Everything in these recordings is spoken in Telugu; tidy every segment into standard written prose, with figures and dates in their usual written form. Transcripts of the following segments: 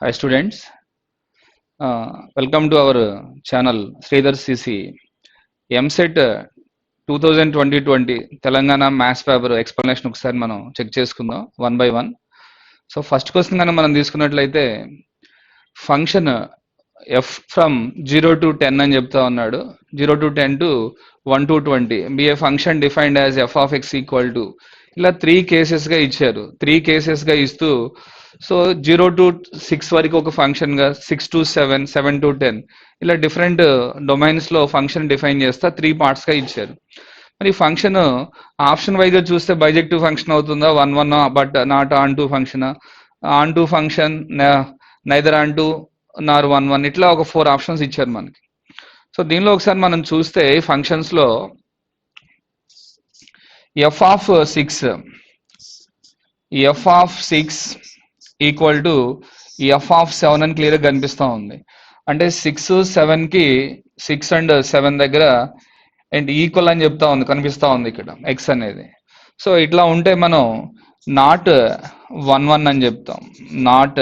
Hi students, welcome to our channel Sridhar CC MSET 2020 Telangana maths paper explanation ఒకసారి మనం చెక్ చేసుకుందాం one by one. So first question కనుక మనం తీసుకున్నట్లయితే ఫంక్షన్ ఎఫ్ ఫ్రమ్ 0 to 10 అని చెప్తా ఉన్నాడు. 0 to 10 to 1 to 20 be a function defined as f of x equal to ఇలా 3 కేసెస్గా ఇచ్చారు. 3 కేసెస్గా ఇస్తూ సో 0 to 6 వరకు ఒక ఫంక్షన్గా, 6 to 7, 7 to 10 ఇలా డిఫరెంట్ డొమైన్స్లో ఫంక్షన్ డిఫైన్ చేస్తా 3 పార్ట్స్గా ఇచ్చారు. మరి ఫంక్షన్ ఆప్షన్ వైజ్గా చూస్తే బైజెక్టివ్ ఫంక్షన్ అవుతుందా, 1 1 but not on to function, on to function, neither on to నార్ 1 1 ఇట్లా ఒక 4 ఆప్షన్స్ ఇచ్చారు మనకి. సో దీనిలో ఒకసారి మనం చూస్తే ఫంక్షన్స్లో F of 6 equal to F of 7 అని క్లియర్గా కనిపిస్తూ ఉంది. అంటే 6 7కి 6 అండ్ 7 దగ్గర అండ్ ఈక్వల్ అని చెప్తా ఉంది, కనిపిస్తూ ఉంది ఇక్కడ ఎక్స్ అనేది. సో ఇట్లా ఉంటే మనం నాట్ 1 1 అని చెప్తాం, నాట్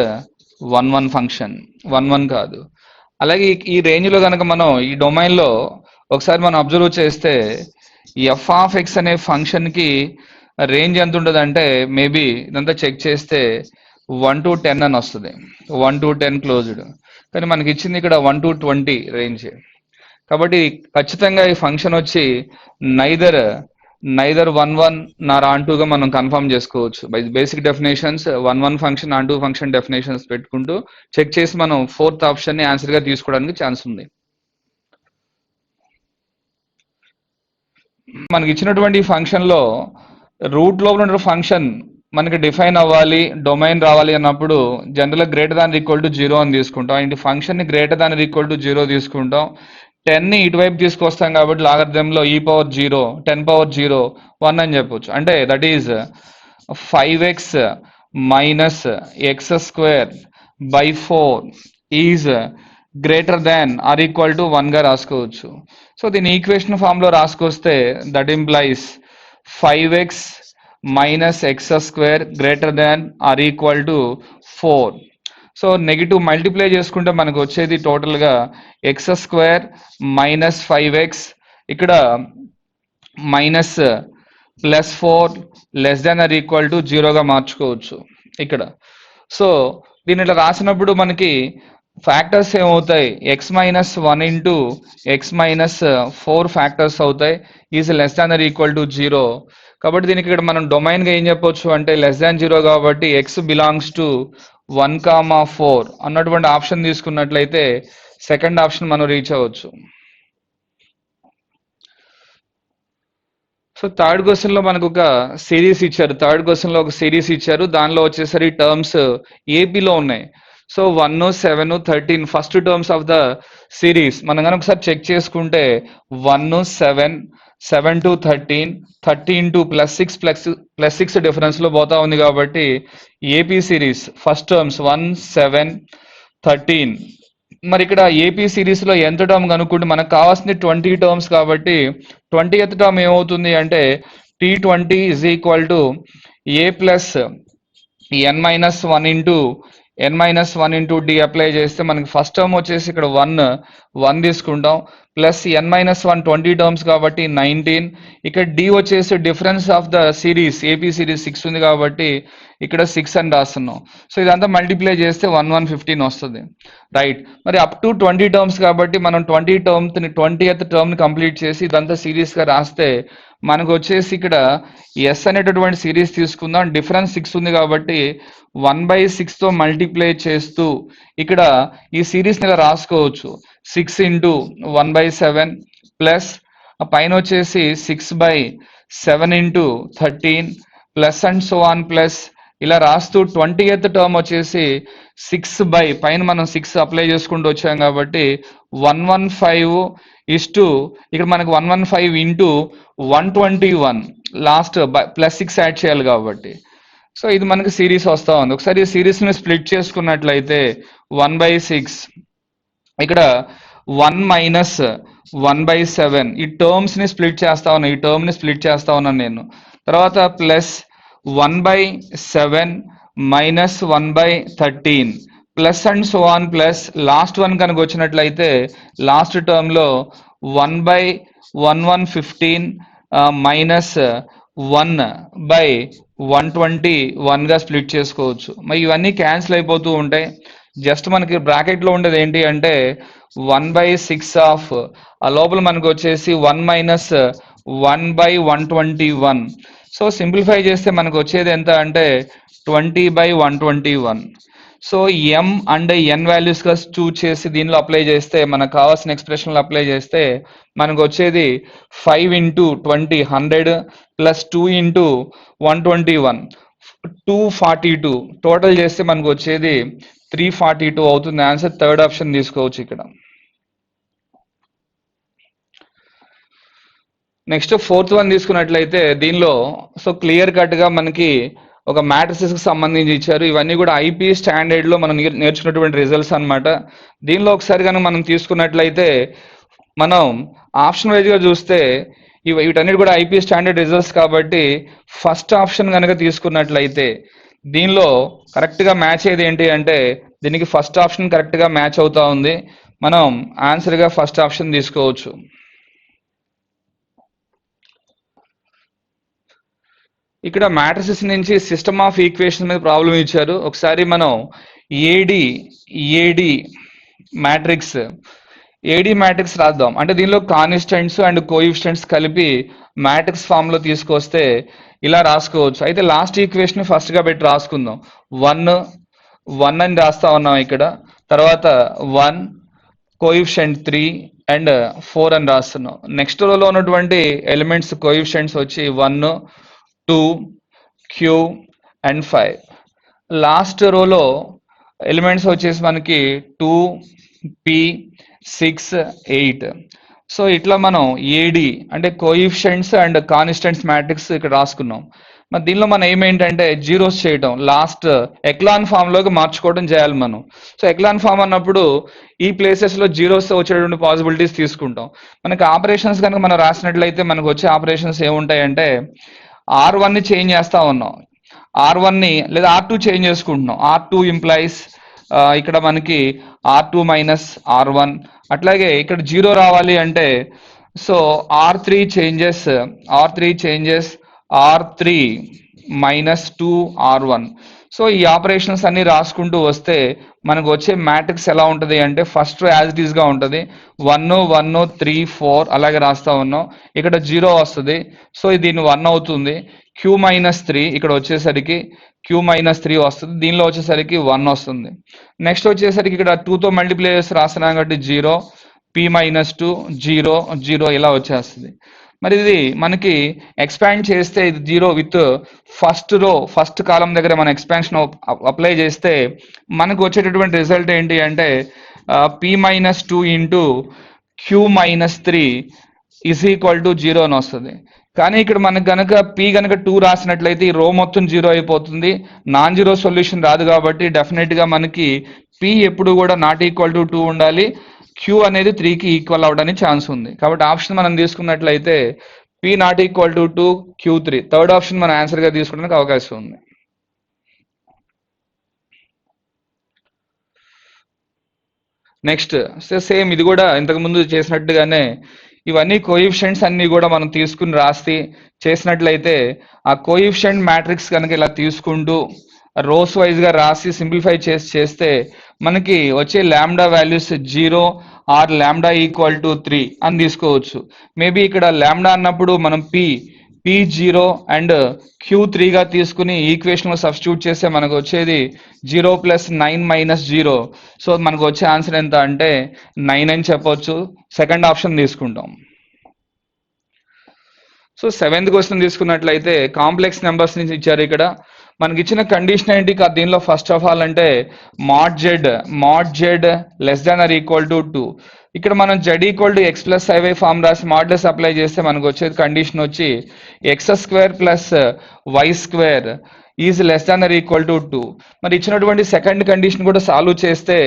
1 1 ఫంక్షన్, 1 1 కాదు. అలాగే ఈ రేంజ్లో కనుక మనం ఈ డొమైన్లో ఒకసారి మనం అబ్జర్వ్ చేస్తే ఎఫ్ ఆఫ్ ఎక్స్ అనే ఫంక్షన్కి రేంజ్ ఎంత ఉంటుంది అంటే మేబీ ఇదంతా చెక్ చేస్తే 1 to 10 అని వస్తుంది, 1 to 10 క్లోజ్డ్. కానీ మనకి ఇచ్చింది ఇక్కడ 1 to 20 రేంజ్. కాబట్టి ఖచ్చితంగా ఈ ఫంక్షన్ వచ్చి నైదర్ 1 1 నార్ ఆన్ టూగా మనం కన్ఫర్మ్ చేసుకోవచ్చు. Basic definitions 1 1 function, on two function definitions పెట్టుకుంటూ చెక్ చేసి మనం 4th ఆప్షన్ని ఆన్సర్గా తీసుకోవడానికి ఛాన్స్ ఉంది. మనకి ఇచ్చినటువంటి ఫంక్షన్లో రూట్ లోపల ఉన్న ఫంక్షన్ మనకి డిఫైన్ అవ్వాలి, డొమైన్ రావాలి అన్నప్పుడు జనరల్గా గ్రేటర్ దాన్ ఈక్వల్ టు 0 అని తీసుకుంటాం. ఇంటి ఫంక్షన్ని గ్రేటర్ దాన్ ఈక్వల్ టు 0 తీసుకుంటాం. 10ని ఇటువైపు తీసుకొస్తాం కాబట్టి లాగరిథంలో e పవర్ 0, 10 పవర్ 0, 1 అని చెప్పొచ్చు. అంటే that is 5x minus x square by 4 is greater than or equal to 1గా రాసుకోవచ్చు. సో దీని ఈక్వేషన్ ఫామ్లో రాసుకొస్తే that implies 5x minus x square greater than or equal to 4. So negative multiply చేసుకుంటే మనకు వచ్చేది టోటల్గా ఎక్స్ స్క్వేర్ మైనస్ 5x, ఇక్కడ minus plus 4 less than or equal to 0గా మార్చుకోవచ్చు ఇక్కడ. సో దీని ఇట్లా రాసినప్పుడు మనకి ఫ్యాక్టర్స్ ఏమవుతాయి, x minus 1 into X minus 4 factors అవుతాయి, is less than or equal to 0. కాబట్టి దీనికి ఇక్కడ మనం డొమైన్గా ఏం చెప్పొచ్చు అంటే లెస్ దాన్ 0 కాబట్టి ఎక్స్ బిలాంగ్స్ టు 1,4 అన్నటువంటి ఆప్షన్ తీసుకున్నట్లయితే సెకండ్ ఆప్షన్ మనం రీచ్ అవ్వచ్చు. సో థర్డ్ క్వశ్చన్లో మనకు ఒక సిరీస్ ఇచ్చారు, దానిలో వచ్చేసరి టర్మ్స్ ఏపీలో ఉన్నాయి. So 1 7 13 first terms of the series మనం కనుక ఒకసారి చెక్ చేసుకుంటే 1 7 7 to 13, 13 to +6 డిఫరెన్స్లో పోతా ఉంది. కాబట్టి ఏపీ సిరీస్ ఫస్ట్ టర్మ్స్ 1 7 13. మరి ఇక్కడ ఏపీ సిరీస్లో ఎంత టర్మ్ కనుక్కుంటే మనకు కావాల్సింది 20 టర్మ్స్ కాబట్టి 20th టర్మ్ ఏమవుతుంది అంటే T20 is equal to a plus n-1 into n-1 into d apply చేస్తే మనకి ఫస్ట్ టర్మ్ వచ్చేసి ఇక్కడ 1 తీసుకుంటాం, ప్లస్ n-1 20 టర్మ్స్ కాబట్టి 19. ఇక్కడ డి వచ్చేసి difference of the series AP series 6 ఉంది కాబట్టి ఇక్కడ 6 అని రాస్తున్నాం. సో ఇదంతా మల్టిప్లై చేస్తే 1 1 15 వస్తుంది, రైట్. మరి అప్ టు 20 టర్మ్స్ కాబట్టి మనం 20th టర్మ్ని కంప్లీట్ చేసి ఇదంతా సిరీస్గా రాస్తే మనకు వచ్చేసి ఇక్కడ ఎస్ అనేటటువంటి సిరీస్ తీసుకుందాం. డిఫరెన్స్ 6 ఉంది కాబట్టి 1/6తో మల్టిప్లై చేస్తూ ఇక్కడ ఈ సిరీస్ని ఇలా రాసుకోవచ్చు, 6 ఇంటూ 1/7 ప్లస్ పైన వచ్చేసి 6/7 into 13 plus and so on plus ఇలా రాస్తూ 20th టర్మ్ వచ్చేసి 6 పైన మనం 6 అప్లై చేసుకుంటూ వచ్చాం కాబట్టి 115 ఇస్టు ఇక్కడ మనకు 115 ఇంటూ 121 లాస్ట్ +6 యాడ్ చేయాలి కాబట్టి. సో ఇది మనకి సిరీస్ వస్తూ ఉంది. ఒకసారి ఈ సిరీస్ని స్ప్లిట్ చేసుకున్నట్లయితే 1/6 ఇక్కడ 1 మైనస్ 1/7 ఈ టర్మ్స్ని స్ప్లిట్ చేస్తా ఉన్నాను, ఈ టర్మ్ని స్ప్లిట్ చేస్తా ఉన్నాను నేను. తర్వాత plus 1/7 minus 1/13 plus and so on plus last one కనుక వచ్చినట్లయితే లాస్ట్ టర్మ్లో 1/1115 మైనస్ 1/121గా స్ప్లిట్ చేసుకోవచ్చు. మరి ఇవన్నీ క్యాన్సిల్ అయిపోతూ ఉంటాయి. జస్ట్ మనకి బ్రాకెట్లో ఉండేది ఏంటి అంటే 1/6 ఆఫ్ ఆ లోపల మనకు వచ్చేసి 1 మైనస్ 1/121. సో సింప్లిఫై చేస్తే మనకు వచ్చేది ఎంత అంటే 20/121. సో ఎం అండ్ ఎన్ వాల్యూస్గా చూజ్ చేసి దీనిలో అప్లై చేస్తే మనకు కావాల్సిన ఎక్స్ప్రెషన్లో అప్లై చేస్తే మనకు వచ్చేది 5 ఇంటూ 20 100 ప్లస్ 2 ఇంటూ 121 242 టోటల్ చేస్తే మనకు వచ్చేది 342 అవుతుంది. ఆన్సర్ థర్డ్ ఆప్షన్ తీసుకోవచ్చు ఇక్కడ. నెక్స్ట్ ఫోర్త్ వన్ తీసుకున్నట్లయితే దీనిలో సో క్లియర్ కట్గా మనకి ఒక మ్యాట్రిసెస్కి సంబంధించి ఇచ్చారు. ఇవన్నీ కూడా ఐపీ స్టాండర్డ్లో మనం నేర్చుకున్నటువంటి రిజల్ట్స్ అనమాట. దీనిలో ఒకసారి కనుక మనం తీసుకున్నట్లయితే మనం ఆప్షన్ వైజ్గా చూస్తే వీటన్నిటి కూడా ఐపీ స్టాండర్డ్ రిజల్ట్స్ కాబట్టి ఫస్ట్ ఆప్షన్ కనుక తీసుకున్నట్లయితే దీనిలో కరెక్ట్గా మ్యాచ్ అయ్యేది ఏంటి అంటే దీనికి ఫస్ట్ ఆప్షన్ కరెక్ట్గా మ్యాచ్ అవుతా ఉంది. మనం ఆన్సర్గా ఫస్ట్ ఆప్షన్ తీసుకోవచ్చు. ఇక్కడ మ్యాట్రిసెస్ నుంచి సిస్టమ్ ఆఫ్ ఈక్వేషన్ మీద ప్రాబ్లం ఇచ్చారు. ఒకసారి మనం AD AD matrix AD matrix రాద్దాం. అంటే దీనిలో కాన్స్టెంట్స్ అండ్ కోఎఫిషియెంట్స్ కలిపి మ్యాట్రిక్స్ ఫామ్ లో తీసుకొస్తే ఇలా రాసుకోవచ్చు. అయితే లాస్ట్ ఈక్వేషన్ ఫస్ట్ గా పెట్టి రాసుకుందాం. 1 అని రాస్తా ఉన్నాం ఇక్కడ. తర్వాత 1 కోఎఫిషియెంట్ 3 అండ్ 4 అని రాస్తున్నాం. నెక్స్ట్ రోలో ఉన్నటువంటి ఎలిమెంట్స్ కోఎఫిషియెంట్స్ వచ్చి 1 2 Q అండ్ 5. లాస్ట్ రోలో ఎలిమెంట్స్ వచ్చేసి మనకి 2 P 6 8. సో ఇట్లా మనం ఏడి అంటే కోఎఫిషియెంట్స్ అండ్ కాన్స్టెంట్స్ మ్యాట్రిక్స్ ఇక్కడ రాసుకున్నాం. మరి దీనిలో మనం ఏమేంటంటే జీరోస్ చేయడం, లాస్ట్ ఎక్లాన్ ఫామ్ లోకి మార్చుకోవడం చేయాలి మనం. సో ఎక్లాన్ ఫామ్ అన్నప్పుడు ఈ ప్లేసెస్ లో జీరోస్ వచ్చేటువంటి పాసిబిలిటీస్ తీసుకుంటాం. మనకి ఆపరేషన్స్ కనుక మనం రాసినట్లయితే మనకు వచ్చే ఆపరేషన్స్ ఏముంటాయంటే R1 ని చేంజ్ చేస్తా ఉన్నాం, R1 ని లేదా R2 చేంజ్ చేసుకుంటున్నాం. R2 ఇంప్లైస్ ఇక్కడ మనకి R2 మైనస్ R1. అట్లాగే ఇక్కడ జీరో రావాలి అంటే so R3 changes R3 minus 2 R1. So ఈ ఆపరేషన్స్ అన్ని రాసుకుంటూ వస్తే మనకు వచ్చే మ్యాట్రిక్స్ ఎలా ఉంటుంది అంటే ఫస్ట్ యాజ్ ఇట్ ఈస్ గా ఉంటుంది. 1 1 3 4 అలాగే రాస్తా ఉన్నాం. ఇక్కడ జీరో వస్తుంది. సో దీన్ని 1 అవుతుంది. Q మైనస్ 3 ఇక్కడ వచ్చేసరికి Q మైనస్ 3 వస్తుంది. దీనిలో వచ్చేసరికి 1 వస్తుంది. నెక్స్ట్ వచ్చేసరికి ఇక్కడ 2తో మల్టిప్లై చేసి రాస్తున్నాం కాబట్టి 0 P మైనస్ 2 0 0 ఇలా వచ్చేస్తుంది. మరి ఇది మనకి ఎక్స్పాండ్ చేస్తే ఇది 0 విత్ ఫస్ట్ కాలం దగ్గర మనం ఎక్స్పాన్షన్ అప్లై చేస్తే మనకు వచ్చేటటువంటి రిజల్ట్ ఏంటి అంటే P minus 2 into Q minus 3 is equal to 0 అని వస్తుంది. కానీ ఇక్కడ మనకు కనుక P కనుక 2 రాసినట్లయితే ఈ రో మొత్తం 0 అయిపోతుంది. నాన్ జీరో సొల్యూషన్ రాదు కాబట్టి డెఫినెట్ గా మనకి P ఎప్పుడు కూడా నాట్ ఈక్వల్ టు 2 ఉండాలి. Q అనేది 3కి ఈక్వల్ అవడానికి ఛాన్స్ ఉంది. కాబట్టి ఆప్షన్ మనం తీసుకున్నట్లయితే P not equal to 2 Q 3 third option మన ఆన్సర్ గా తీసుకోవడానికి అవకాశం ఉంది. నెక్స్ట్ సేమ్ ఇది కూడా ఇంతకు ముందు చేసినట్టుగానే ఇవన్నీ కోఎఫిషియెంట్స్ అన్ని కూడా మనం తీసుకుని రాసి చేసినట్లయితే ఆ కోఎఫిషియెంట్ మ్యాట్రిక్స్ కనుక ఇలా తీసుకుంటూ రోస్ వైజ్ గా రాసి సింప్లిఫై చేస్తే మనకి వచ్చే lambda values 0 or lambda equal to 3 అని తీసుకోవచ్చు. మేబీ ఇక్కడ లాంబ్డా అన్నప్పుడు మనం P0 అండ్ Q3 గా తీసుకుని ఈక్వేషన్ లో సబ్స్టిట్యూట్ చేస్తే మనకు వచ్చేది 0 ప్లస్ 9 మైనస్ 0. సో మనకు వచ్చే ఆన్సర్ ఎంత అంటే 9 అని చెప్పొచ్చు. సెకండ్ ఆప్షన్ తీసుకుంటాం. సో 7th క్వశ్చన్ తీసుకున్నట్లయితే కాంప్లెక్స్ నెంబర్స్ నుంచి ఇచ్చారు. ఇక్కడ మనకి ఇచ్చిన కండిషన్ ఏంటి దీనిలో ఫస్ట్ ఆఫ్ ఆల్ అంటే mod z less than or equal to 2. ఇక్కడ మనం z equal to x plus i y form రాసి మాడ్లెస్ అప్లై చేస్తే మనకు వచ్చేది కండిషన్ వచ్చి x square plus why square is less than or equal to 2. మరి ఇచ్చినటువంటి సెకండ్ కండిషన్ కూడా సాల్వ్ చేస్తే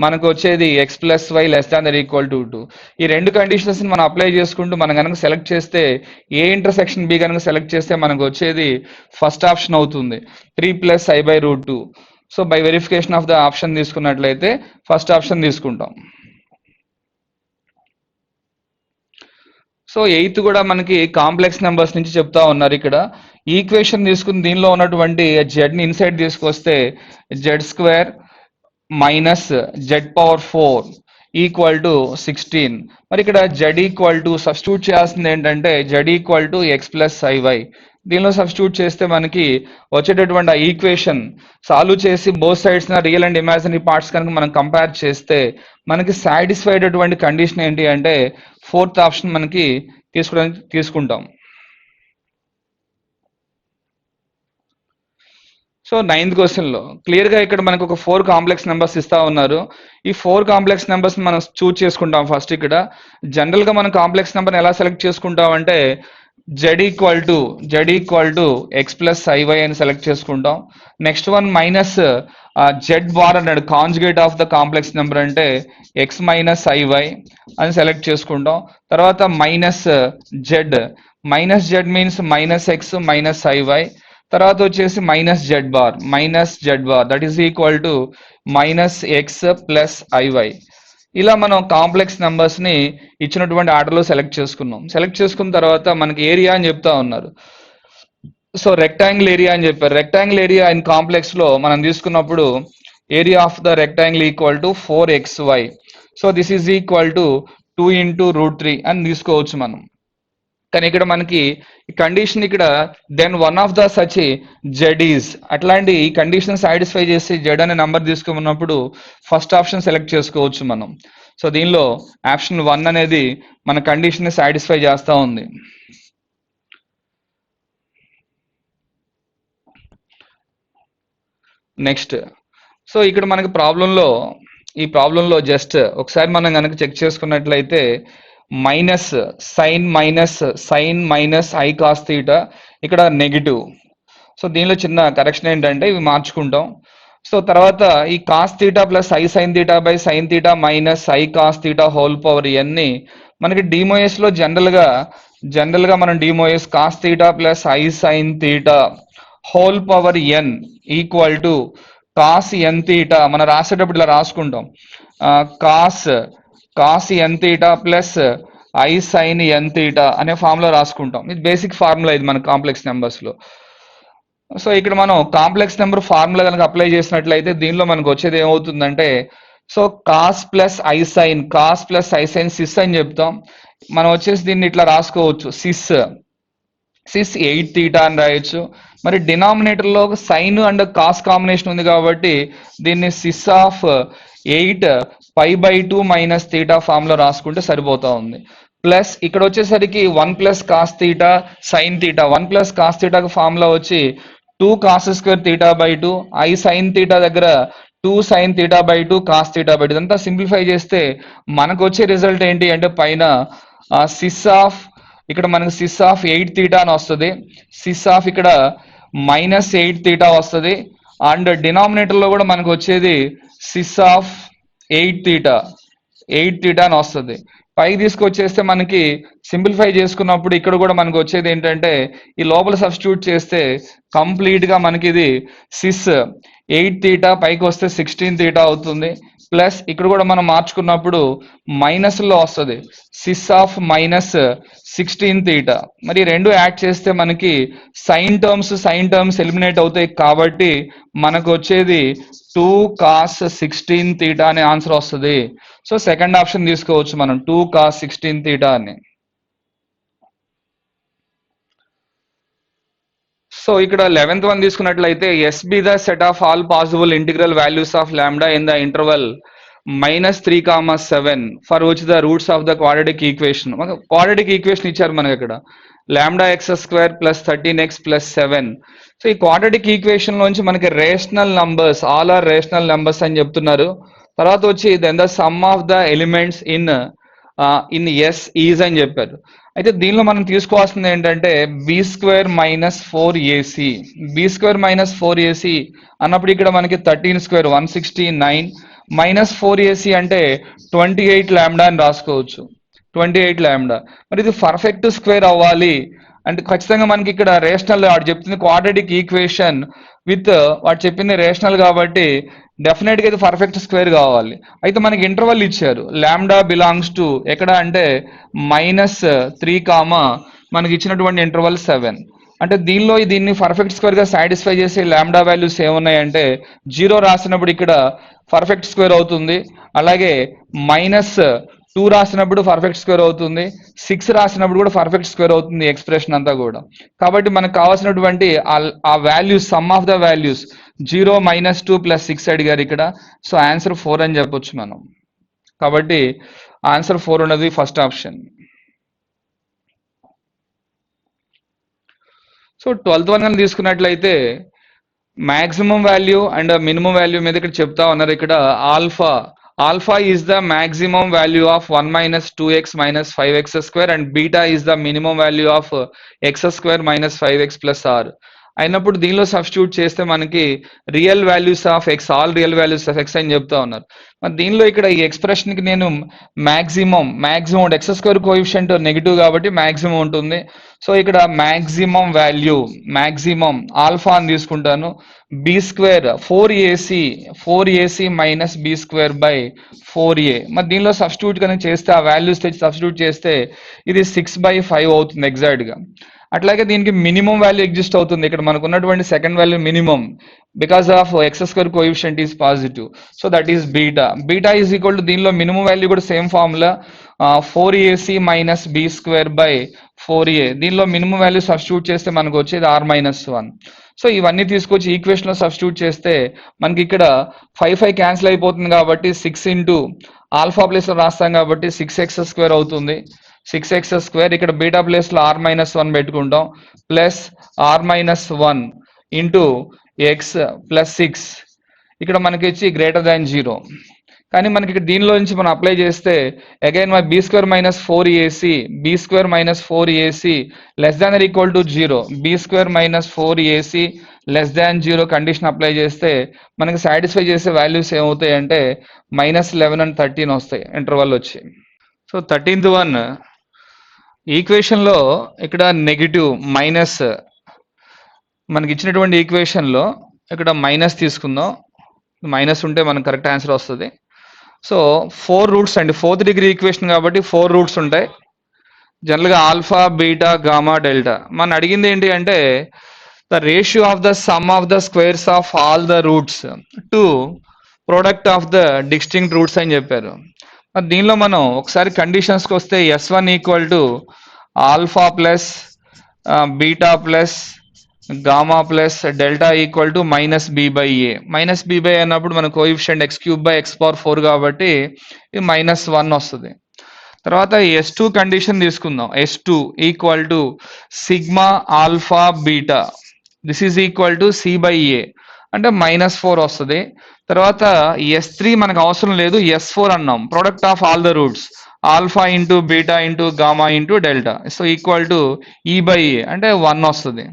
మనకు వచ్చేది x plus y less than or equal to 2. ఈ రెండు కండిషన్స్ మనం అప్లై చేసుకుంటూ మనం కనుక సెలెక్ట్ చేస్తే ఏ ఇంటర్సెక్షన్ బి కనుక సెలెక్ట్ చేస్తే మనకు వచ్చేది ఫస్ట్ ఆప్షన్ అవుతుంది 3 plus I by root 2. So by verification of the option తీసుకున్నట్లయితే ఫస్ట్ ఆప్షన్ తీసుకుంటాం. సో ఎయిత్ కూడా మనకి కాంప్లెక్స్ నెంబర్స్ నుంచి చెప్తా ఉన్నారు. ఇక్కడ ఈక్వేషన్ తీసుకుని దీనిలో ఉన్నటువంటి జెడ్ని ఇన్సైడ్ తీసుకొస్తే z square minus z power 4 equal to 16. మరి ఇక్కడ జెడ్ ఈక్వల్ టు సబ్స్టిట్యూట్ చేయాల్సింది ఏంటంటే z equal to x plus i y. దీనిలో సబ్స్టిట్యూట్ చేస్తే మనకి వచ్చేటటువంటి ఆ ఈక్వేషన్ సాల్వ్ చేసి both sides real and imaginary parts కనుక మనం కంపేర్ చేస్తే మనకి సాటిస్ఫైడ్ అటువంటి కండిషన్ ఏంటి అంటే ఫోర్త్ ఆప్షన్ మనకి తీసుకుంటాం. సో నైన్త్ క్వశ్చన్లో క్లియర్గా ఇక్కడ మనకు ఒక 4 కాంప్లెక్స్ నెంబర్స్ ఇస్తా ఉన్నారు. ఈ 4 కాంప్లెక్స్ నెంబర్స్ మనం చూస్ చేసుకుంటాం. ఫస్ట్ ఇక్కడ జనరల్గా మనం కాంప్లెక్స్ నెంబర్ని ఎలా సెలెక్ట్ చేసుకుంటాం అంటే Z equal to x plus i y అని సెలెక్ట్ చేసుకుంటాం. Next one minus Z bar అన్నాడు, conjugate of the complex number అంటే ఎక్స్ మైనస్ ఐవై అని సెలెక్ట్ చేసుకుంటాం. తర్వాత minus Z means minus x minus i y. తర్వాత వచ్చేసి minus Z bar that is equal to minus x plus i y. ఇలా మనం కాంప్లెక్స్ నెంబర్స్ ని ఇచ్చినటువంటి ఆర్డర్లో సెలెక్ట్ చేసుకున్నాం. సెలెక్ట్ చేసుకున్న తర్వాత మనకి ఏరియా అని చెప్తా ఉన్నారు. సో రెక్టాంగిల్ ఏరియా అని చెప్పారు. రెక్టాంగిల్ ఏరియా ఇన్ కాంప్లెక్స్ లో మనం తీసుకున్నప్పుడు area of the rectangle equal to 4xy. So this is equal to 2 into √3 అని తీసుకోవచ్చు మనం. కానీ ఇక్కడ మనకి కండిషన్ ఇక్కడ then one of the such z is, అట్లాంటి ఈ కండిషన్ సాటిస్ఫై చేసి జెడ్ అనే నంబర్ తీసుకున్నప్పుడు ఫస్ట్ ఆప్షన్ సెలెక్ట్ చేసుకోవచ్చు మనం. సో దీనిలో ఆప్షన్ 1 అనేది మన కండిషన్ ని సాటిస్ఫై చేస్తూ ఉంది. నెక్స్ట్ సో ఇక్కడ మనకి ఈ ప్రాబ్లంలో జస్ట్ ఒకసారి మనం కనుక చెక్ చేసుకున్నట్లయితే sine minus i cos theta ఇక్కడ నెగిటివ్. సో దీనిలో చిన్న కరెక్షన్ ఏంటంటే ఇవి మార్చుకుంటాం. సో తర్వాత ఈ cos theta plus i sine theta by sine theta minus i cos theta whole power ఇవన్నీ మనకి డిమోఎస్ లో జనరల్ గా మనం de Moivre's cos theta plus i sine theta whole power n equal to cos n theta మనం రాసేటప్పుడు ఇలా రాసుకుంటాం, cos n theta plus i sine n theta అనే ఫార్ములా రాసుకుంటాం. ఇది బేసిక్ ఫార్ములా ఇది మన కాంప్లెక్స్ నెంబర్స్ లో. సో ఇక్కడ మనం కాంప్లెక్స్ నెంబర్ ఫార్ములా కనుక అప్లై చేసినట్లయితే దీనిలో మనకు వచ్చేది ఏమవుతుందంటే so cos plus i sin cis అని చెప్తాం. మనం వచ్చేసి దీన్ని ఇట్లా రాసుకోవచ్చు, సిస్ 8 థీటా అని రాయొచ్చు. మరి డినామినేటర్ లో సైన్ అండ్ కాస్ కాంబినేషన్ ఉంది కాబట్టి దీన్ని cis of 8 π/2 minus theta form లో రాసుకుంటే సరిపోతా ఉంది. ప్లస్ ఇక్కడ వచ్చేసరికి 1 plus cos theta sine theta, 1 plus cos థీటాకి ఫామ్ లో వచ్చి 2 cos square theta by 2, i sine theta దగ్గర 2 sine theta by 2 cos theta by 2. ఇదంతా సింప్లిఫై చేస్తే మనకు వచ్చే రిజల్ట్ ఏంటి అంటే పైన ఇక్కడ మనకు సిస్ ఆఫ్ 8 థీటా అని వస్తుంది, సిస్ ఆఫ్ ఇక్కడ మైనస్ 8 థీటా వస్తుంది. అండ్ డినామినేటర్ లో కూడా మనకు వచ్చేది సిస్ ఆఫ్ 8 థీటా అని వస్తుంది. పైకి తీసుకొచ్చేస్తే మనకి సింప్లిఫై చేసుకున్నప్పుడు ఇక్కడ కూడా మనకు వచ్చేది ఏంటంటే ఈ లోపల సబ్స్టిట్యూట్ చేస్తే కంప్లీట్ గా మనకి ఇది సిస్ 8 థీటా పైకి వస్తే 16 థీటా అవుతుంది. ప్లస్ ఇక్కడ కూడా మనం మార్చుకున్నప్పుడు మైనస్ లో వస్తుంది, సిస్ ఆఫ్ మైనస్ 16 థీటా. మరి రెండు యాడ్ చేస్తే మనకి సైన్ టర్మ్స్ ఎలిమినేట్ అవుతాయి కాబట్టి మనకు వచ్చేది 2 కాస్ 16 థీటా అనే ఆన్సర్ వస్తుంది. సో సెకండ్ ఆప్షన్ తీసుకోవచ్చు మనం 2 కాస్ 16 థీటా అని. సో ఇక్కడ 11th వన్ తీసుకున్నట్లయితే S be the set of all possible integral values of lambda in the interval -3, 7 for which the roots of the quadratic equation. Quadratic equation ఇచ్చారు మనకి ఇక్కడ lambda x square plus 13x plus 7. So ఈ క్వాడ్రాటిక్ ఈక్వేషన్ లోంచి మనకి rational numbers, all are rational numbers అని చెప్తున్నారు. తర్వాత వచ్చి then the sum of the elements in S is అని చెప్పారు. అయితే దీనిలో మనం తీసుకోవాల్సింది ఏంటంటే b² - 4ac అన్నప్పుడు ఇక్కడ మనకి 13² 169 -4ac అంటే 28 లాంబ్డా అని రాసుకోవచ్చు, 28 లాంబ్డా. మరి ఇది పర్ఫెక్ట్ స్క్వేర్ అవ్వాలి అంటే ఖచ్చితంగా మనకి ఇక్కడ రేషనల్ వాడు చెప్తుంది క్వాడ్రాటిక్ ఈక్వేషన్ విత్ వాడు చెప్పింది రేషనల్ కాబట్టి డెఫినెట్ గా ఇది పర్ఫెక్ట్ స్క్వేర్ కావాలి. అయితే మనకి ఇంటర్వల్ ఇచ్చారు లాంబ్డా బిలాంగ్స్ టు ఎక్కడ అంటే -3 మనకి ఇచ్చినటువంటి ఇంటర్వల్ 7. అంటే దీన్ని పర్ఫెక్ట్ స్క్వేర్ గా సాటిస్ఫై చేసే లాంబ్డా వాల్యూస్ ఏమున్నాయంటే 0 రాసినప్పుడు ఇక్కడ పర్ఫెక్ట్ స్క్వేర్ అవుతుంది, అలాగే -2 రాసినప్పుడు పర్ఫెక్ట్ స్క్వేర్ అవుతుంది, 6 రాసినప్పుడు కూడా పర్ఫెక్ట్ స్క్వేర్ అవుతుంది ఎక్స్ప్రెషన్ అంతా కూడా. కాబట్టి మనకు కావాల్సినటువంటి ఆ values some of the values 0, -2 + 6 అడిగారు ఇక్కడ. సో ఆన్సర్ 4 అని చెప్పొచ్చు మనం. కాబట్టి ఆన్సర్ 4 ఉన్నది first option. So 12th one తీసుకున్నట్లయితే maximum value and minimum value మీద ఇక్కడ చెప్తా ఉన్నారు. ఇక్కడ alpha is the maximum value of 1 - 2x - 5x² and beta is the minimum value of x² - 5x + r అయినప్పుడు దీనిలో సబ్స్టిట్యూట్ చేస్తే మనకి real values of X, all real values of x అని చెప్తా ఉన్నారు. మరి దీనిలో ఇక్కడ ఈ ఎక్స్ప్రెషన్ కి నేను మాక్సిమం x² కోఎఫిషియంట్ నెగిటివ్ కాబట్టి మాక్సిమం ఉంటుంది. సో ఇక్కడ మాక్సిమం వాల్యూ ఆల్ఫా అని తీసుకుంటాను. b² 4ac - b² 4a. మరి దీనిలో సబ్స్టిట్యూట్ కనుక చేస్తే ఆ వాల్యూస్ తెచ్చి సబ్స్టిట్యూట్ చేస్తే ఇది 6/5 అవుతుంది ఎగ్జాక్ట్ గా. అట్లాగే దీనికి మినిమం వాల్యూ ఎగ్జిస్ట్ అవుతుంది. ఇక్కడ మనకు ఉన్నటువంటి second value minimum because of x² coefficient is positive. So that is beta is equal to దీనిలో మినిమం వాల్యూ కూడా same formula 4ac - b² 4a. దీనిలో మినిమం వాల్యూ సబ్స్టిట్యూట్ చేస్తే మనకు వచ్చేది r-1. సో ఇవన్నీ తీసుకొచ్చి ఈక్వేషన్ లో సబ్స్టిట్యూట్ చేస్తే మనకి ఇక్కడ 5 క్యాన్సిల్ అయిపోతుంది కాబట్టి 6 ఇంటూ ఆల్ఫా ప్లేస్ లో రాస్తాం కాబట్టి 6x² అవుతుంది. 6x² ఇక్కడ బీటా ప్లేస్ లో r-1 పెట్టుకుంటాం plus r-1 into x plus 6 ఇక్కడ మనకి ఇచ్చి >0. కానీ మనకి ఇక్కడ దీనిలో నుంచి మనం అప్లై చేస్తే again b² - 4ac less than or equal to 0, b² - 4ac less than 0 condition apply చేస్తే మనకి సాటిస్ఫై చేసే వాల్యూస్ ఏమవుతాయి అంటే -11 అండ్ 13 వస్తాయి ఇంటర్వల్ వచ్చి. సో 13th వన్ ఈక్వేషన్ లో ఇక్కడ నెగిటివ్ మైనస్ మనకి ఇచ్చినటువంటి ఈక్వేషన్ లో ఇక్కడ మైనస్ తీసుకుందాం. మైనస్ ఉంటే మనకు కరెక్ట్ ఆన్సర్ వస్తుంది. సో 4 రూట్స్ అండి, 4th డిగ్రీ ఈక్వేషన్ కాబట్టి 4 రూట్స్ ఉంటాయి. జనరల్గా ఆల్ఫా, బీటా, గామా, డెల్టా. మనం అడిగింది ఏంటి అంటే the ratio of the sum of the squares of all the roots to product of the distinct roots అని చెప్పారు. దీనిలో మనం ఒకసారి కండిషన్స్కి వస్తే S1 equal to alpha plus beta plus gamma plus delta equal to -b/a. -b/a అన్నప్పుడు మన కోఎఫిషియంట్ x³ x⁴ కాబట్టి ఇది -1 వస్తుంది. తర్వాత S2 కండిషన్ తీసుకుందాం. S2 equal to sigma alpha beta, this is equal to c/a అంటే -4 వస్తుంది. తర్వాత S3 మనకు అవసరం లేదు, S4 అన్నాం, product of all the roots alpha into beta into gamma into delta, so equal to e/a అంటే 1 వస్తుంది.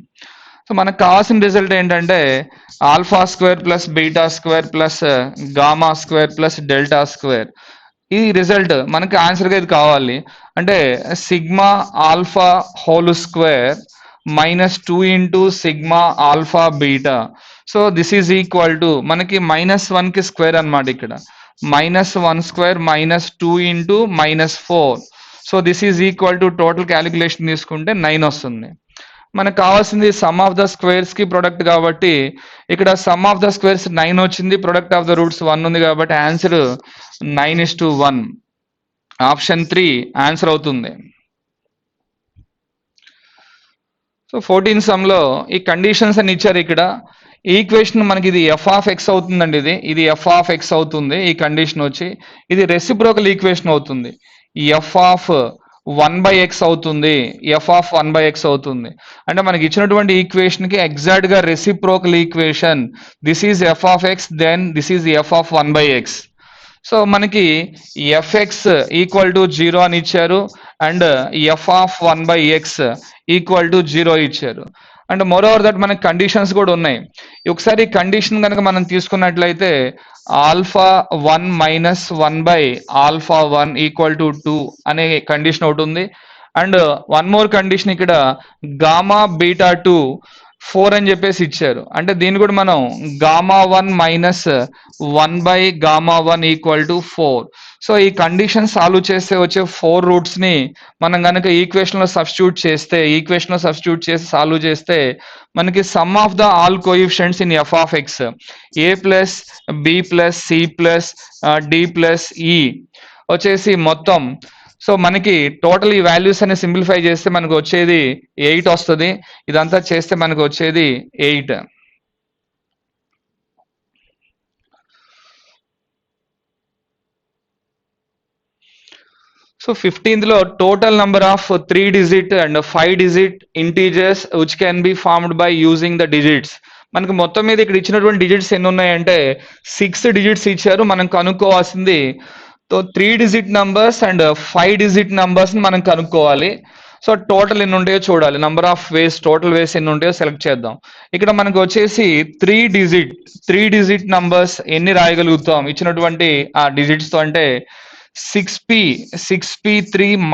సో మనకు కావాల్సిన రిజల్ట్ ఏంటంటే α² ప్లస్ β² ప్లస్ γ² ప్లస్ డెల్టా². ఈ రిజల్ట్ మనకి ఆన్సర్గా ఇది కావాలి. అంటే sigma alpha whole square -2 into sigma alpha beta. So this is equal to మనకి -1కి స్క్వేర్ అనమాట. ఇక్కడ -1² -2 into -4. So this is equal to total calculation తీసుకుంటే 9 వస్తుంది. మనకు కావాల్సింది సమ్ ఆఫ్ ద స్క్వేర్స్ కి ప్రొడక్ట్ కాబట్టి ఇక్కడ సమ్ ఆఫ్ ద స్క్వేర్స్ 9 వచ్చింది, ప్రొడక్ట్ ఆఫ్ ద రూట్స్ 1 ఉంది కాబట్టి ఆన్సర్ 9:1 ఆప్షన్ 3 ఆన్సర్ అవుతుంది. సో 14 సమ్లో ఈ కండిషన్స్ అని ఇచ్చారు. ఇక్కడ ఈక్వేషన్ మనకి ఇది f(x) అవుతుందండి, ఇది f(x) అవుతుంది. ఈ కండిషన్ వచ్చి ఇది రెసిప్రోకల్ ఈక్వేషన్ అవుతుంది. f(1/x) అవుతుంది, f(1/x) అవుతుంది. అంటే మనకి ఇచ్చినటువంటి ఈక్వేషన్ కి ఎగ్జాక్ట్ గా reciprocal equation. This is f(x), then this is f(1/x). So మనకి fx ఈక్వల్ టు 0 అని ఇచ్చారు అండ్ f(1/x) ఈక్వల్ టు 0 ఇచ్చారు. అండ్ మోర్ ఓవర్ దట్ మనకి కండిషన్స్ కూడా ఉన్నాయి. ఒకసారి కండిషన్ కనుక మనం తీసుకున్నట్లయితే α1 - 1/α1 ఈక్వల్ టు 2 అనే కండిషన్ ఒకటి ఉంది. అండ్ వన్ మోర్ కండిషన్ ఇక్కడ గామా బీటా 2 4 అని చెప్పేసి ఇచ్చారు. అంటే దీన్ని కూడా మనం గామా 1 మైనస్ 1/gamma 1 = 4. సో ఈ కండిషన్ సాల్వ్ చేస్తే వచ్చే 4 రూట్స్ ని మనం కనుక ఈక్వేషన్ లో సబ్స్టిట్యూట్ చేసి సాల్వ్ చేస్తే మనకి sum of the all coefficients in f of x a plus B plus c plus d plus e వచ్చేసి మొత్తం. సో మనకి టోటల్ ఈ వాల్యూస్ అన్ని సింప్లిఫై చేస్తే మనకు వచ్చేది 8 వస్తుంది. ఇదంతా చేస్తే మనకు వచ్చేది 8. సో 15th లో total number of 3 digit and 5 digit integers which can be formed by using the digits. మనకు మొత్తం మీద ఇక్కడ ఇచ్చినటువంటి డిజిట్స్ ఎన్ని ఉన్నాయంటే 6 డిజిట్స్ ఇచ్చారు. మనం కనుక్కోవాల్సింది 3 digit numbers and 5 digit numbers మనం కనుక్కోవాలి. సో టోటల్ ఎన్ని ఉంటాయో చూడాలి. నంబర్ ఆఫ్ వేస్, టోటల్ వేస్ ఎన్ని ఉంటాయో సెలెక్ట్ చేద్దాం. ఇక్కడ మనకు వచ్చేసి 3 digit నంబర్స్ ఎన్ని రాయగలుగుతాం ఇచ్చినటువంటి ఆ డిజిట్స్ తో అంటే 6p 3 -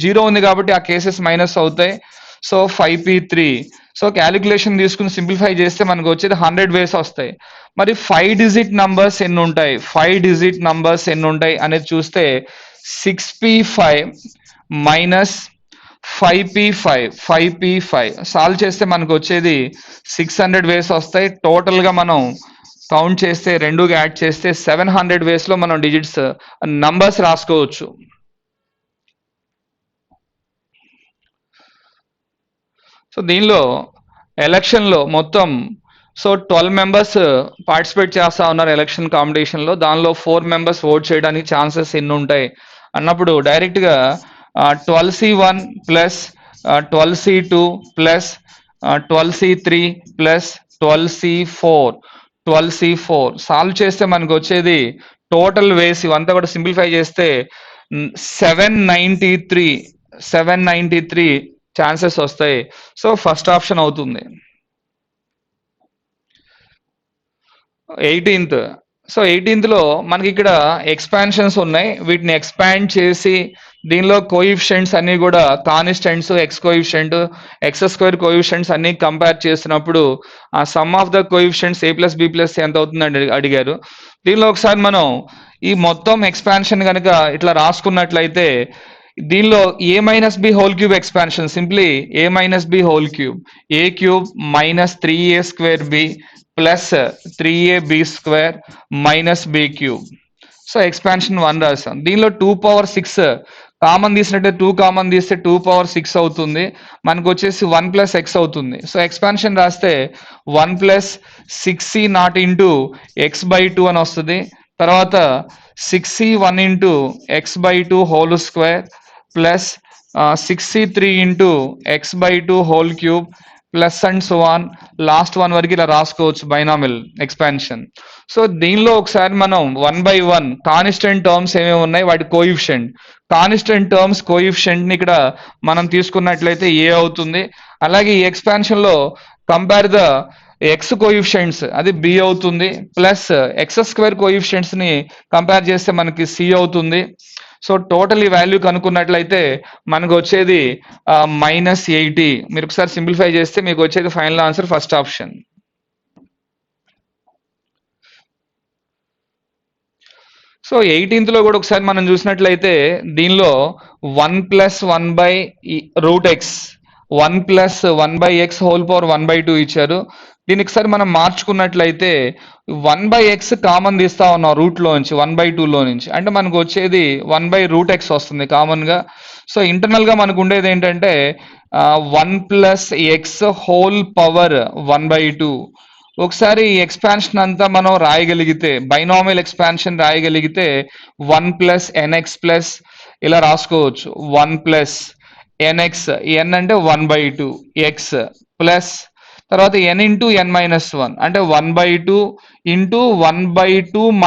0 ఉంది కాబట్టి ఆ కేసెస్ మైనస్ అవుతాయి. So 5p3. సో క్యాలిక్యులేషన్ తీసుకుని సింప్లిఫై చేస్తే మనకు వచ్చేది 100 వేస్ వస్తాయి. మరి 5 digit నంబర్స్ ఎన్ని ఉంటాయి, 5 digit నంబర్స్ ఎన్ని ఉంటాయి అనేది చూస్తే 6p5 మైనస్ 5p5 సాల్వ్ చేస్తే మనకు వచ్చేది 600 వేస్ వస్తాయి. టోటల్ గా మనం కౌంట్ చేస్తే రెండుగా యాడ్ చేస్తే 700 వేస్ లో మనం డిజిట్స్ నంబర్స్ రాసుకోవచ్చు. సో దీనిలో ఎలక్షన్ లో మొత్తం 12 మెంబర్స్ పార్టిసిపేట్ చేస్తా ఉన్నారు ఎలక్షన్ కాంపిటీషన్ లో. దానిలో 4 మెంబర్స్ ఓట్ చేయడానికి ఛాన్సెస్ ఎన్ని ఉంటాయి అన్నప్పుడు డైరెక్ట్ గా 12c1 plus 12c2 plus 12c3 plus 12c4 solve చేస్తే మనకు వచ్చేది టోటల్ వేసి ఇవంతా కూడా సింప్లిఫై చేస్తే 793 ఛాన్సెస్ వస్తాయి. సో ఫస్ట్ ఆప్షన్ అవుతుంది. 18th. సో 18th లో మనకి ఇక్కడ ఎక్స్పాన్షన్స్ ఉన్నాయి. వీటిని ఎక్స్పాండ్ చేసి దీనిలో కోఎఫిషియెంట్స్ అన్ని కూడా constants x coefficient x² coefficients అన్ని కంపేర్ చేసినప్పుడు ఆ sum of the coefficients a plus B plus ఎంత అవుతుందని అడిగారు. దీనిలో ఒకసారి మనం ఈ మొత్తం ఎక్స్పాన్షన్ కనుక ఇట్లా రాసుకున్నట్లయితే దీనిలో a minus b whole cube expansion simply a minus b whole cube a cube minus 3a² b plus 3ab² minus b cube. So expansion 1 రాసాం. దీనిలో 2/6 కామన్ తీసినట్టే 2 కామన్ తీస్తే 2/6 అవుతుంది. మనకు వచ్చేసి 1 + x అవుతుంది. సో ఎక్స్పాన్షన్ రాస్తే 1 + 6c0 ఇంటూ x/2 అని వస్తుంది. తర్వాత 6c1 into x/2 whole square plus 6c3 into x/2 whole cube plus and so on last 1 వరకు ఇలా రాసుకోవచ్చు బైనామిల్ ఎక్స్పాన్షన్. సో దీనిలో ఒకసారి మనం 1/1 కాన్స్టెంట్ టర్మ్స్ ఏమేమి ఉన్నాయి వాటి కోఎఫిషియెంట్, కాన్స్టెంట్ టర్మ్స్ కోఎఫిషియెంట్ ని ఇక్కడ మనం తీసుకున్నట్లయితే ఏ అవుతుంది. అలాగే ఈ ఎక్స్పాన్షన్ లో కంపేర్ ద ఎక్స్ కోఎఫిషియెంట్స్ అది బి అవుతుంది. ప్లస్ x² కోఎఫిషియెంట్స్ ని కంపేర్ చేస్తే మనకి సి అవుతుంది. సో టోటల్ ఈ వాల్యూ కనుక్కున్నట్లయితే మనకు వచ్చేది -80. మీరు ఒకసారి సింప్లిఫై చేస్తే మీకు వచ్చేది final answer first option. So 18th లో కూడా ఒకసారి మనం చూసినట్లయితే దీనిలో 1 + 1/√x 1 + 1/x హోల్ పవర్ 1/2 ఇచ్చారు. దీనికి ఒకసారి మనం మార్చుకున్నట్లయితే 1/x కామన్ తీస్తా ఉన్నాం రూట్ లో నుంచి 1/2 లో నుంచి అంటే మనకు వచ్చేది 1/√x వస్తుంది కామన్ గా. సో ఇంటర్నల్ గా మనకు ఉండేది ఏంటంటే 1 + x హోల్ పవర్ 1/2. ఒకసారి ఈ ఎక్స్పాన్షన్ అంతా మనం రాయగలిగితే బైనామియల్ ఎక్స్పాన్షన్ రాయగలిగితే 1 + nx ప్లస్ ఇలా రాసుకోవచ్చు. 1 + nx n అంటే 1/2 x ప్లస్ తర్వాత n ఇంటూ n-1 అంటే 1/2 into 1/2 -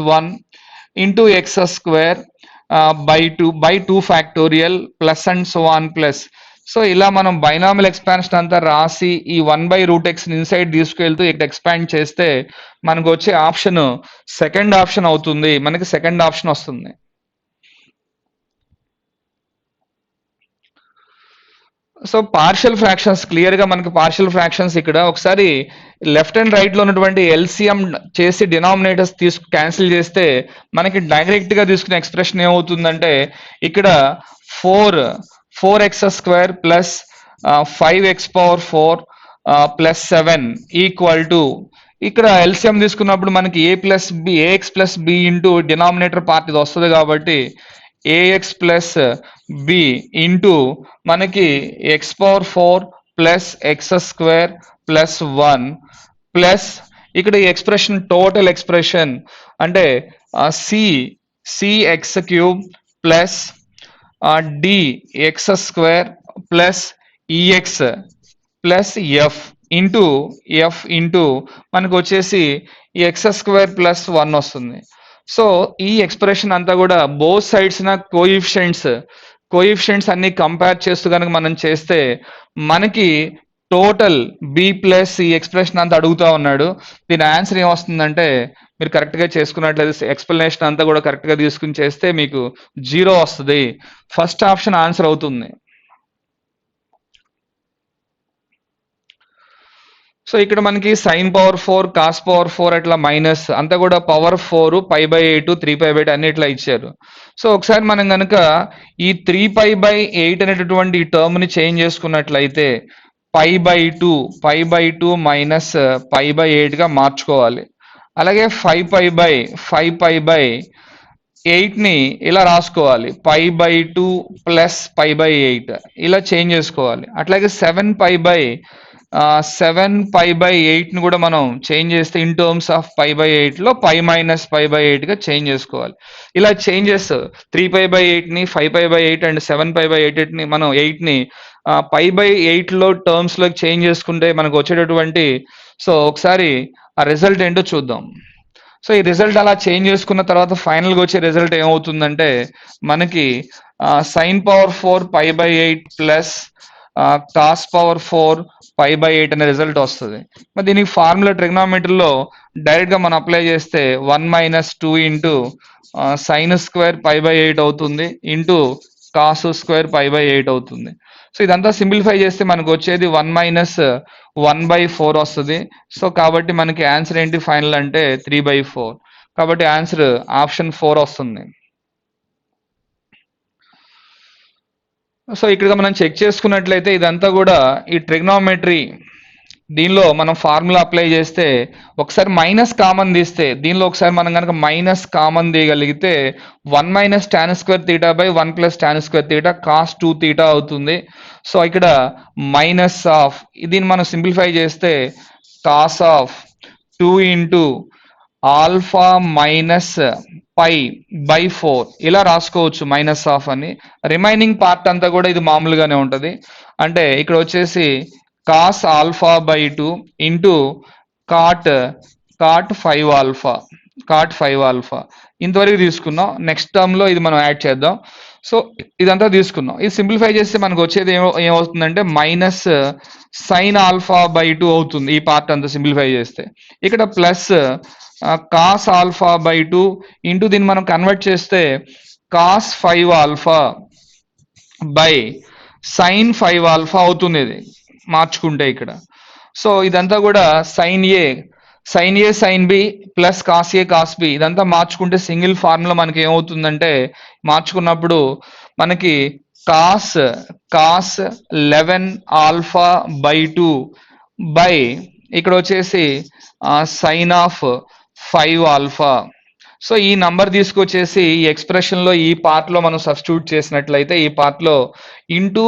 1 into x² /2 factorial plus and so on plus. So ఇలా మనం బైనామియల్ ఎక్స్పాన్షన్ అంతా రాసి ఈ 1/√x ఇన్సైడ్ తీసుకెళ్తూ ఇక్కడ ఎక్స్పాండ్ చేస్తే మనకు వచ్చే ఆప్షన్ సెకండ్ ఆప్షన్ అవుతుంది. మనకి సెకండ్ ఆప్షన్ వస్తుంది. సో పార్షియల్ ఫ్రాక్షన్స్ క్లియర్ గా మనకి పార్షియల్ ఫ్రాక్షన్స్ ఇక్కడ ఒకసారి లెఫ్ట్ అండ్ రైట్ లో ఉన్నటువంటి ఎల్సిఎం చేసి డినామినేటర్స్ క్యాన్సిల్ చేస్తే మనకి డైరెక్ట్ గా తీసుకునే ఎక్స్ప్రెషన్ ఏమవుతుందంటే ఇక్కడ 4x² plus 5x⁴ plus 7 equal to ఇక్కడ ఎల్సిఎం తీసుకున్నప్పుడు మనకి a x plus b into denominator part ఇది వస్తుంది కాబట్టి ఏఎక్స్ ప్లస్ బి ఇంటూ మనకి x⁴ plus x² plus 1 plus ఇక్కడ ఈ ఎక్స్ప్రెషన్ టోటల్ ఎక్స్ప్రెషన్ అంటే C x³ plus D x² plus EX plus F into మనకు వచ్చేసి ఈ x² ప్లస్ 1 వస్తుంది. సో ఈ ఎక్స్ప్రెషన్ అంతా కూడా బోత్ సైడ్స్ నా కోయిఫిషియంట్స్ అన్ని కంపేర్ చేస్తూ కనుక మనం చేస్తే మనకి టోటల్ బి ప్లస్ ఈ ఎక్స్ప్రెషన్ అంతా అడుగుతా ఉన్నాడు. దీని ఆన్సర్ ఏమొస్తుందంటే మీరు కరెక్ట్ గా చేసుకున్నట్లయితే ఎక్స్ప్లెనేషన్ అంతా కూడా కరెక్ట్ గా తీసుకుని చేస్తే మీకు 0 వస్తుంది. ఫస్ట్ ఆప్షన్ ఆన్సర్ అవుతుంది. సో ఇక్కడ మనకి sin⁴ cos⁴ అట్లా మైనస్ అంతా కూడా పవర్ 4 π/8 3π/8 అన్ని ఇట్లా ఇచ్చారు. సో ఒకసారి మనం కనుక ఈ 3π/8 అనేటటువంటి ఈ టర్మ్ ని చేంజ్ చేసుకున్నట్లయితే π/2 మైనస్ π/8 గా మార్చుకోవాలి. అలాగే 5π/8 ని ఇలా రాసుకోవాలి, π/2 ప్లస్ π/8 ఇలా చేంజ్ చేసుకోవాలి. అట్లాగే 7π/8 ని కూడా మనం చేంజ్ చేస్తే ఇన్ టర్మ్స్ ఆఫ్ π/8 లో π మైనస్ π/8 గా చేంజ్ చేసుకోవాలి. ఇలా చేంజెస్ 3π/8 ని 5π/8 అండ్ 7π/8 ని మనం 8 ని π/8 లో టర్మ్స్ లో చేంజ్ చేసుకుంటే మనకు వచ్చేటటువంటి సో ఒకసారి ఆ రిజల్ట్ ఏంటో చూద్దాం. సో ఈ రిజల్ట్ అలా చేంజ్ చేసుకున్న తర్వాత ఫైనల్ గా వచ్చే రిజల్ట్ ఏమవుతుందంటే మనకి sin⁴ π/8 ప్లస్ cos⁴ π/8 అనే రిజల్ట్ వస్తుంది. మరి దీనికి ఫార్ములా ట్రిగ్నామెట్రీలో డైరెక్ట్ గా మనం అప్లై చేస్తే 1 - 2 ఇంటూ sin² π/8 అవుతుంది ఇంటూ cos² π/8 అవుతుంది. సో ఇదంతా సింప్లిఫై చేస్తే మనకు వచ్చేది 1 - 1/4 వస్తుంది. సో కాబట్టి మనకి ఆన్సర్ ఏంటి ఫైనల్ అంటే 3/4. కాబట్టి ఆన్సర్ ఆప్షన్ 4 వస్తుంది. సో ఇక్కడ మనం చెక్ చేసుకున్నట్లయితే ఇదంతా కూడా ఈ ట్రిగ్నోమెట్రీ దీనిలో మనం ఫార్ములా అప్లై చేస్తే ఒకసారి మైనస్ కామన్ తీస్తే దీనిలో ఒకసారి మనం కనుక minus common తీయగలిగితే 1 - tan²θ/1 + tan²θ cos 2θ అవుతుంది. సో ఇక్కడ మైనస్ ఆఫ్ దీన్ని మనం సింప్లిఫై చేస్తే cos of 2 into alpha minus π/4 ఇలా రాసుకోవచ్చు మైనస్ ఆఫ్ అని. రిమైనింగ్ పార్ట్ అంతా కూడా ఇది మామూలుగానే ఉంటుంది. అంటే ఇక్కడ వచ్చేసి కాస్ α/2 ఇంటూ కాట్ 5α ఇంతవరకు తీసుకున్నాం. నెక్స్ట్ టర్మ్ లో ఇది మనం యాడ్ చేద్దాం. సో ఇదంతా తీసుకున్నాం. ఇది సింప్లిఫై చేస్తే మనకు వచ్చేది ఏమవుతుందంటే మైనస్ sin α/2 అవుతుంది. ఈ పార్ట్ అంతా సింప్లిఫై చేస్తే ఇక్కడ ప్లస్ cos α/2 ఇంటూ దీన్ని మనం కన్వర్ట్ చేస్తే cos 5α బై sin 5α అవుతుంది. ఇది మార్చుకుంటే ఇక్కడ సో ఇదంతా కూడా sin A sin B plus cos A cos B ఇదంతా మార్చుకుంటే సింగిల్ ఫార్ములా మనకి ఏమవుతుందంటే మార్చుకున్నప్పుడు మనకి cos 11α/2 బై ఇక్కడ వచ్చేసి sin ఆఫ్ 5α. సో ఈ నంబర్ తీసుకొచ్చేసి ఈ ఎక్స్ప్రెషన్ లో ఈ పార్ట్ లో మనం సబ్స్టిట్యూట్ చేసినట్లయితే ఈ పార్ట్ లో ఇంటూ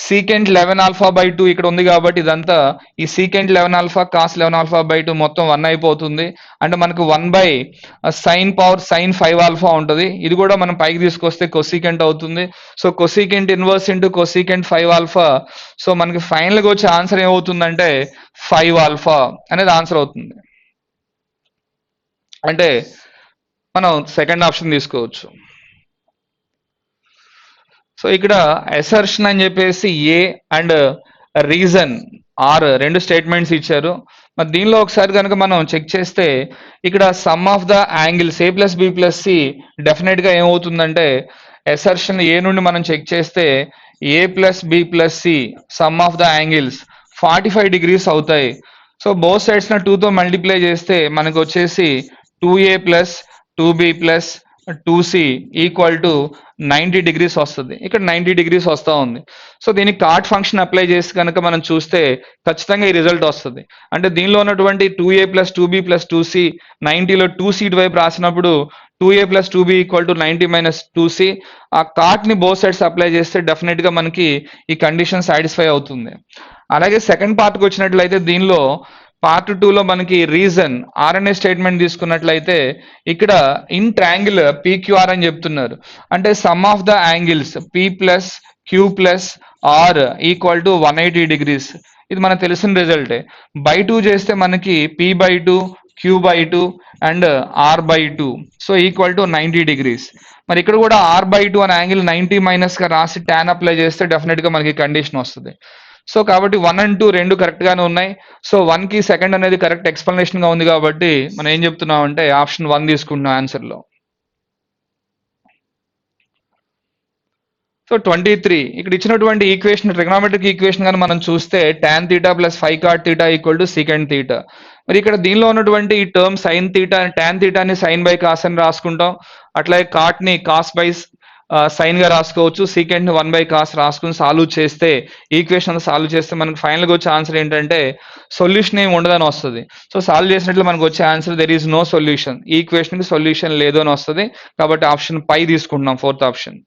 సీకెంట్ 11α/2 ఇక్కడ ఉంది కాబట్టి ఇదంతా ఈ సీకెంట్ 11α cos 11α/2 మొత్తం 1 అయిపోతుంది. అంటే మనకు 1/sin 5α ఉంటుంది. ఇది కూడా మనం పైకి తీసుకొస్తే కొసీకెంట్ అవుతుంది. So cosecant inverse into cosecant 5α. So మనకి ఫైనల్ గా వచ్చే ఆన్సర్ ఏమవుతుందంటే 5α అనేది ఆన్సర్ అవుతుంది. అంటే మనం సెకండ్ ఆప్షన్ తీసుకోవచ్చు. సో ఇక్కడ అసర్షన్ అని చెప్పేసి ఏ అండ్ రీజన్ ఆర్ రెండు స్టేట్మెంట్స్ ఇచ్చారు. మరి దీనిలో ఒకసారి కనుక మనం చెక్ చేస్తే ఇక్కడ sum of the angles A plus B plus C definite గా ఏమవుతుందంటే అసర్షన్ ఏ నుండి మనం చెక్ చేస్తే A plus B plus C sum of the angles 45 degrees అవుతాయి. సో బోత్ సైడ్స్ న 2 తో మల్టిప్లై చేస్తే మనకు వచ్చేసి 2a plus 2b plus 2c equal to 90 degrees వస్తుంది. ఇక్కడ 90 డిగ్రీస్ వస్తూ ఉంది. సో దీనికి కాట్ ఫంక్షన్ అప్లై చేసి కనుక మనం చూస్తే ఖచ్చితంగా ఈ రిజల్ట్ వస్తుంది. అంటే దీనిలో ఉన్నటువంటి 2a plus 2b plus 2c 90లో 2c ఇటువైపు రాసినప్పుడు 2a plus 2b equal to 90 minus 2c. ఆ కాట్ని బోత్ సైడ్స్ అప్లై చేస్తే డెఫినెట్గా మనకి ఈ కండిషన్ సాటిస్ఫై అవుతుంది. అలాగే సెకండ్ పార్ట్కి వచ్చినట్లయితే దీనిలో పార్ట్ 2లో మనకి రీజన్ ఆర్ఎన్ఏ స్టేట్మెంట్ తీసుకున్నట్లయితే ఇక్కడ ఇన్ ట్రయాంగిల్ పీక్యూఆర్ అని చెప్తున్నారు. అంటే sum of the angles P plus Q plus R equal to 180 degrees. ఇది మనకు తెలిసిన రిజల్టే. బై 2 చేస్తే మనకి P by 2 Q by 2 and R by 2 so equal to 90 degrees. మరి ఇక్కడ కూడా ఆర్ బై 2 అనే యాంగిల్ 90 మైనస్ గా రాసి ట్యాన్ అప్లై చేస్తే డెఫినెట్ గా మనకి కండిషన్ వస్తుంది. సో కాబట్టి 1 అండ్ 2 రెండు కరెక్ట్ గానే ఉన్నాయి. సో 1 కి సెకండ్ అనేది కరెక్ట్ ఎక్స్ప్లెనేషన్ గా ఉంది కాబట్టి మనం ఏం చెప్తున్నాం అంటే ఆప్షన్ 1 తీసుకుంటున్నాం ఆన్సర్ లో. సో 23 ఇక్కడ ఇచ్చినటువంటి ఈక్వేషన్ ట్రిగ్నోమెట్రిక్ ఈక్వేషన్ కానీ మనం చూస్తే tan theta plus 5 cot theta equal to secant theta. మరి ఇక్కడ దీనిలో ఉన్నటువంటి ఈ term sin theta tan థీటాని sin by cos అని రాసుకుంటాం. అట్లాగే కాట్ ని కాస్ బై సైన్ గా రాసుకోవచ్చు. సీకెంట్ ని 1 బై కాస్ రాసుకుని సాల్వ్ చేస్తే ఈక్వేషన్ సాల్వ్ చేస్తే మనకి ఫైనల్ గా వచ్చే ఆన్సర్ ఏంటంటే సొల్యూషన్ ఏమి ఉండదని వస్తుంది. సో సాల్వ్ చేసినట్లు మనకు వచ్చే answer there is no solution. ఈ ఈక్వేషన్ కి సొల్యూషన్ లేదు అని వస్తుంది. కాబట్టి ఆప్షన్ పై తీసుకుంటున్నాం, ఫోర్త్ ఆప్షన్.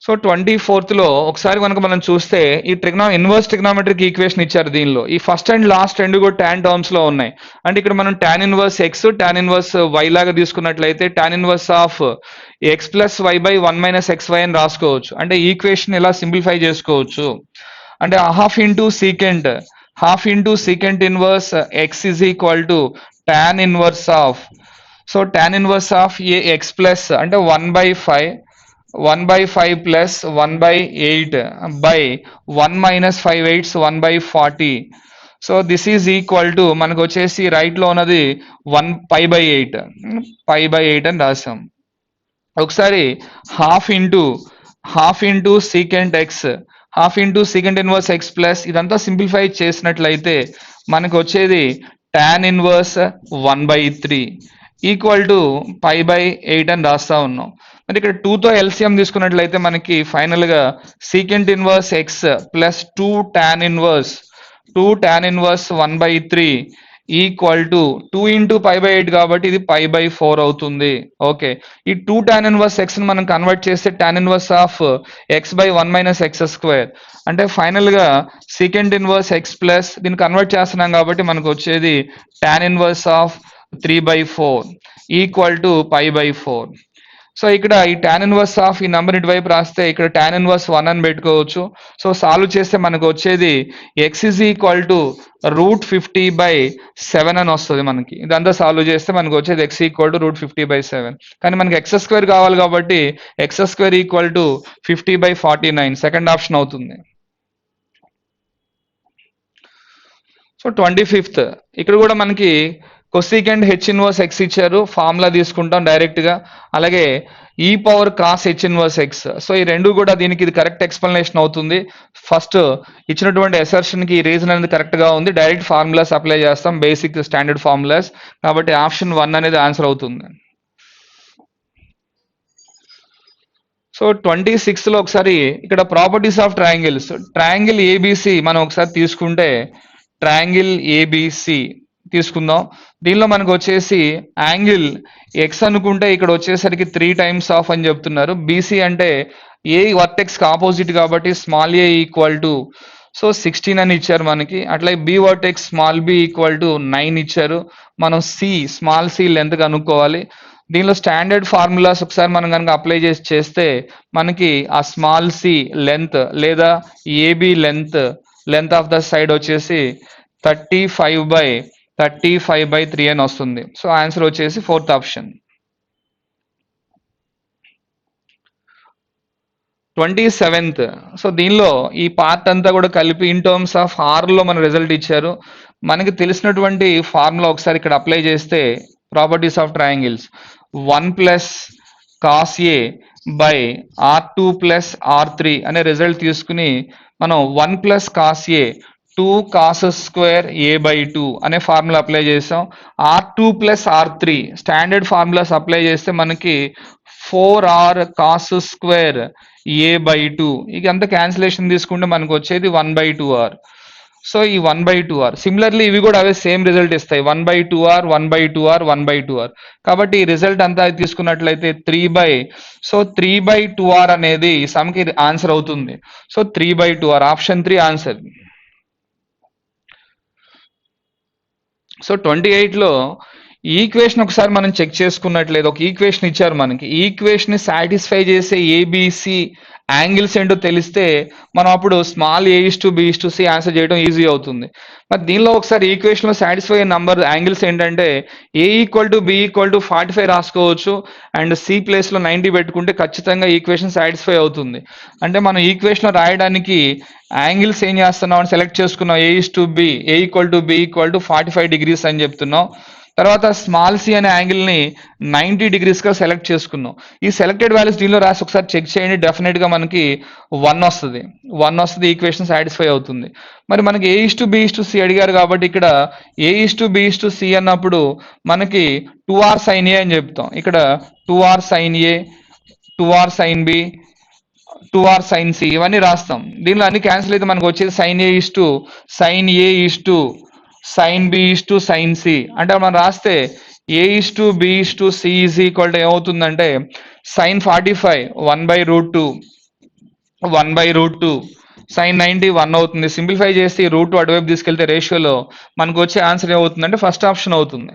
సో 24th లో ఒకసారి కనుక మనం చూస్తే ఈ ఇన్వర్స్ ట్రిగ్నోమెట్రిక్ ఈక్వేషన్ ఇచ్చారు. దీనిలో ఈ ఫస్ట్ అండ్ లాస్ట్ రెండు కూడా tan టర్మ్స్ లో ఉన్నాయి. అంటే ఇక్కడ మనం tan inverse x tan inverse y లాగా తీసుకున్నట్లయితే tan ఇన్వర్స్ ఆఫ్ x ప్లస్ వై బై 1 మైనస్ xy అని రాసుకోవచ్చు. అంటే ఈక్వేషన్ ఇలా సింప్లిఫై చేసుకోవచ్చు. అంటే half into secant inverse x is equal to tan inverse of tan inverse of a x plus అంటే 1 by 5 plus 1 by 8 by 1 minus 5 eighths 1 by 40. So this is equal to మనకు వచ్చేసి రైట్ లో ఉన్నది 1 పై బై 8 అని రాసాం. ఒకసారి half into secant x inverse x plus ఇదంతా సింప్లిఫై చేసినట్లయితే మనకు వచ్చేది tan inverse 1/3 equal to pi by 8 అని రాస్తా ఉన్నాం. మరి ఇక్కడ 2తో ఎల్సిఎం తీసుకున్నట్లయితే మనకి ఫైనల్ గా secant inverse x plus 2 tan inverse 1/3 equal to 2 into pi by 8 కాబట్టి ఇది పై బై 4 అవుతుంది. ఓకే, ఈ 2 tan ఇన్వర్స్ ఎక్స్ ని మనం కన్వర్ట్ చేస్తే tan inverse of x by 1 minus x square అంటే ఫైనల్ గా సీకెంట్ ఇన్వర్స్ ఎక్స్ ప్లస్ దీన్ని కన్వర్ట్ చేస్తున్నాం కాబట్టి మనకు వచ్చేది tan inverse of 3/4 equal to pi by 4. So ఇక్కడ ఈ tan ఇన్వర్స్ ఆఫ్ ఈ నంబర్ ఇటువైపు రాస్తే ఇక్కడ tan ఇన్వర్స్ 1 అని పెట్టుకోవచ్చు. సో సాల్వ్ చేస్తే మనకు వచ్చేది x ఇస్ ఈక్వల్ టు √50/7 అని వస్తుంది. మనకి ఇదంతా సాల్వ్ చేస్తే మనకు వచ్చేది x ఈక్వల్ టు √50/7. కానీ మనకి x స్క్వేర్ కావాలి కాబట్టి x square equal to 50/49 second option అవుతుంది. సో 25th ఇక్కడ కూడా మనకి కొసీకెంట్ హెచ్ ఇన్వర్స్ ఎక్స్ ఇచ్చారు. ఫార్ములా తీసుకుంటాం డైరెక్ట్ గా. అలాగే ఈ power cos H inverse X. So ఈ రెండు కూడా దీనికి ఇది కరెక్ట్ ఎక్స్ప్లెనేషన్ అవుతుంది. ఫస్ట్ ఇచ్చినటువంటి అసర్షన్ కి రీజన్ అనేది కరెక్ట్ గా ఉంది. డైరెక్ట్ ఫార్ములాస్ అప్లై చేస్తాం, బేసిక్ స్టాండర్డ్ ఫార్ములాస్. కాబట్టి ఆప్షన్ 1 అనేది ఆన్సర్ అవుతుంది. సో 26th లో ఒకసారి ఇక్కడ properties of triangles, triangle ABC మనం ఒకసారి తీసుకుంటే ట్రయాంగిల్ ఏబిసి తీసుకుందాం. దీనిలో మనకు వచ్చేసి యాంగిల్ ఎక్స్ అనుకుంటే ఇక్కడ వచ్చేసరికి 3 టైమ్స్ ఆఫ్ అని చెప్తున్నారు. బీసీ అంటే ఏ వర్టెక్స్ కి ఆపోజిట్ కాబట్టి స్మాల్ ఏ ఈక్వల్ టు 16 అని ఇచ్చారు మనకి. అట్లాగే B vertex small b equal to 9 ఇచ్చారు. మనం స్మాల్ సి లెంత్ కనుక్కోవాలి. దీనిలో స్టాండర్డ్ ఫార్ములాస్ ఒకసారి మనం కనుక అప్లై చేస్తే మనకి ఆ స్మాల్ సి లెంత్ లేదా AB length of the side వచ్చేసి 35/3 అని వస్తుంది. సో ఆన్సర్ వచ్చేసి ఫోర్త్ ఆప్షన్. 27th సో దీనిలో ఈ పార్ట్ అంతా కూడా కలిపి ఇన్ టర్మ్స్ ఆఫ్ ఆర్ లో మన రిజల్ట్ ఇచ్చారు. మనకి తెలిసినటువంటి ఫార్ములా ఒకసారి ఇక్కడ అప్లై చేస్తే properties of triangles 1 plus cos A by R2 plus R3 అనే రిజల్ట్ తీసుకుని మనం 1 plus cos A 2 cos square A by 2 అనే ఫార్ములా అప్లై చేసాం. R2 plus R3 standard formulas apply చేస్తే మనకి 4R cos square A by 2 ఇక అంత క్యాన్సిలేషన్ తీసుకుంటే మనకు వచ్చేది 1/2R. సో ఈ 1/2R సిమిలర్లీ ఇవి కూడా అవే సేమ్ రిజల్ట్ ఇస్తాయి 1/2R 1/2R 1/2R. కాబట్టి ఈ రిజల్ట్ అంతా తీసుకున్నట్లయితే 3/2R అనేది ఈ సమ్కి ఆన్సర్ అవుతుంది. So 3/2R option 3 answer. So 28లో ఈక్వేషన్ ఒకసారి మనం చెక్ చేసుకున్నట్లయితే ఒక ఈక్వేషన్ ఇచ్చారు మనకి. ఈ ఈక్వేషన్ ని సాటిస్ఫై చేసే ఏబిసి యాంగిల్స్ ఏంటో తెలిస్తే మనం అప్పుడు స్మాల్ a/b/c ఆన్సర్ చేయడం ఈజీ అవుతుంది. మరి దీనిలో ఒకసారి ఈక్వేషన్ లో సాటిస్ఫై అయిన నంబర్ యాంగిల్స్ ఏంటంటే a=b=45 రాసుకోవచ్చు అండ్ c ప్లేస్ లో 90 పెట్టుకుంటే ఖచ్చితంగా ఈక్వేషన్ సాటిస్ఫై అవుతుంది. అంటే మనం ఈక్వేషన్ లో రాయడానికి యాంగిల్స్ ఏం చేస్తున్నాం అని సెలెక్ట్ చేసుకున్నాం. a/b=45 డిగ్రీస్ అని చెప్తున్నాం. తర్వాత స్మాల్ సి అనే యాంగిల్ ని 90 డిగ్రీస్ గా సెలెక్ట్ చేసుకున్నాం. ఈ సెలెక్టెడ్ వాల్యూస్ దీనిలో రాసి ఒకసారి చెక్ చేయండి. డెఫినెట్ గా మనకి 1 వస్తుంది. ఈక్వేషన్ సాటిస్ఫై అవుతుంది. మరి మనకి a/b/c అడిగారు కాబట్టి ఇక్కడ a/b/c అన్నప్పుడు మనకి 2r sin a అని చెప్తాం. ఇక్కడ 2r sin a 2r sin b 2r sin c ఇవన్నీ రాస్తాం. దీనిలో అన్ని క్యాన్సిల్ అయితే మనకు వచ్చేది sin a sin b sin c అంటే మనం రాస్తే a/b/c ఈజ్ ఈక్వల్ టు ఏమవుతుందంటే sin 45 1/√2 1/√2 sin 90 1 అవుతుంది. సింప్లిఫై చేసి రూట్ అటువైపు తీసుకెళ్తే రేషియోలో మనకు వచ్చే ఆన్సర్ ఏమవుతుందంటే ఫస్ట్ ఆప్షన్ అవుతుంది.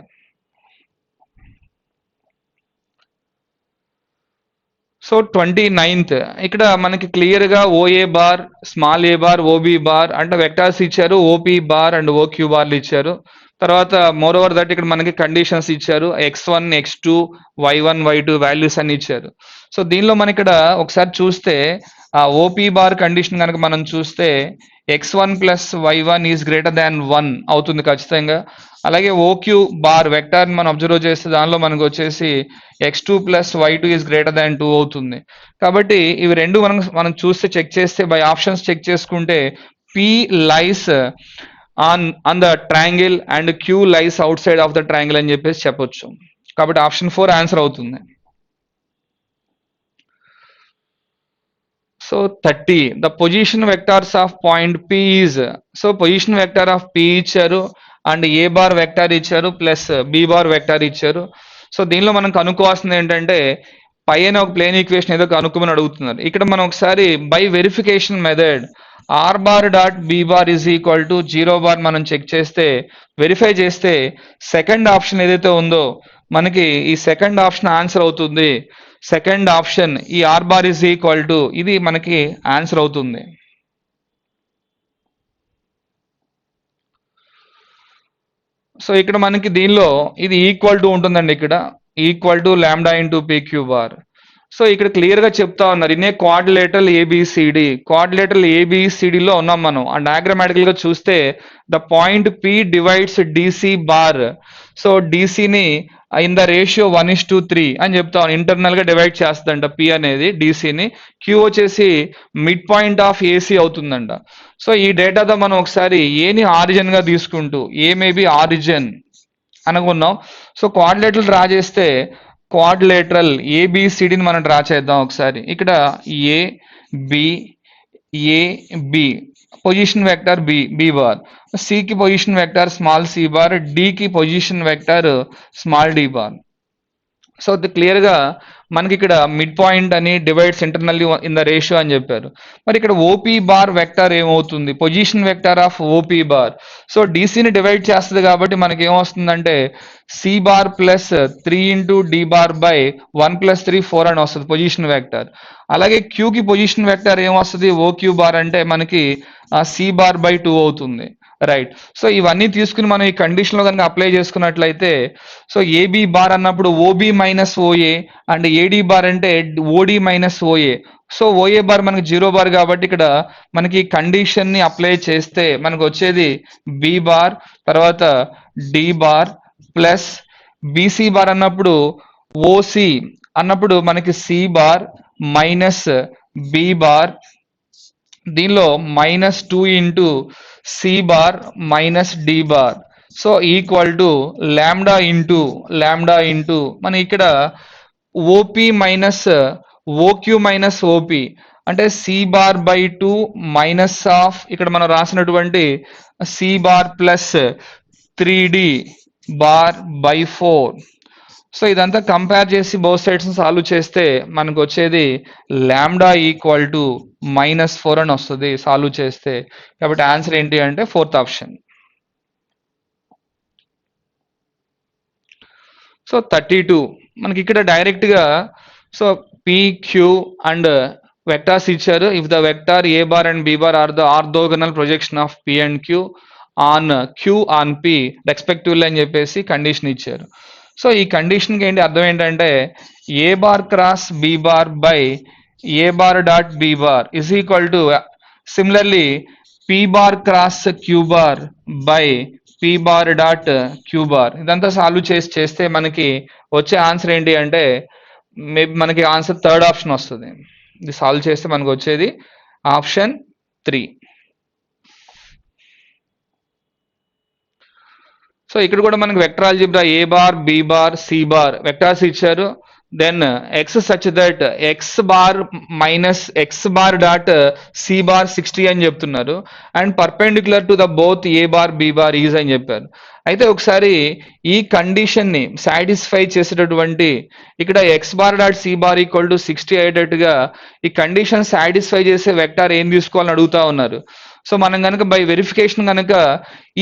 సో 29th ఇక్కడ మనకి క్లియర్ గా ఓఏ బార్ స్మాల్ ఏ బార్ ఓబి బార్ అంటే వెక్టార్స్ ఇచ్చారు. ఓపి బార్ అండ్ ఓక్యూ బార్లు ఇచ్చారు. తర్వాత మోర్ ఓవర్ దట్ ఇక్కడ మనకి కండిషన్స్ ఇచ్చారు. x1 x2 y1 y2 values అన్ని ఇచ్చారు. సో దీనిలో మన ఇక్కడ ఒకసారి చూస్తే ఆ ఓపి బార్ కండిషన్ కనుక మనం చూస్తే x1 plus y1 is greater దాన్ 1 అవుతుంది ఖచ్చితంగా. అలాగే ఓక్యూ బార్ వెక్టార్ మనం అబ్జర్వ్ చేస్తే దానిలో మనకు వచ్చేసి x2 plus y2 is greater దాన్ 2 అవుతుంది. కాబట్టి ఇవి రెండు మనం చూస్తే చెక్ చేస్తే బై ఆప్షన్స్ చెక్ చేసుకుంటే p lies on the triangle and q lies out side of the triangle అని చెప్పేసి చెప్పొచ్చు. కాబట్టి ఆప్షన్ 4 ఆన్సర్ అవుతుంది. So 30 the position vectors of point p is so position vector of p ఇచ్చారు అండ్ ఏ బార్ వెక్టార్ ఇచ్చారు ప్లస్ బి బార్ వెక్టార్ ఇచ్చారు. సో దీనిలో మనం కనుక్కోవాల్సింది ఏంటంటే పైన ఒక ప్లేన్ ఈక్వేషన్ ఏదో కనుక్కోమని అడుగుతున్నారు. ఇక్కడ మనం ఒకసారి by verification method r bar dot B bar is equal to 0 bar మనం చెక్ చేస్తే వెరిఫై చేస్తే సెకండ్ ఆప్షన్ ఏదైతే ఉందో మనకి ఈ సెకండ్ ఆప్షన్ ఆన్సర్ అవుతుంది. సెకండ్ ఆప్షన్ ఈ r bar is equal to ఇది మనకి ఆన్సర్ అవుతుంది. సో ఇక్కడ మనకి దీనిలో ఇది ఈక్వల్ టు ఉంటుందండి. ఇక్కడ equal to lambda into PQ bar. So ఇక్కడ క్లియర్ గా చెప్తా ఉన్నారు in a quadrilateral ABCD quadrilateral ఏబిసిడిలో ఉన్నాం మనం. అండ్ డయాగ్రామాటికల్ గా చూస్తే the point P divides DC bar. So డిసిని ఇన్ ద రేషియో 1:3 అని చెప్తాం. ఇంటర్నల్ గా డివైడ్ చేస్తుందంట పి అనేది డిసిని. క్యూ వచ్చేసి మిడ్ పాయింట్ ఆఫ్ ఏసీ అవుతుందంట. సో ఈ డేటాతో మనం ఒకసారి ఏని ఆరిజిన్ గా తీసుకుంటూ ఏ మేబీ ఆరిజిన్ అనుకున్నాం. సో క్వాడ్రిలేటరల్ డ్రా చేస్తే క్వాడ్రిలేటరల్ ఏబిసిడిని మనం డ్రా చేద్దాం ఒకసారి. ఇక్కడ A B A B position vector B bar, C కి position vector small C bar, D కి position vector small D bar. So అది క్లియర్ గా మనకి ఇక్కడ మిడ్ పాయింట్ అని divides internally in the ratio అని చెప్పారు. మరి ఇక్కడ ఓపీ బార్ వెక్టర్ ఏమవుతుంది position vector of OP bar. So డిసిని డివైడ్ చేస్తుంది కాబట్టి మనకి ఏమొస్తుందంటే C bar plus 3 into D bar by 1 + 3 4 అని వస్తుంది పొజిషన్ వెక్టర్. అలాగే క్యూకి పొజిషన్ వెక్టర్ ఏమొస్తుంది ఓక్యూ బార్ అంటే మనకి సి బార్ బై 2 అవుతుంది. రైట్. సో ఇవన్నీ తీసుకుని మనం ఈ కండిషన్ లో కనుక అప్లై చేసుకున్నట్లయితే సో ఏబి బార్ అన్నప్పుడు OB minus OA and AD bar అంటే OD minus OA. So OA bar మనకి 0 బార్ కాబట్టి ఇక్కడ మనకి కండిషన్ ని అప్లై చేస్తే మనకు వచ్చేది బి బార్ తర్వాత D bar plus BC bar అన్నప్పుడు ఓసి అన్నప్పుడు మనకి C bar minus B bar, దీనిలో -2 into C bar minus D bar, so equal to lambda into మన ఇక్కడ OP minus OQ minus OP అంటే C bar by 2 minus of ఇక్కడ మనం రాసినటువంటి C bar plus 3d bar by 4. So ఇదంతా కంపేర్ చేసి బోత్ సైడ్స్ సాల్వ్ చేస్తే మనకు వచ్చేది లాంబ్డా ఈక్వల్ టు -4 అని వస్తుంది సాల్వ్ చేస్తే. కాబట్టి ఆన్సర్ ఏంటి అంటే ఫోర్త్ ఆప్షన్. సో 32 మనకి ఇక్కడ డైరెక్ట్గా సో పిక్యూ అండ్ వెక్టార్స్ ఇచ్చారు. If the vector a bar and b bar are the orthogonal projection of p and q on q on p respectively అని చెప్పేసి కండిషన్ ఇచ్చారు. సో ఈ కండిషన్కి ఏంటి అర్థం ఏంటంటే A bar cross B bar by A bar dot B bar is equal to similarly P bar cross Q bar by P bar dot Q bar. ఇదంతా సాల్వ్ చేస్తే మనకి వచ్చే ఆన్సర్ ఏంటి అంటే మేబీ మనకి ఆన్సర్ థర్డ్ ఆప్షన్ వస్తుంది. ఇది సాల్వ్ చేస్తే మనకు వచ్చేది ఆప్షన్ 3. సో ఇక్కడ కూడా మనకి vector algebra A bar B bar C bar vectors ఇచ్చారు. Then X such that X bar minus X bar dot C bar 60 అని చెప్తున్నారు and perpendicular to the both A bar B bar is అని చెప్పారు. అయితే ఒకసారి ఈ కండిషన్ని సాటిస్ఫై చేసేటటువంటి ఇక్కడ X bar dot C bar equal to 60 అయ్యేటట్టుగా ఈ కండిషన్ సాటిస్ఫై చేసే వెక్టార్ ఏం తీసుకోవాలని అడుగుతా ఉన్నారు. సో మనం కనుక బై వెరిఫికేషన్ కనుక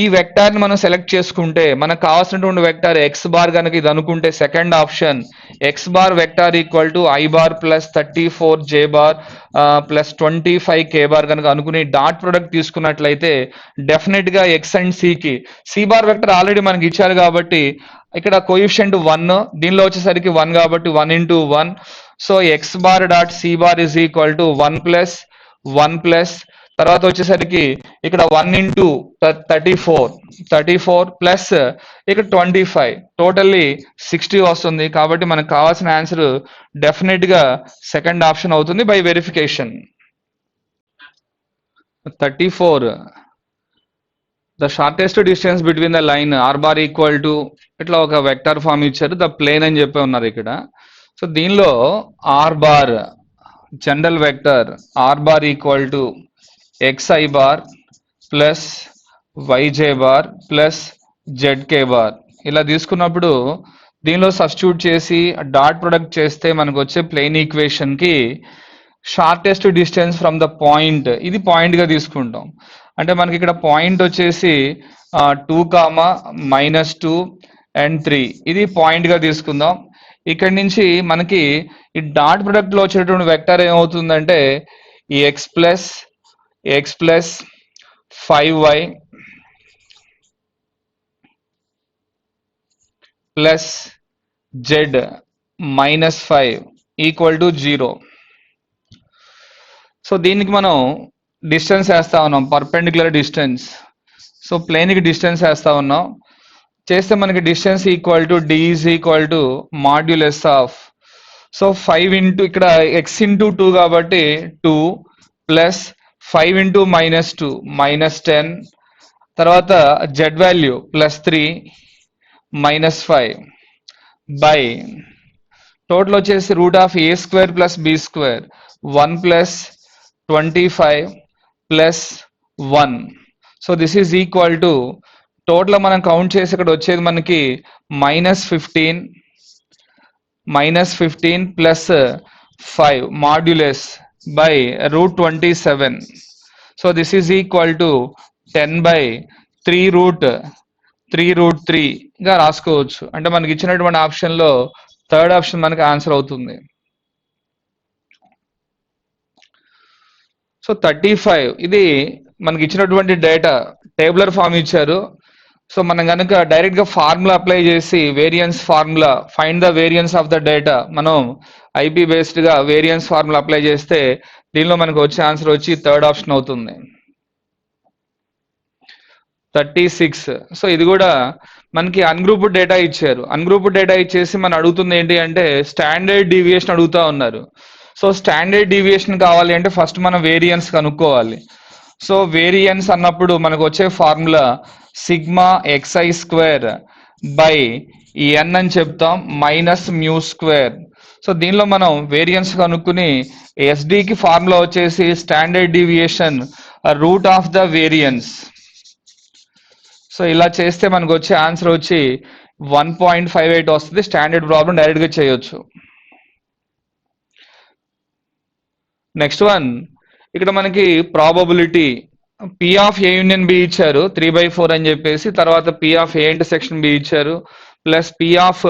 ఈ వెక్టార్ని మనం సెలెక్ట్ చేసుకుంటే మనకు కావాల్సినటువంటి వెక్టార్ ఎక్స్ బార్ కనుక ఇది అనుకుంటే second option X bar vector equal to I bar plus 34 J bar plus 25 K bar కనుక అనుకుని డాట్ ప్రొడక్ట్ తీసుకున్నట్లయితే డెఫినెట్గా ఎక్స్ అండ్ సికి సి బార్ వెక్టర్ ఆల్రెడీ మనకి ఇచ్చారు కాబట్టి ఇక్కడ కోఎఫిషియంట్ 1, దీనిలో వచ్చేసరికి 1 కాబట్టి 1 into 1. So x bar dot C bar is equal to 1 plus తర్వాత వచ్చేసరికి ఇక్కడ 1 ఇంటూ 34 ప్లస్ ఇక్కడ 25 టోటల్లీ 60 వస్తుంది. కాబట్టి మనకు కావాల్సిన ఆన్సర్ డెఫినెట్ గా సెకండ్ ఆప్షన్ అవుతుంది by verification. 34 the shortest distance between the line r bar equal to ఇట్లా ఒక వెక్టర్ ఫామ్ ఇచ్చారు ద ప్లేన్ అని చెప్పి ఉన్నారు ఇక్కడ. సో దీనిలో r bar general vector r bar equal to xi bar plus yj bar plus zk bar ఇలా తీసుకున్నప్పుడు దీనిలో సబ్స్టిట్యూట్ చేసి డాట్ ప్రొడక్ట్ చేస్తే మనకు వచ్చే ప్లేన్ ఈక్వేషన్ కి shortest distance from the point ఇది పాయింట్ గా తీసుకుంటాం. అంటే మనకి ఇక్కడ పాయింట్ వచ్చేసి 2, -2 అండ్ 3 ఇది పాయింట్ గా తీసుకుందాం. ఇక్కడ నుంచి మనకి ఈ డాట్ ప్రొడక్ట్ లో వచ్చేటువంటి వెక్టర్ ఏమవుతుందంటే ఈ x plus 5y plus z -5 equal to 0. So దీనికి మనం డిస్టెన్స్ వేస్తా ఉన్నాం పర్పెండిక్యులర్ డిస్టెన్స్. సో ప్లేన్కి డిస్టెన్స్ వేస్తా ఉన్నాం. చేస్తే మనకి distance equal to d is equal to modulus of so 5 into ఇక్కడ x ఇంటూ 2 కాబట్టి 2 ప్లస్ 5 ఇంటూ -2 -10 తర్వాత z వాల్యూ +3 -5 బై టోటల్ వచ్చేసి √a² plus b², 1 plus 25 plus 1. So this is equal to total మనం కౌంట్ చేసి ఇక్కడ వచ్చేది మనకి -15 plus 5 modulus by √27. So this is equal to 10 by 3√3 గా రాసుకోవచ్చు. అంటే మనకి ఇచ్చినటువంటి ఆప్షన్ లో థర్డ్ ఆప్షన్ మనకి ఆన్సర్ అవుతుంది. సో 35 ఇది మనకి ఇచ్చినటువంటి డేటా టేబులర్ ఫామ్ ఇచ్చారు. సో మనం కనుక డైరెక్ట్ గా ఫార్ములా అప్లై చేసి variance formula find the variance of the data మనం ఐపీ బేస్డ్ గా వేరియన్స్ ఫార్ములా అప్లై చేస్తే దీనిలో మనకు వచ్చే ఆన్సర్ వచ్చి థర్డ్ ఆప్షన్ అవుతుంది 36. సో ఇది కూడా మనకి అన్గ్రూప్డ్ డేటా ఇచ్చారు. అన్గ్రూప్డ్ డేటా ఇచ్చేసి మనం అడుగుతుంది ఏంటి అంటే స్టాండర్డ్ డీవియేషన్ అడుగుతా ఉన్నారు. సో స్టాండర్డ్ డీవియేషన్ కావాలి అంటే ఫస్ట్ మనం వేరియన్స్ కనుక్కోవాలి. సో వేరియన్స్ అన్నప్పుడు మనకు వచ్చే formula sigma XI square by N అని చెప్తాం మైనస్ మ్యూ స్క్వేర్. సో దీనిలో మనం వేరియన్స్ కనుక్కుని ఎస్డికి ఫార్ములా వచ్చేసి standard deviation root of the variance. So ఇలా చేస్తే మనకు వచ్చే ఆన్సర్ వచ్చి 1.58 వస్తుంది. స్టాండర్డ్ ప్రాబ్లం డైరెక్ట్గా చేయొచ్చు. నెక్స్ట్ వన్, ఇక్కడ మనకి probability P of A union B ఇచ్చారు 3/4 అని చెప్పేసి, తర్వాత P of A intersection B ఇచ్చారు plus P of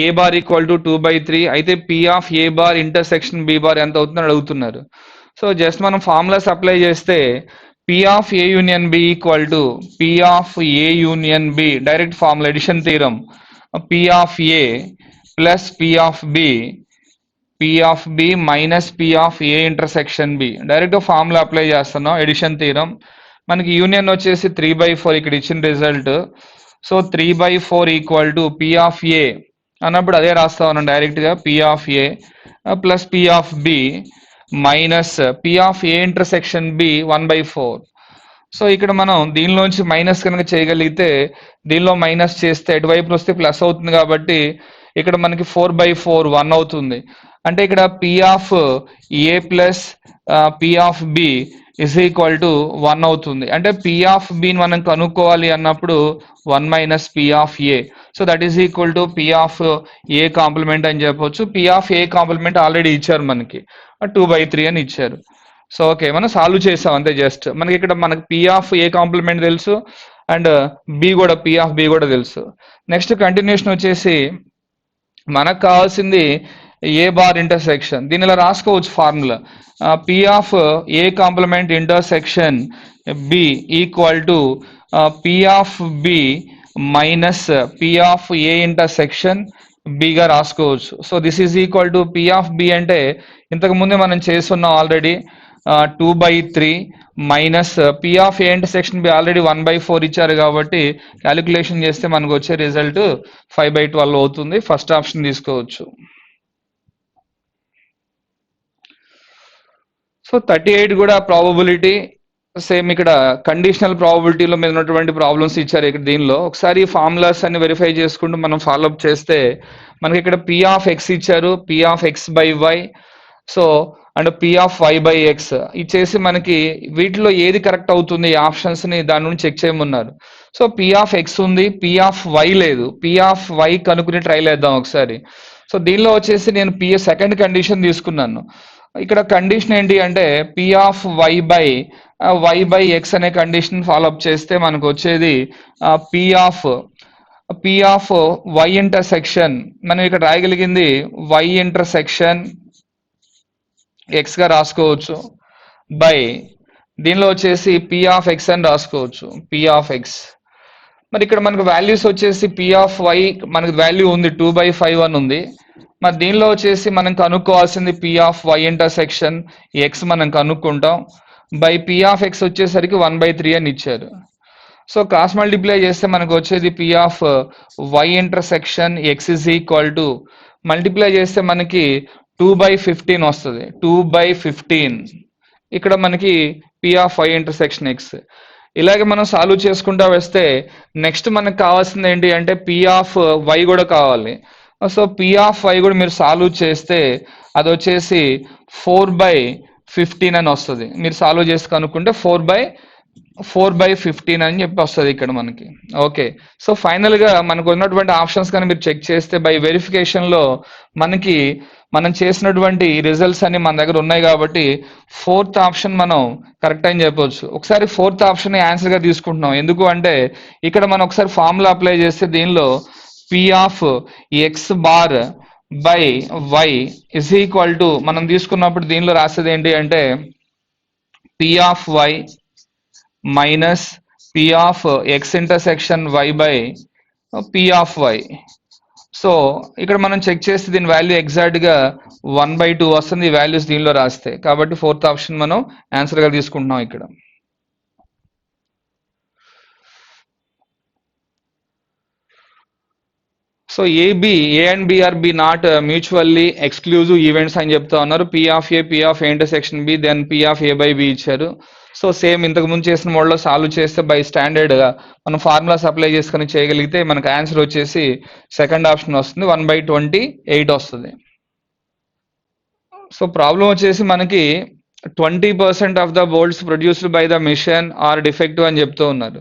A bar equal to 2/3. అయితే P of A bar intersection B bar ఎంత అవుతుందని అడుగుతున్నారు. సో జస్ట్ మనం ఫార్ములాస్ అప్లై చేస్తే P of A union B equal to P of A union B, direct formula addition theorem, P of A plus P of B, P of B minus P of A intersection B, direct formula apply చేస్తున్నాం ఎడిషన్ థీరం. మనకి యూనియన్ వచ్చేసి 3/4 ఇక్కడ ఇచ్చిన result. So 3/4 equal to P of A అన్నప్పుడు అదే రాస్తా ఉన్నాం డైరెక్ట్గా, P of A plus P of B minus P of A intersection B 1/4. So ఇక్కడ మనం దీనిలోంచి మైనస్ కనుక చేయగలిగితే, దీనిలో మైనస్ చేస్తే ఎటువైపు వస్తే ప్లస్ అవుతుంది కాబట్టి ఇక్కడ మనకి 4/4 1 అవుతుంది. అంటే ఇక్కడ p of A plus P of b is equal to 1 అవుతుంది. అంటే పి ఆఫ్ బిని మనం కనుక్కోవాలి అన్నప్పుడు 1 minus P of a, so that is equal to P of A complement అని చెప్పొచ్చు. P of A complement already ఇచ్చారు మనకి 2/3 అని ఇచ్చారు. సో ఓకే, మనం సాల్వ్ చేసాం అంతే. జస్ట్ మనకి ఇక్కడ మనకి పి ఆఫ్ ఏ కాంప్లిమెంట్ తెలుసు అండ్ బి కూడా, పి ఆఫ్ బి కూడా తెలుసు. నెక్స్ట్ కంటిన్యూషన్ వచ్చేసి మనకు కావాల్సింది ఏ బార్ ఇంటర్సెక్షన్. దీని ఇలా రాసుకోవచ్చు formula, P of A complement intersection B equal to P of B minus P of A intersection బిగా రాసుకోవచ్చు. So this is equal to P of B అంటే ఇంతకు ముందే మనం చేస్తున్నాం already 2/3 minus P of A intersection B already 1/4 ఇచ్చారు కాబట్టి క్యాలిక్యులేషన్ చేస్తే మనకు వచ్చే రిజల్ట్ 5/12 అవుతుంది. ఫస్ట్ ఆప్షన్ తీసుకోవచ్చు. సో 38 కూడా ప్రాబబిలిటీ సేమ్. ఇక్కడ కండిషనల్ ప్రాబబిలిటీలో మీద ఉన్నటువంటి ప్రాబ్లమ్స్ ఇచ్చారు. ఇక్కడ దీనిలో ఒకసారి ఫార్ములాస్ అన్ని వెరిఫై చేసుకుంటూ మనం ఫాలోఅప్ చేస్తే మనకి ఇక్కడ పి ఆఫ్ ఎక్స్ ఇచ్చారు, p of x by y, so and p of y by x ఇచ్చేసి మనకి వీటిలో ఏది కరెక్ట్ అవుతుంది ఈ ఆప్షన్స్ ని దాని నుంచి చెక్ చేయమన్నారు. సో పి ఆఫ్ ఎక్స్ ఉంది, పి ఆఫ్ వై లేదు, పి ఆఫ్ వై కనుక్కుని ట్రై చేద్దాం ఒకసారి. సో దీనిలో వచ్చేసి నేను పి సెకండ్ కండిషన్ తీసుకున్నాను. ఇక్కడ కండిషన్ ఏంటి అంటే p of y by x అనే కండిషన్ ఫాలోఅప్ చేస్తే మనకు వచ్చేది పి ఆఫ్ వై ఇంటర్సెక్షన్, మనం ఇక్కడ రాయగలిగింది వై ఇంటర్సెక్షన్ ఎక్స్ గా రాసుకోవచ్చు బై దీనిలో వచ్చేసి పి ఆఫ్ ఎక్స్ అని రాసుకోవచ్చు, పి ఆఫ్ ఎక్స్. మరి ఇక్కడ మనకు వాల్యూస్ వచ్చేసి పి ఆఫ్ వై మనకు వాల్యూ ఉంది 2/5 అని ఉంది. మరి దీనిలో వచ్చేసి మనం కనుక్కోవాల్సింది P of why intersection X మనం కనుక్కుంటాం బై పి ఆఫ్ ఎక్స్ వచ్చేసరికి 1/3 అని ఇచ్చారు. సో క్రాస్ మల్టిప్లై చేస్తే మనకు వచ్చేది p of why intersection x is equal to multiply చేస్తే మనకి 2/15 వస్తుంది, 2/15. ఇక్కడ మనకి p of why intersection x. ఇలాగే మనం సాల్వ్ చేసుకుంటా వస్తే నెక్స్ట్ మనకు కావాల్సింది ఏంటి అంటే పి ఆఫ్ వై కూడా కావాలి. సో పి ఆఫ్ వై కూడా మీరు సాల్వ్ చేస్తే అది వచ్చేసి 4/15 అని వస్తుంది. మీరు సాల్వ్ చేసి కనుక్కుంటే 4/15 అని చెప్పి వస్తుంది ఇక్కడ మనకి. ఓకే, సో ఫైనల్ గా మనకు ఉన్నటువంటి ఆప్షన్స్ కానీ మీరు చెక్ చేస్తే బై వెరిఫికేషన్ లో మనకి మనం చేసినటువంటి రిజల్ట్స్ అన్ని మన దగ్గర ఉన్నాయి కాబట్టి ఫోర్త్ ఆప్షన్ మనం కరెక్ట్ అని చెప్పొచ్చు. ఒకసారి ఫోర్త్ ఆప్షన్ ఆన్సర్ గా తీసుకుంటున్నాం, ఎందుకు అంటే ఇక్కడ మనం ఒకసారి ఫార్ములా అప్లై చేస్తే దీనిలో p of x bar by y is equal to మనం తీసుకున్నప్పుడు దీనిలో రాసేది ఏంటి అంటే p of y minus P of x intersection y by P of y. So ఇక్కడ మనం చెక్ చేస్తే దీని వాల్యూ ఎగ్జాక్ట్ గా 1/2 వస్తుంది ఈ వాల్యూస్ దీనిలో రాస్తే. కాబట్టి ఫోర్త్ ఆప్షన్ మనం ఆన్సర్ గా తీసుకుంటున్నాం ఇక్కడ. So a and b are b not mutually exclusive events అని చెప్తా ఉన్నారు. P of A intersection b, then p of A by b ఇచ్చారు. సో సేమ్ ఇంతకు ముందు చేసిన మోడల్లో సాల్వ్ చేస్తే బై స్టాండర్డ్ గా మనం ఫార్ములాస్ అప్లై చేసుకుని చేయగలిగితే మనకు ఆన్సర్ వచ్చేసి సెకండ్ ఆప్షన్ వస్తుంది, 1/28 వస్తుంది. సో ప్రాబ్లం వచ్చేసి మనకి 20% of the bolts produced by the machine are defective అని చెప్తూ ఉన్నారు.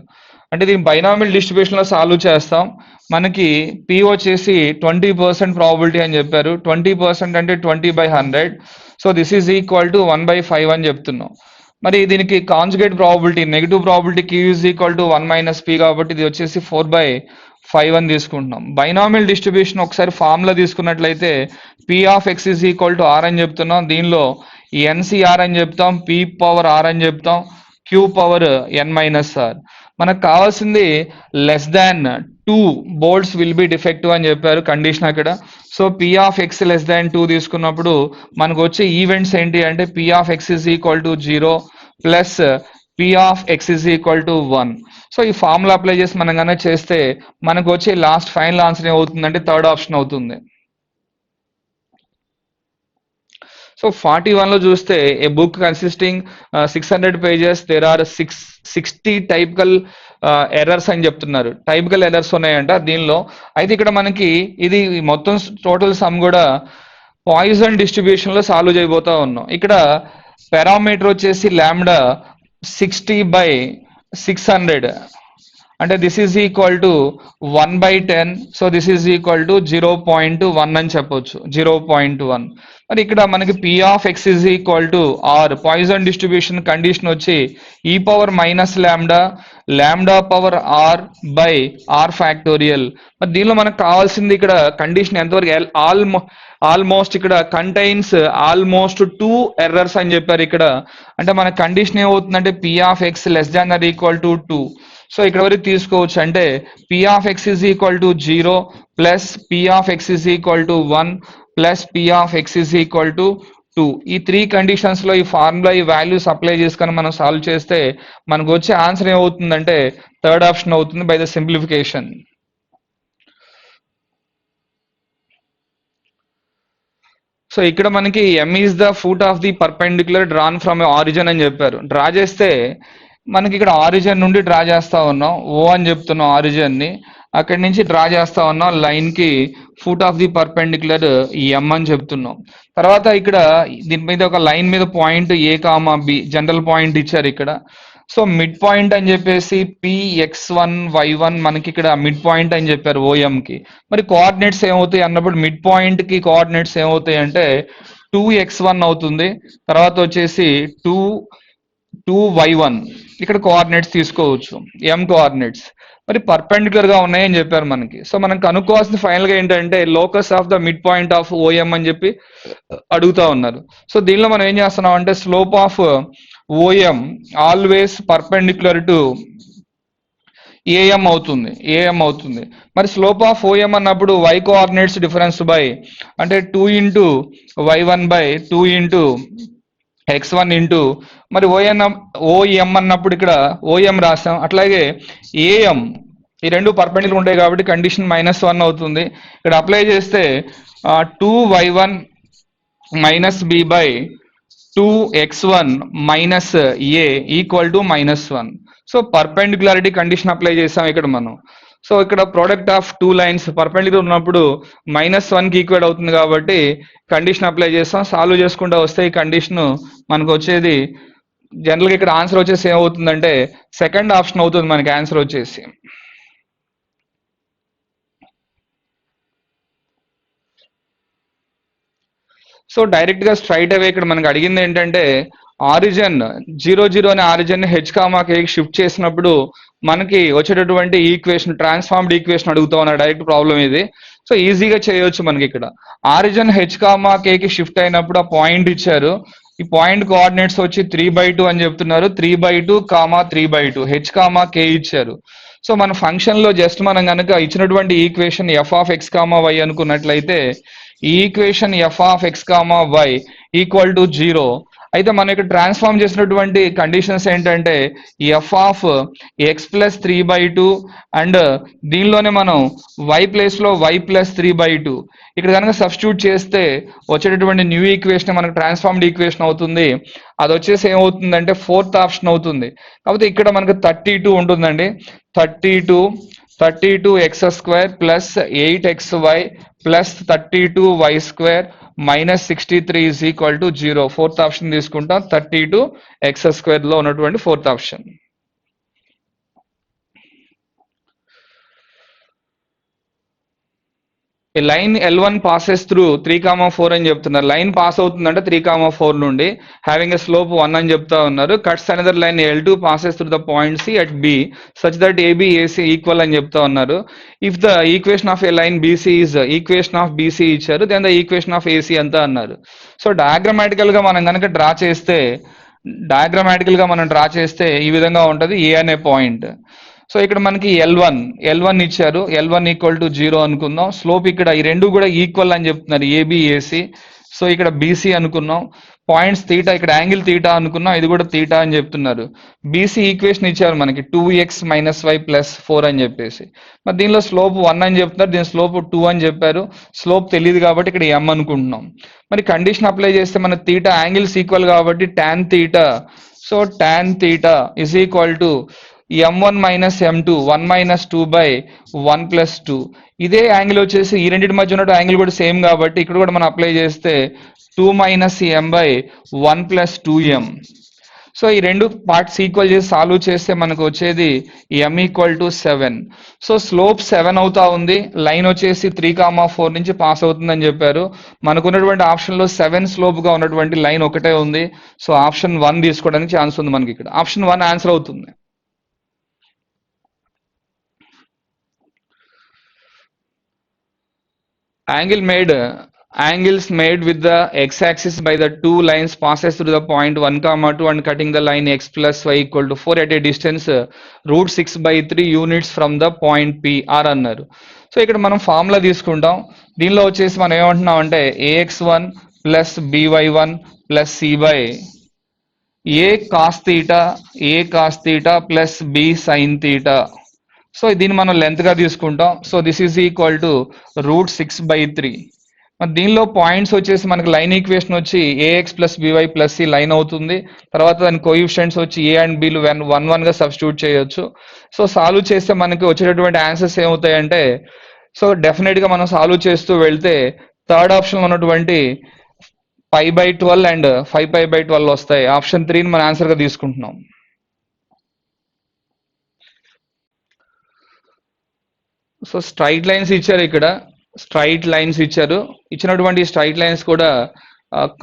అంటే దీని బైనామియల్ డిస్ట్రిబ్యూషన్ లో సాల్వ్ చేస్తాం. మనకి పి వచ్చేసి 20% ప్రాబిలిటీ అని చెప్పారు. 20% అంటే 20/100. So this is equal to 1/5 అని చెప్తున్నాం. మరి దీనికి conjugate probability, negative probability q is equal to 1 - p కాబట్టి ఇది వచ్చేసి 4/5 అని తీసుకుంటున్నాం. బైనామియల్ డిస్ట్రిబ్యూషన్ ఒకసారి ఫార్ములా తీసుకున్నట్లయితే p of x is equal to r అని చెప్తున్నాం. దీనిలో ఎన్సిఆర్ అని చెప్తాం, పి పవర్ ఆర్ అని చెప్తాం, క్యూ పవర్ n-r. మనకు కావాల్సింది less than 2 bolts will be defective అని చెప్పారు కండిషన్ అక్కడ. So P of X less than 2 తీసుకున్నప్పుడు మనకు వచ్చే ఈవెంట్స్ ఏంటి అంటే p of x is equal to 0 plus P of x is equal to 1. So ఈ ఫార్ములా అప్లై చేసి మనం కనుక చేస్తే మనకు వచ్చే లాస్ట్ ఫైనల్ ఆన్సర్ ఏమవుతుందంటే థర్డ్ ఆప్షన్ అవుతుంది. సో 41 లో చూస్తే ఏ book consisting 600 pages, there are 60 typical errors అని చెప్తున్నారు. టైపికల్ ఎర్రర్స్ ఉన్నాయంట దీనిలో. అయితే ఇక్కడ మనకి ఇది మొత్తం టోటల్ సమ్ కూడా పాయిజన్ డిస్ట్రిబ్యూషన్ లో సాల్వ్ చేయబోతా ఉన్నాం. ఇక్కడ పారామీటర్ వచ్చేసి లాంబ్డా 60/600 అంటే this is equal to 1/10. So this is equal to 0.1 అని చెప్పొచ్చు, 0.1. మరి ఇక్కడ మనకి p of x is equal to r, Poisson distribution condition వచ్చి e power minus lambda, lambda power r by r factorial. మరి దీనిలో మనకు కావాల్సింది ఇక్కడ కండిషన్ ఎంతవరకు ఆల్మోస్ట్ ఇక్కడ కంటైన్స్ ఆల్మోస్ట్ 2 ఎర్రర్స్ అని చెప్పారు ఇక్కడ. అంటే మన కండిషన్ ఏమవుతుందంటే P of X less than or equal to 2. So ఇక్కడ వరకు తీసుకోవచ్చు అంటే p of x is equal to 0 plus P of x is equal to 1 plus P of x is equal to 2. ఈ 3 కండిషన్స్ లో ఈ ఫార్ములా ఈ వాల్యూస్ అప్లై చేసుకొని మనం సాల్వ్ చేస్తే మనకు వచ్చే ఆన్సర్ ఏమవుతుందంటే థర్డ్ ఆప్షన్ అవుతుంది బై ద సింప్లిఫికేషన్. సో ఇక్కడ మనకి M is the foot of the perpendicular drawn from origin అని చెప్పారు. డ్రా చేస్తే మనకి ఇక్కడ ఆరిజిన్ నుండి డ్రా చేస్తా ఉన్నాం, ఓ అని చెప్తున్నాం ఆరిజిన్ ని. అక్కడి నుంచి డ్రా చేస్తా ఉన్నాం లైన్ కి ఫుట్ ఆఫ్ ది పర్పెండిక్యులర్ ఎం అని చెప్తున్నాం. తర్వాత ఇక్కడ దీని మీద ఒక లైన్ మీద పాయింట్ ఏ కామా బి జనరల్ పాయింట్ ఇచ్చారు ఇక్కడ. సో మిడ్ పాయింట్ అని చెప్పేసి px1y1 మనకి ఇక్కడ మిడ్ పాయింట్ అని చెప్పారు ఓఎం కి. మరి కోఆర్డినేట్స్ ఏమవుతాయి అన్నప్పుడు మిడ్ పాయింట్ కి కోఆర్డినేట్స్ ఏమవుతాయి అంటే 2x1 అవుతుంది. తర్వాత వచ్చేసి 2y1 ఇక్కడ కోఆర్డినేట్స్ తీసుకోవచ్చు, m కోఆర్డినేట్స్. మరి పర్పెండిక్యులర్ గా ఉన్నాయని చెప్పారు మనకి. సో మనం కనుక్కోవాల్సిన ఫైనల్ గా ఏంటంటే locus of the mid point of OM అని చెప్పి అడుగుతా ఉన్నారు. సో దీనిలో మనం ఏం చేస్తున్నాం అంటే slope of OM always perpendicular to AM అవుతుంది. మరి స్లోప్ ఆఫ్ ఓఎం అన్నప్పుడు y కోఆర్డినేట్స్ డిఫరెన్స్ బై అంటే 2 into y1 by 2 into x1 into మరి ఓఎం అన్నప్పుడు ఇక్కడ ఓఎం రాసాం. అట్లాగే ఏఎం ఈ రెండు పర్పెండిక్యులర్ ఉంటాయి కాబట్టి కండిషన్ -1 అవుతుంది. ఇక్కడ అప్లై చేస్తే 2y1 minus B by 2x1 minus A equal to -1. So perpendicularity condition apply చేసాం ఇక్కడ మనం. సో ఇక్కడ ప్రోడక్ట్ ఆఫ్ 2 లైన్స్ పర్పెండిక్యులర్ ఉన్నప్పుడు -1 కి ఈక్వేట్ అవుతుంది కాబట్టి కండిషన్ అప్లై చేస్తాం. సాల్వ్ చేసుకుంటూ వస్తే ఈ కండిషన్ మనకు వచ్చేది జనరల్గా ఇక్కడ ఆన్సర్ వచ్చేసి ఏమవుతుందంటే సెకండ్ ఆప్షన్ అవుతుంది మనకి ఆన్సర్ వచ్చేసి. సో డైరెక్ట్ గా స్ట్రైట్ అవే ఇక్కడ మనకి అడిగింది ఏంటంటే ఆరిజిన్ 0 అనే ఆరిజిన్ హెచ్ కామా కి షిఫ్ట్ చేసినప్పుడు మనకి వచ్చేటటువంటి ఈక్వేషన్ ట్రాన్స్ఫార్మ్డ్ ఈక్వేషన్ అడుగుతా ఉన్నా డైరెక్ట్ ప్రాబ్లం ఇది. సో ఈజీగా చేయొచ్చు మనకి ఇక్కడ. ఆరిజిన్ హెచ్ కామా కి షిఫ్ట్ అయినప్పుడు ఆ పాయింట్ ఇచ్చారు. ఈ పాయింట్ కోఆర్డినేట్స్ వచ్చి 3/2 అని చెప్తున్నారు. 3/2 కామా 3/2 హెచ్ కామా కే ఇచ్చారు. సో మన ఫంక్షన్ లో జస్ట్ మనం కనుక ఇచ్చినటువంటి equation f of x comma y అనుకున్నట్లయితే ఈ equation f of x comma y equal to 0 అయితే మనం ఇక్కడ ట్రాన్స్ఫార్మ్ చేసినటువంటి కండిషన్స్ ఏంటంటే f of x plus 3/2 and దీనిలోనే మనం వై ప్లేస్లో వై ప్లస్ 3/2 ఇక్కడ కనుక సబ్స్టిట్యూట్ చేస్తే వచ్చేటటువంటి న్యూ ఈక్వేషన్ మనకు ట్రాన్స్ఫార్మ్డ్ ఈక్వేషన్ అవుతుంది. అది వచ్చేసి ఏమవుతుందంటే ఫోర్త్ ఆప్షన్ అవుతుంది. కాకపోతే ఇక్కడ మనకు 32 ఉంటుందండి. 32 X square plus 8xy plus 32y square minus 63 is equal to 0. Fourth option తీసుకుంటాం. 32x² లో ఉన్నటువంటి ఫోర్త్ ఆప్షన్. ఈ లైన్ L1 passes through 3, 4 అని చెప్తున్నారు. లైన్ పాస్ అవుతుందంటే 3, 4 నుండి హ్యావింగ్ ఎ స్లోప్ 1 అని చెప్తా ఉన్నారు. Cuts another line L2 passes through the point C at B such that AB AC equal అని చెప్తా ఉన్నారు. If the equation of a line BC is equation of BC ఇచ్చారు, then the equation of AC అంతా అన్నారు. సో డయాగ్రమాటికల్ గా మనం కనుక డ్రా చేస్తే ఈ విధంగా ఉంటది ఏ అనే పాయింట్. సో ఇక్కడ మనకి L1 ఇచ్చారు. L1 ఈక్వల్ టు 0 అనుకుందాం. స్లోప్ ఇక్కడ ఈ రెండు కూడా ఈక్వల్ అని చెప్తున్నారు, ఏబి ఏసీ. సో ఇక్కడ బీసీ అనుకున్నాం. పాయింట్స్ తీటా, ఇక్కడ యాంగిల్ తీటా అనుకున్నాం, ఇది కూడా తీటా అని చెప్తున్నారు. బీసీ ఈక్వేషన్ ఇచ్చారు మనకి 2x - y + 4 అని చెప్పేసి. మరి దీనిలో స్లోప్ 1 అని చెప్తున్నారు, దీని స్లోప్ 2 అని చెప్పారు. స్లోప్ తెలియదు కాబట్టి ఇక్కడ m అనుకుంటున్నాం. మరి కండిషన్ అప్లై చేస్తే మన తీటా యాంగిల్స్ ఈక్వల్ కాబట్టి tan theta, so tan theta is equal to m1 - m2 1 - 2/1 + 2. ఇదే యాంగిల్ వచ్చేసి ఈ రెండింటి మధ్య ఉన్న యాంగిల్ కూడా సేమ్ కాబట్టి ఇక్కడ కూడా మనం అప్లై చేస్తే 2 - m/1 + 2m. సో ఈ రెండు పార్ట్స్ ఈక్వల్ చేసి సాల్వ్ చేస్తే మనకు వచ్చేది m = 7. సో స్లోప్ 7 అవుతా ఉంది. లైన్ వచ్చేసి 3, 4 నుంచి పాస్ అవుతుందని చెప్పారు. మనకున్నటువంటి ఆప్షన్లో 7 స్లోప్గా ఉన్నటువంటి లైన్ ఒకటే ఉంది. సో ఆప్షన్ 1 తీసుకోవడానికి ఛాన్స్ ఉంది మనకి. ఇక్కడ ఆప్షన్ 1 ఆన్సర్ అవుతుంది. Angles made with the x-axis by the two lines passes through the point 1, 2 and cutting the line x plus y equal to 4 at a distance √6/3 units from the point P R అన్నారు. సో ఇక్కడ మనం ఫార్ములా తీసుకుంటాం. దీనిలో వచ్చేసి మనం ఏమంటున్నాం అంటే ax1 + by1 + c/a cos theta plus b sin theta. So దీన్ని మనం లెంత్ గా తీసుకుంటాం. So this is equal to √6/3. మరి దీనిలో పాయింట్స్ వచ్చేసి మనకి లైన్ ఈక్వేషన్ వచ్చి ax + by + c లైన్ అవుతుంది. తర్వాత దాని కోఎఫిషియెంట్స్ వచ్చి a అండ్ bలు 1, 1 గా సబ్స్టిట్యూట్ చేయొచ్చు. సో సాల్వ్ చేస్తే మనకి వచ్చేటటువంటి ఆన్సర్స్ ఏమవుతాయంటే, సో డెఫినెట్ గా మనం సాల్వ్ చేస్తూ వెళ్తే థర్డ్ ఆప్షన్ ఉన్నటువంటి π/12 అండ్ 5π/12 వస్తాయి. ఆప్షన్ 3ని మనం ఆన్సర్ గా తీసుకుంటున్నాం. సో స్ట్రైట్ లైన్స్ ఇచ్చారు. ఇక్కడ స్ట్రైట్ లైన్స్ ఇచ్చారు. ఇచ్చినటువంటి స్ట్రైట్ లైన్స్ కూడా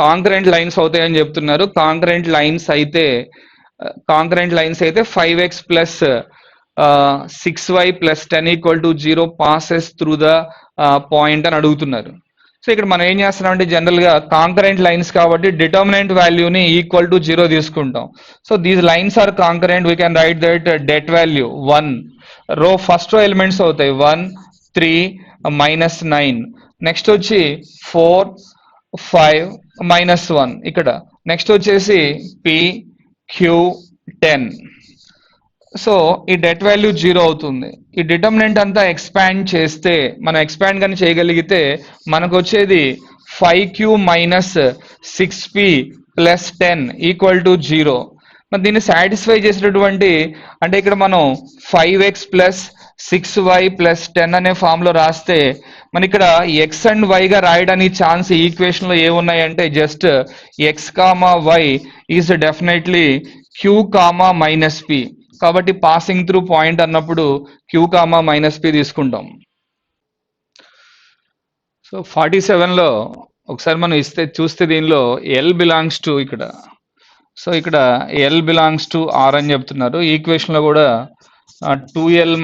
కాంకరెంట్ లైన్స్ అవుతాయని చెప్తున్నారు. కాంకరెంట్ లైన్స్ అయితే 5x + 6y + 10 = 0 passes through the point అని అడుగుతున్నారు. సో ఇక్కడ మనం ఏం చేస్తున్నాం అంటే జనరల్ గా కాంకరెంట్ లైన్స్ కాబట్టి డిటర్మినెంట్ వాల్యూని ఈక్వల్ టు 0 తీసుకుంటాం. So these lines are concurrent. We can write that det value 1 row first row elements అవుతాయి 1, 3 -9. నెక్స్ట్ వచ్చి 4, 5 -1 ఇక్కడ. నెక్స్ట్ వచ్చేసి p, q, 10. సో ఈ det వాల్యూ 0 అవుతుంది. ఈ డిటర్మినెంట్ అంతా ఎక్స్పాండ్ చేస్తే, మనం ఎక్స్పాండ్ కానీ చేయగలిగితే మనకు వచ్చేది 5q - 6p + 10 = 0. మరి దీన్ని సాటిస్ఫై చేసేటటువంటి అంటే ఇక్కడ మనం 5x + 6y + 10 అనే ఫామ్ లో రాస్తే మన ఇక్కడ x అండ్ y గా రాయడానికి ఛాన్స్ ఈక్వేషన్ లో ఏమున్నాయంటే just x, y is definitely q, -p. కాబట్టి పాసింగ్ త్రూ పాయింట్ అన్నప్పుడు q, -p తీసుకుంటాం. సో 47లో ఒకసారి మనం చూస్తే దీనిలో L బిలాంగ్స్ టు ఇక్కడ. సో ఇక్కడ L బిలాంగ్స్ టు R అని చెప్తున్నారు. ఈక్వేషన్ లో కూడా 2L -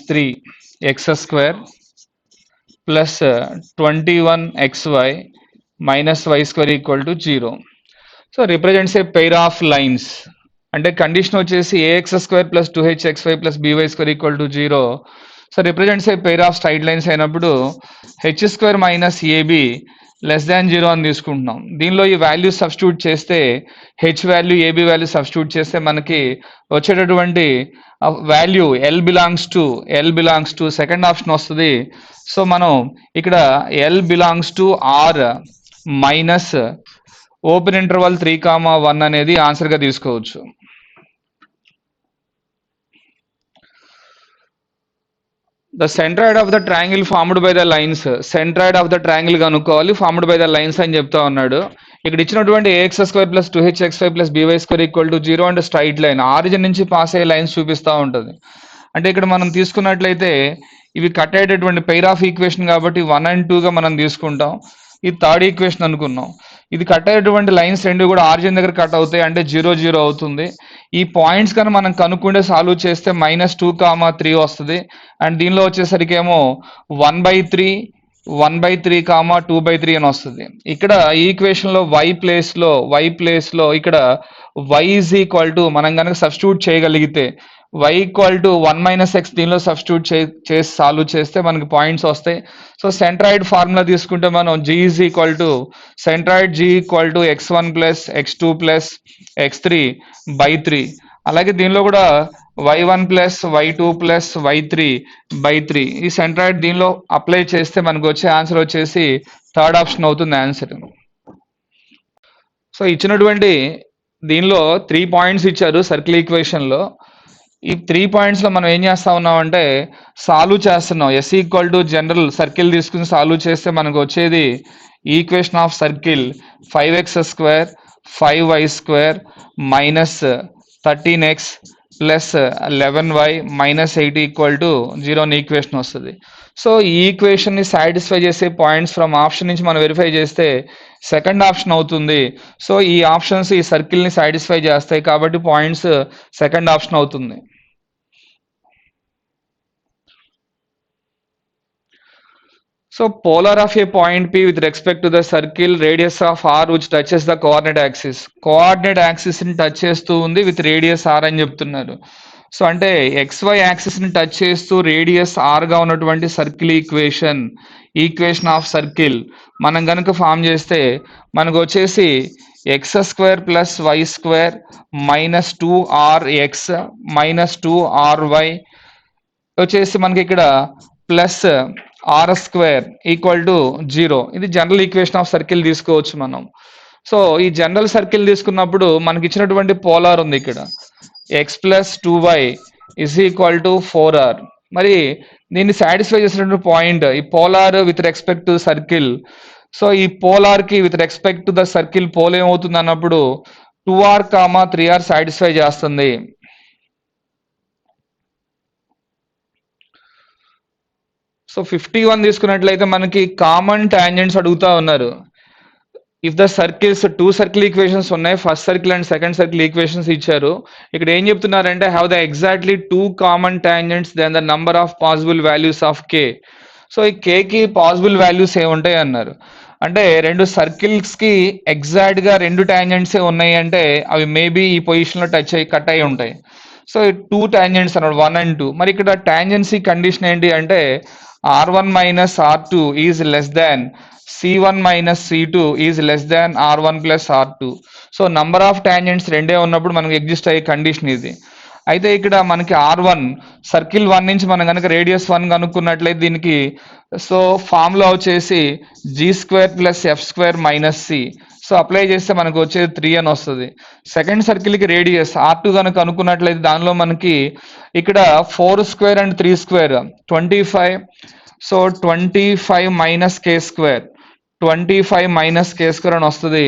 3x² + 21xy - y² = 0. So represents a pair of lines. అంటే కండిషన్ వచ్చేసి ax² + 2hxy + by² = 0. So represents a pair of straight lines అయినప్పుడు h² - ab లెస్ దాన్ 0 అని తీసుకుంటున్నాం. దీనిలో ఈ వాల్యూ సబ్స్టిట్యూట్ చేస్తే h value AB value substitute చేస్తే మనకి వచ్చేటటువంటి value l belongs to second option వస్తుంది. సో మనం ఇక్కడ l belongs to minus open interval 3,1 అనేది ఆన్సర్గా తీసుకోవచ్చు. The centroid of the triangle formed by the lines, centroid of the triangle కనుక్కోవాలి, ఫార్మ్డ్ బై ద లైన్స్ అని చెప్తా ఉన్నాడు. ఇక్కడ ఇచ్చినటువంటి ax² plus 2hx² plus by² equal to 0 and straight line origin నుంచి పాస్ అయ్యే లైన్స్ చూపిస్తూ ఉంటుంది. అంటే ఇక్కడ మనం తీసుకున్నట్లయితే ఇవి కట్ అయ్యేటటువంటి పెయిర్ ఆఫ్ ఈక్వేషన్ కాబట్టి 1 and 2గా మనం తీసుకుంటాం. ఇది థర్డ్ ఈక్వేషన్ అనుకున్నాం. ఇది కట్ అయ్యేటువంటి లైన్స్ రెండు కూడా ఆరిజిన్ దగ్గర కట్ అవుతాయి, అంటే 0 అవుతుంది. ఈ పాయింట్స్ కన్నా మనం కనుక్కుంటే సాల్వ్ చేస్తే -2, 3 వస్తుంది. అండ్ దీనిలో వచ్చేసరికి ఏమో 1/3 2/3 అని వస్తుంది. ఇక్కడ ఈ ఈక్వేషన్ లో y ప్లేస్ లో ఇక్కడ y ఈజ్ ఈక్వల్ టు మనం కనుక సబ్స్టిట్యూట్ చేయగలిగితే y ఈక్వల్ టు 1 - x దీనిలో సబ్స్టిట్యూట్ చేసి సాల్వ్ చేస్తే మనకి పాయింట్స్ వస్తాయి. సో సెంట్రాయిడ్ ఫార్ములా తీసుకుంటే మనం centroid g equal to x1 plus x2 plus x3/3. అలాగే దీనిలో కూడా y1 plus y2 plus y3/3. ఈ సెంట్రాయిడ్ దీనిలో అప్లై చేస్తే మనకు వచ్చే ఆన్సర్ వచ్చేసి థర్డ్ ఆప్షన్ అవుతుంది ఆన్సర్. సో ఇచ్చినటువంటి దీనిలో 3 పాయింట్స్ ఇచ్చారు సర్కిల్ ఈక్వేషన్లో. ఈ 3 పాయింట్స్లో మనం ఏం చేస్తా ఉన్నాం అంటే సాల్వ్ చేస్తున్నాం. S equal to general circle తీసుకుని సాల్వ్ చేస్తే మనకు వచ్చేది equation of circle 5x² 5y² minus 13x plus 11y minus 8 equal to 0 అని ఈక్వేషన్ వస్తుంది. సో ఈ ఈక్వేషన్ని సాటిస్ఫై చేసే పాయింట్స్ ఫ్రమ్ ఆప్షన్ నుంచి మనం వెరిఫై చేస్తే సెకండ్ ఆప్షన్ అవుతుంది. సో ఈ ఆప్షన్స్ ఈ సర్కిల్ని సాటిస్ఫై చేస్తాయి కాబట్టి పాయింట్స్ సెకండ్ ఆప్షన్ అవుతుంది. So polar of A point P with respect to the circle radius of r which touches the coordinate axis. Coordinate యాక్సిస్ని టచ్ చేస్తూ ఉంది విత్ రేడియస్ r అని చెప్తున్నారు. సో అంటే XY యాక్సిస్ని టచ్ చేస్తూ రేడియస్ గా ఉన్నటువంటి సర్కిల్ ఈక్వేషన్ ఆఫ్ సర్కిల్ మనం కనుక ఫామ్ చేస్తే మనకు వచ్చేసి x² plus y² minus 2rx minus 2ry వచ్చేసి మనకి ఇక్కడ ప్లస్ r² ఈక్వల్ టు 0. ఇది జనరల్ ఈక్వేషన్ ఆఫ్ సర్కిల్ తీసుకోవచ్చు మనం. సో ఈ జనరల్ సర్కిల్ తీసుకున్నప్పుడు మనకి ఇచ్చినటువంటి పోలార్ ఉంది ఇక్కడ x plus 2y is equal to 4r. మరి దీన్ని సాటిస్ఫై చేసినటువంటి పాయింట్ ఈ polar with respect to circle. So ఈ పోలార్ కి with respect to the circle pole ఏమవుతుంది అన్నప్పుడు 2r, 3r సాటిస్ఫై చేస్తుంది. సో 51 తీసుకున్నట్లయితే మనకి కామన్ టాంజెంట్స్ అడుగుతా ఉన్నారు. If the circles 2 circle equations ఉన్నాయి, first circle and second circle equations ఇచ్చారు. ఇక్కడ ఏం చెప్తున్నారంటే have the exactly 2 common tangents then the number of possible values of k. So ఈ కేకి పాసిబుల్ వాల్యూస్ ఏముంటాయి అన్నారు. అంటే రెండు సర్కిల్స్కి ఎగ్జాక్ట్గా 2 టాంజెంట్సే ఉన్నాయి అంటే అవి మేబీ ఈ పొజిషన్లో కట్ అయి ఉంటాయి. సో 2 టాంజెంట్స్ అన్నాడు 1 and 2. మరి ఇక్కడ టాంజెన్సీ కండిషన్ ఏంటి అంటే r1 minus r2 is less than c1 minus c2 is less than r1 plus r2. So number of tangents రెండే ఉన్నప్పుడు మనకు ఎగ్జిస్ట్ అయ్యే కండిషన్ ఇది. అయితే ఇక్కడ మనకి r1 సర్కిల్ 1 నుంచి మనం కనుక రేడియస్ 1 కనుక్కున్నట్లయితే దీనికి సో ఫార్ములా వచ్చేసి g² plus f² minus c. So apply చేస్తే మనకు వచ్చేది 3 అని వస్తుంది. సెకండ్ సర్కిల్కి రేడియస్ r2 కనుక అనుకున్నట్లయితే దానిలో మనకి ఇక్కడ 4² and 3² 25. So 25 minus k² 25 minus k² అని వస్తుంది.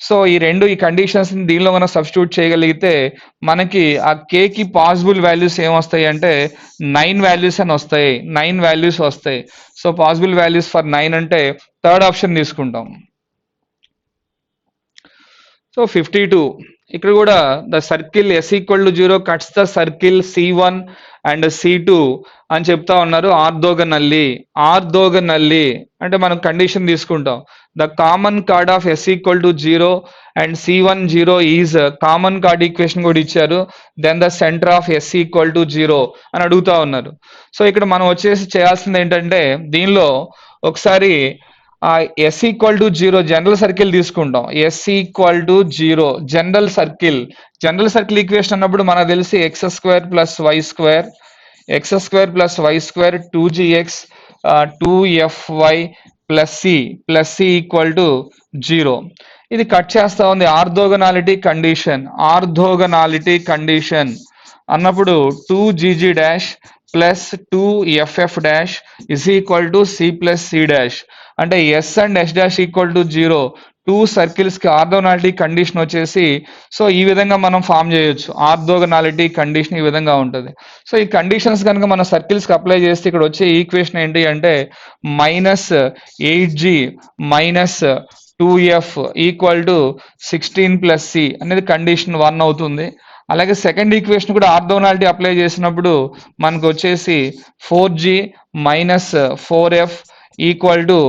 సో ఈ కండిషన్స్ దీనిలో మనం సబ్స్టిట్యూట్ చేయగలిగితే మనకి ఆ కేకి పాసిబుల్ వాల్యూస్ ఏమొస్తాయి అంటే 9 వాల్యూస్ అని వస్తాయి. 9 వాల్యూస్ వస్తాయి. సో పాసిబుల్ వాల్యూస్ ఫర్ 9 అంటే థర్డ్ ఆప్షన్ తీసుకుంటాం. సో 52 ఇక్కడ కూడా the circle S equal to 0 cuts the circle C1 and C2 అని చెప్తా ఉన్నారు. ఆర్థోగనల్లీ అంటే మనం కండిషన్ తీసుకుంటాం. The common chord of S equal to 0 and C1 0 is common chord equation కూడా ఇచ్చారు. Then the centre of S equal to 0 అని అడుగుతా ఉన్నారు. సో ఇక్కడ మనం వచ్చేసి చేయాల్సింది ఏంటంటే దీనిలో ఒకసారి ఆ S equal to zero general circle తీసుకుంటాం. S equal to zero general circle equation అన్నప్పుడు మనకు తెలిసి X square plus why square two GX two F Y plus C equal to zero. ఇది కట్ చేస్తా ఉంది ఆర్థోగనాలిటీ కండిషన్ అన్నప్పుడు two GG dash plus two FF dash is equal to C plus C dash. అంటే S and S dash equal to zero. Two circles కి ఆర్థోగనాలిటీ కండిషన్ వచ్చేసి సో ఈ విధంగా మనం ఫామ్ చేయొచ్చు. ఆర్థోగనాలిటీ కండిషన్ ఈ విధంగా ఉంటుంది. సో ఈ కండిషన్స్ కనుక మనం సర్కిల్స్ కి అప్లై చేస్తే ఇక్కడ వచ్చే ఈక్వేషన్ ఏంటి అంటే -8g -2f equal to 16 plus c అనేది కండిషన్ 1 అవుతుంది. అలాగే సెకండ్ ఈక్వేషన్ కూడా ఆర్థోగనాలిటీ అప్లై చేసినప్పుడు మనకు వచ్చేసి 4g -4f equal to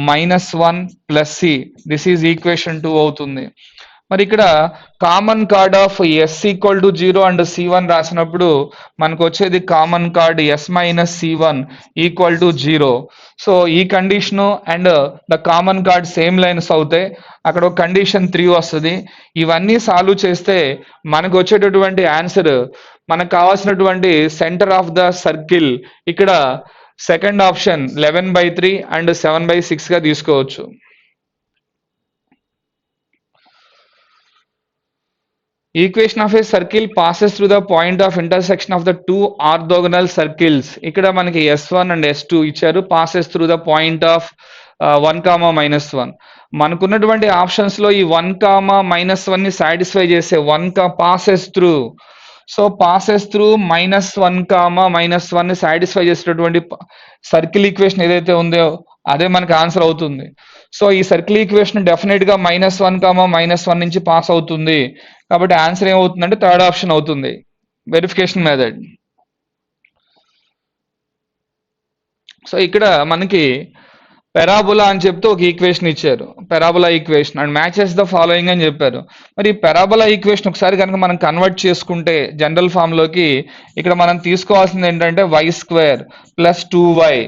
-1 plus C. This is equation 2 అవుతుంది. మరి ఇక్కడ common chord of S equal to zero and C one రాసినప్పుడు మనకు వచ్చేది common chord S minus C one equal to zero. So ఈ condition and the common chord same lines అవుతాయి. అక్కడ ఒక కండిషన్ 3 వస్తుంది. ఇవన్నీ సాల్వ్ చేస్తే మనకు వచ్చేటటువంటి ఆన్సర్ మనకు కావాల్సినటువంటి సెంటర్ ఆఫ్ ద సర్కిల్ ఇక్కడ సెకండ్ ఆప్షన్ 11/3 అండ్ 7/6 గా తీసుకోవచ్చు. Equation of a circle passes through the point of intersection of the two orthogonal circles. ఇక్కడ మనకి S1 అండ్ S2 ఇచ్చారు. Passes through the point of 1, మనకున్నటువంటి ఆప్షన్స్ లో ఈ 1, ని సాటిస్ఫై చేసే passes through. So passes through -1, ని సాటిస్ఫై చేసేటటువంటి సర్కిల్ ఈక్వేషన్ ఏదైతే ఉందో అదే మనకి ఆన్సర్ అవుతుంది. సో ఈ సర్కిల్ ఈక్వేషన్ డెఫినెట్ గా -1, నుంచి పాస్ అవుతుంది. కాబట్టి ఆన్సర్ ఏమవుతుందంటే థర్డ్ ఆప్షన్ అవుతుంది. Verification method. సో ఇక్కడ మనకి పెరాబులా అని చెప్తూ ఒక ఈక్వేషన్ ఇచ్చారు. పెరాబులా equation and matches the following అని చెప్పారు. మరి పెరాబులా ఈక్వేషన్ ఒకసారి కనుక మనం కన్వర్ట్ చేసుకుంటే జనరల్ ఫామ్ లోకి ఇక్కడ మనం తీసుకోవాల్సింది ఏంటంటే y² plus 2y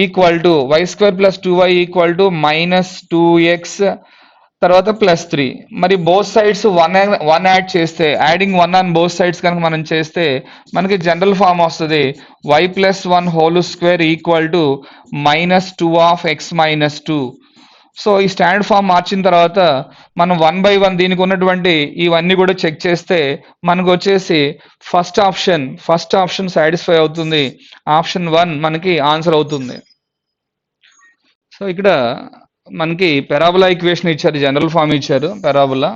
equal to y² + 2y equal to -2x తర్వాత +3. మరి బోత్ సైడ్స్ వన్ యాడ్ చేస్తే యాడింగ్ 1 ఆన్ బోత్ సైడ్స్ కనుక మనం చేస్తే మనకి జనరల్ ఫామ్ వస్తుంది y+1² equal to -2x-2. So ఈ స్టాండర్డ్ ఫామ్ మార్చిన తర్వాత మనం 1/1 దీనికి ఉన్నటువంటి ఇవన్నీ కూడా చెక్ చేస్తే మనకు వచ్చేసి ఫస్ట్ ఆప్షన్ సాటిస్ఫై అవుతుంది. ఆప్షన్ 1 మనకి ఆన్సర్ అవుతుంది. సో ఇక్కడ మనకి పెరాబులా ఈక్వేషన్ ఇచ్చారు. జనరల్ ఫామ్ ఇచ్చారు. పెరాబులా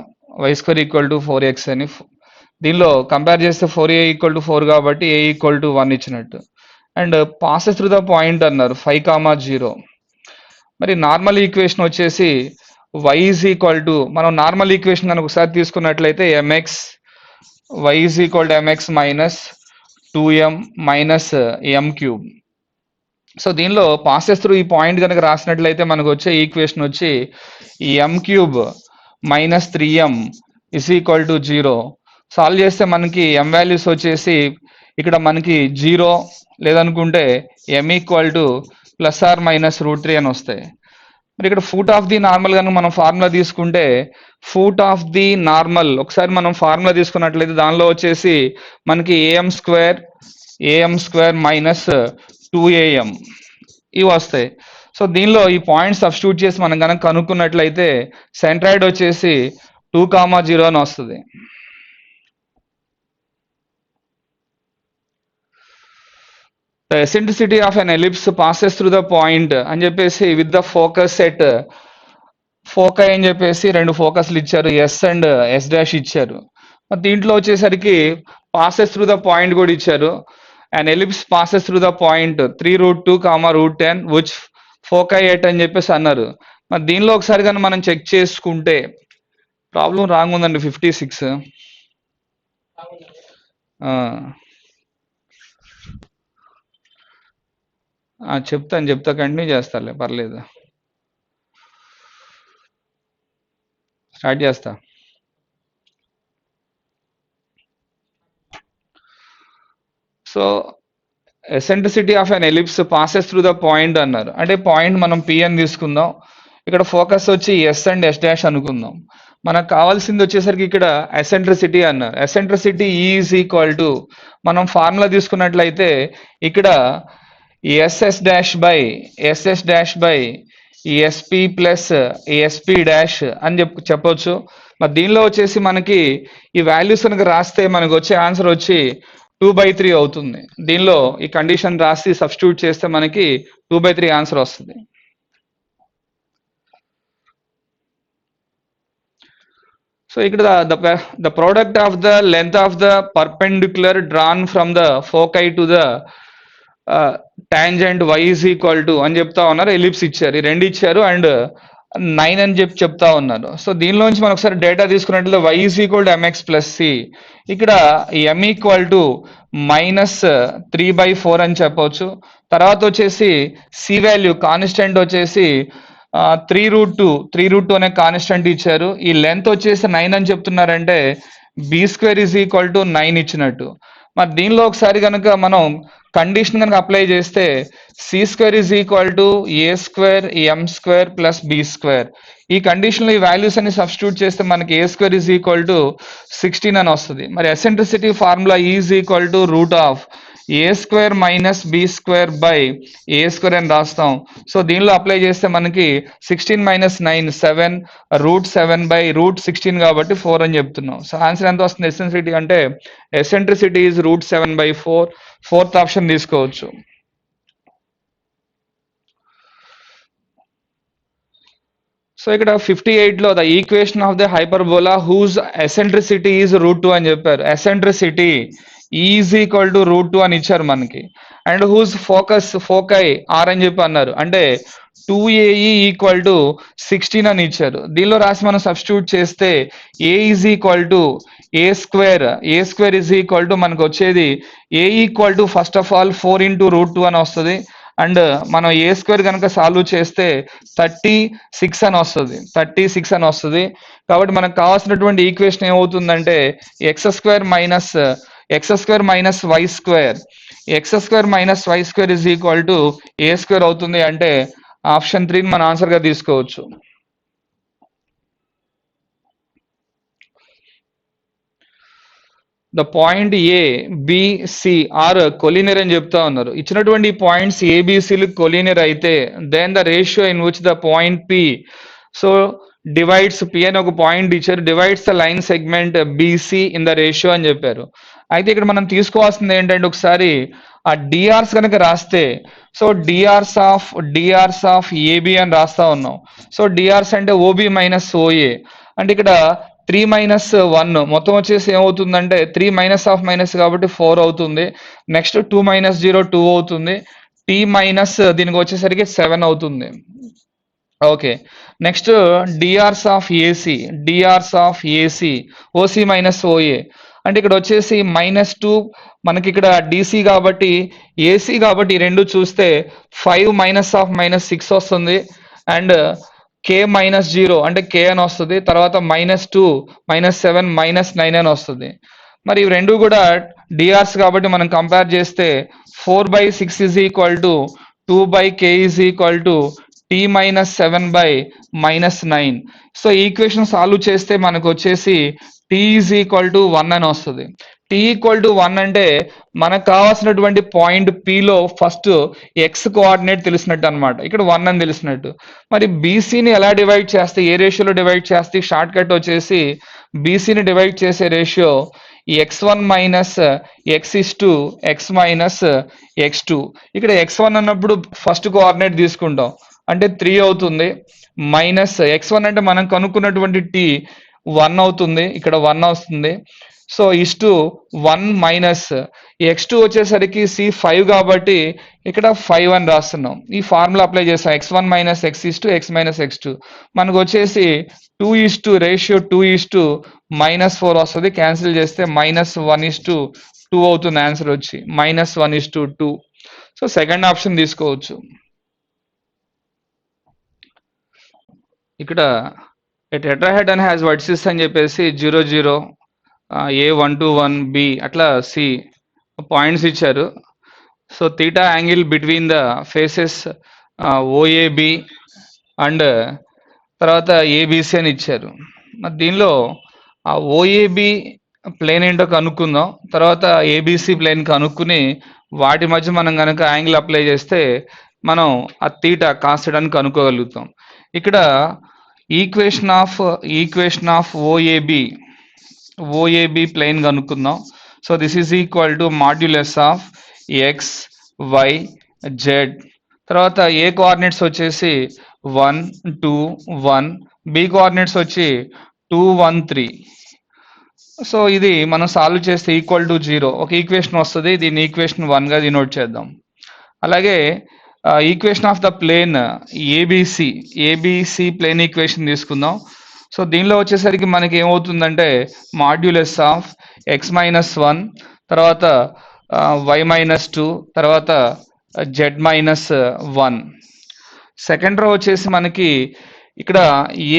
y² ఈక్వల్ టు 4x అని. దీనిలో కంపేర్ చేస్తే 4a ఈక్వల్ టు 4 కాబట్టి a ఈక్వల్ టు 1 ఇచ్చినట్టు. And passes through the point అన్నారు 5, 0. మరి నార్మల్ ఈక్వేషన్ వచ్చేసి y ఈజ్ ఈక్వల్ టు మనం నార్మల్ ఈక్వేషన్ కనుక ఒకసారి తీసుకున్నట్లయితే y is equal to mx minus 2m minus m³. So దీనిలో పాసెస్ త్రూ ఈ పాయింట్ కనుక రాసినట్లయితే మనకు వచ్చే ఈక్వేషన్ వచ్చి m³ -3m is equal to 0. Solve చేస్తే మనకి m వాల్యూస్ వచ్చేసి ఇక్కడ మనకి 0 లేదనుకుంటే m ఈక్వల్ టు +or-√3 అని వస్తాయి. మరి ఇక్కడ ఫూట్ ఆఫ్ ది నార్మల్ కనుక మనం ఫార్ములా తీసుకుంటే ఫూట్ ఆఫ్ ది నార్మల్ ఒకసారి మనం ఫార్ములా తీసుకున్నట్లయితే దానిలో వచ్చేసి మనకి am² మైనస్ 2am ఇవి వస్తాయి. సో దీనిలో ఈ పాయింట్ సబ్స్టిట్యూట్ చేసి మనం కనుక కనుక్కున్నట్లయితే సెంట్రాయిడ్ వచ్చేసి 2, 0 అని వస్తుంది. The eccentricity of an ellipse passes through the point అని చెప్పేసి with the focus set foci అని చెప్పేసి 2 ఫోకస్లు ఇచ్చారు. ఎస్ అండ్ ఎస్ డాష్ ఇచ్చారు. మరి దీంట్లో వచ్చేసరికి పాసెస్ త్రూ ద పాయింట్ కూడా ఇచ్చారు. And ellipse passes through the point 3√2, √10 which foci at అని చెప్పేసి అన్నారు. మరి దీనిలో ఒకసారి కానీ మనం చెక్ చేసుకుంటే ప్రాబ్లం రాంగ్ ఉందండి 56. చెప్తా కంటిన్యూ చేస్తాలే పర్లేదు. స్టార్ట్ చేస్తా. So eccentricity of an ellipse passes through the point అన్నారు. అంటే పాయింట్ మనం పి అని తీసుకుందాం. ఇక్కడ ఫోకస్ వచ్చి ఎస్ అండ్ ఎస్ డాష్ అనుకుందాం. మనకు కావాల్సింది వచ్చేసరికి ఇక్కడ ఎసెంట్రిసిటీ అన్నారు. ఎసెంట్రిసిటీ ఈజ్ ఈక్వల్ టు మనం ఫార్ములా తీసుకున్నట్లయితే ఇక్కడ SS dash by SP plus SP dash అని చెప్పొచ్చు. మరి దీనిలో వచ్చేసి మనకి ఈ వాల్యూస్ కనుక రాస్తే మనకు వచ్చే ఆన్సర్ వచ్చి 2/3 అవుతుంది. దీనిలో ఈ కండిషన్ రాసి సబ్స్టిట్యూట్ చేస్తే మనకి 2/3 ఆన్సర్ వస్తుంది. సో ఇక్కడ the product of the length of the perpendicular drawn from the foci to the tangent y is equal to అని చెప్తా ఉన్నారు. ఎలిప్స్ ఇచ్చారు, ఈ రెండు ఇచ్చారు అండ్ 9 అని చెప్తా ఉన్నారు. సో దీనిలోంచి మనం ఒకసారి డేటా తీసుకున్నట్లయితే y is equal to mx plus c. ఇక్కడ m ఈక్వల్ టు -3/4 అని చెప్పవచ్చు. తర్వాత వచ్చేసి సి వాల్యూ కాన్స్టెంట్ వచ్చేసి 3√2 అనే కాన్స్టెంట్ ఇచ్చారు. ఈ లెంత్ వచ్చేసి 9 అని చెప్తున్నారంటే b² ఈజ్ ఈక్వల్ టు 9 ఇచ్చినట్టు. మరి దీనిలో ఒకసారి కనుక మనం కండిషన్ కనుక అప్లై చేస్తే c² is equal to a² m² plus b². ఈ కండిషన్లో ఈ వాల్యూస్ అన్ని సబ్స్టిట్యూట్ చేస్తే మనకి a² ఈజ్ ఈక్వల్ టు 16 అని వస్తుంది. మరి eccentricity formula is equal to √a² minus b² by a² అని రాస్తాం. సో దీనిలో అప్లై చేస్తే మనకి 16 మైనస్ 9 7 √7 బై √16 కాబట్టి 4 అని చెప్తున్నాం. సో ఆన్సర్ ఎంత వస్తుంది ఎసెంట్రిసిటీ అంటే ఎసెంట్రిసిటీ ఈజ్ √7/4. ఫోర్త్ ఆప్షన్ తీసుకోవచ్చు. సో ఇక్కడ 58లో the equation of the hyperbola whose eccentricity is √2 అని చెప్పారు. ఎసెంట్రిసిటీ ఈజ్ ఈక్వల్ టు √2 అని ఇచ్చారు మనకి. అండ్ హూజ్ ఫోకై ఆర్ అని చెప్పి అన్నారు. అంటే 2AE ఈక్వల్ టు 16 అని ఇచ్చారు. దీనిలో రాసి మనం సబ్స్టిట్యూట్ చేస్తే A is equal to a² is equal to మనకు వచ్చేది A equal to first of all 4 × √2 అని వస్తుంది. అండ్ మనం a² కనుక సాల్వ్ చేస్తే 36 అని వస్తుంది. కాబట్టి మనకు కావాల్సినటువంటి ఈక్వేషన్ ఏమవుతుందంటే x² minus y² is equal to a² అవుతుంది. అంటే ఆప్షన్ 3 మన ఆన్సర్ గా తీసుకోవచ్చు. The point A BC are collinear అని చెప్తా ఉన్నారు. ఇచ్చినటువంటి పాయింట్స్ ఏబిసిలు కొలినియర్ అయితే then the ratio in which the point P so divides P అని ఒక పాయింట్ ఇచ్చారు, divides the line segment BC in the ratio అని చెప్పారు. అయితే ఇక్కడ మనం తీసుకోవాల్సింది ఏంటంటే ఒకసారి ఆ డిఆర్స్ కనుక రాస్తే సో డిఆర్స్ ఆఫ్ ఏబి అని రాస్తా ఉన్నాం. సో డిఆర్స్ అంటే ఓబి మైనస్ ఓఏ అంటే ఇక్కడ 3 - 1 మొత్తం వచ్చేసి ఏమవుతుందంటే 3 - కాబట్టి 4 అవుతుంది. నెక్స్ట్ 2 - 0 2 అవుతుంది. టీ మైనస్ దీనికి వచ్చేసరికి 7 అవుతుంది. Okay, next DRs of AC OC minus OA అంటే ఇక్కడ వచ్చేసి -2 మనకి ఇక్కడ డిసి కాబట్టి ఏసీ కాబట్టి ఈ రెండు చూస్తే 5 - 6 వస్తుంది. అండ్ k - 0 అంటే k అని వస్తుంది. తర్వాత -2 -7 -9 అని వస్తుంది. మరి ఇవి రెండు కూడా డిఆర్స్ కాబట్టి మనం కంపేర్ చేస్తే 4/6 is equal to 2/k is equal to t - 7/-9. So equation solve చేస్తే మనకు వచ్చేసి t ఈజ్ ఈక్వల్ టు 1 అని వస్తుంది. t ఈక్వల్ టు 1 అంటే మనకు కావాల్సినటువంటి పాయింట్ P లో ఫస్ట్ x కోఆర్డినేట్ తెలిసినట్టు అనమాట. ఇక్కడ 1 అని తెలిసినట్టు. మరి బీసీని ఎలా డివైడ్ చేస్తే ఏ రేషియోలో డివైడ్ చేస్తే షార్ట్ కట్ వచ్చేసి బీసీని డివైడ్ చేసే రేషియో x1 మైనస్ x2 ఇక్కడ x1 అన్నప్పుడు ఫస్ట్ కోఆర్డినేట్ తీసుకుంటాం అంటే 3 అవుతుంది. మైనస్ x1 అంటే మనం కనుక్కున్నటువంటి t 1 అవుతుంది, ఇక్కడ 1 వస్తుంది. సో ఇస్టు 1 మైనస్ x2 వచ్చేసరికి c5 కాబట్టి ఇక్కడ 5 అని రాస్తున్నాం. ఈ ఫార్ములా అప్లై చేస్తాం x1 minus x minus x2 మనకు వచ్చేసి 2:2 -4 వస్తుంది. క్యాన్సిల్ చేస్తే -1:2 అవుతుంది. ఆన్సర్ వచ్చి -1:2. సో సెకండ్ ఆప్షన్ తీసుకోవచ్చు. ఇక్కడ టెట్రాహెడ్ అండ్ హ్యాస్ వర్టిసెస్ అని చెప్పేసి 0 0 A1 to 1 B అట్లా C పాయింట్స్ ఇచ్చారు. So theta angle between the faces ఓఏబి and తర్వాత ఏబిసి అని ఇచ్చారు. మరి దీనిలో ఆ ఓఏబి ప్లేన్ ఏంటో కనుక్కుందాం. తర్వాత ఏబిసి ప్లేన్ కనుక్కుని వాటి మధ్య మనం కనుక యాంగిల్ అప్లై చేస్తే మనం ఆ థీటా కాస్ట్ అని కనుక్కోగలుగుతాం. ఇక్కడ ఈక్వేషన్ ఆఫ్ ఓఏబి ప్లేన్ కనుక్కుందాం. So this is equal to modulus of x y z. తర్వాత ఏ కోఆర్డినేట్స్ వచ్చేసి 1 2 1, బి కోఆర్డినేట్స్ వచ్చి 2 1 3. సో ఇది మనం సాల్వ్ చేస్తే ఈక్వల్ టు 0 ఒక ఈక్వేషన్ వస్తుంది. దీన్ని ఈక్వేషన్ 1గా డినోట్ చేద్దాం. అలాగే equation of the plane ABC plane equation తీసుకుందాం. సో దీనిలో వచ్చేసరికి మనకి ఏమవుతుందంటే మాడ్యులస్ ఆఫ్ ఎక్స్ మైనస్ 1, తర్వాత వై మైనస్ 2, తర్వాత జెడ్ మైనస్ 1. సెకండ్ రో వచ్చేసి మనకి ఇక్కడ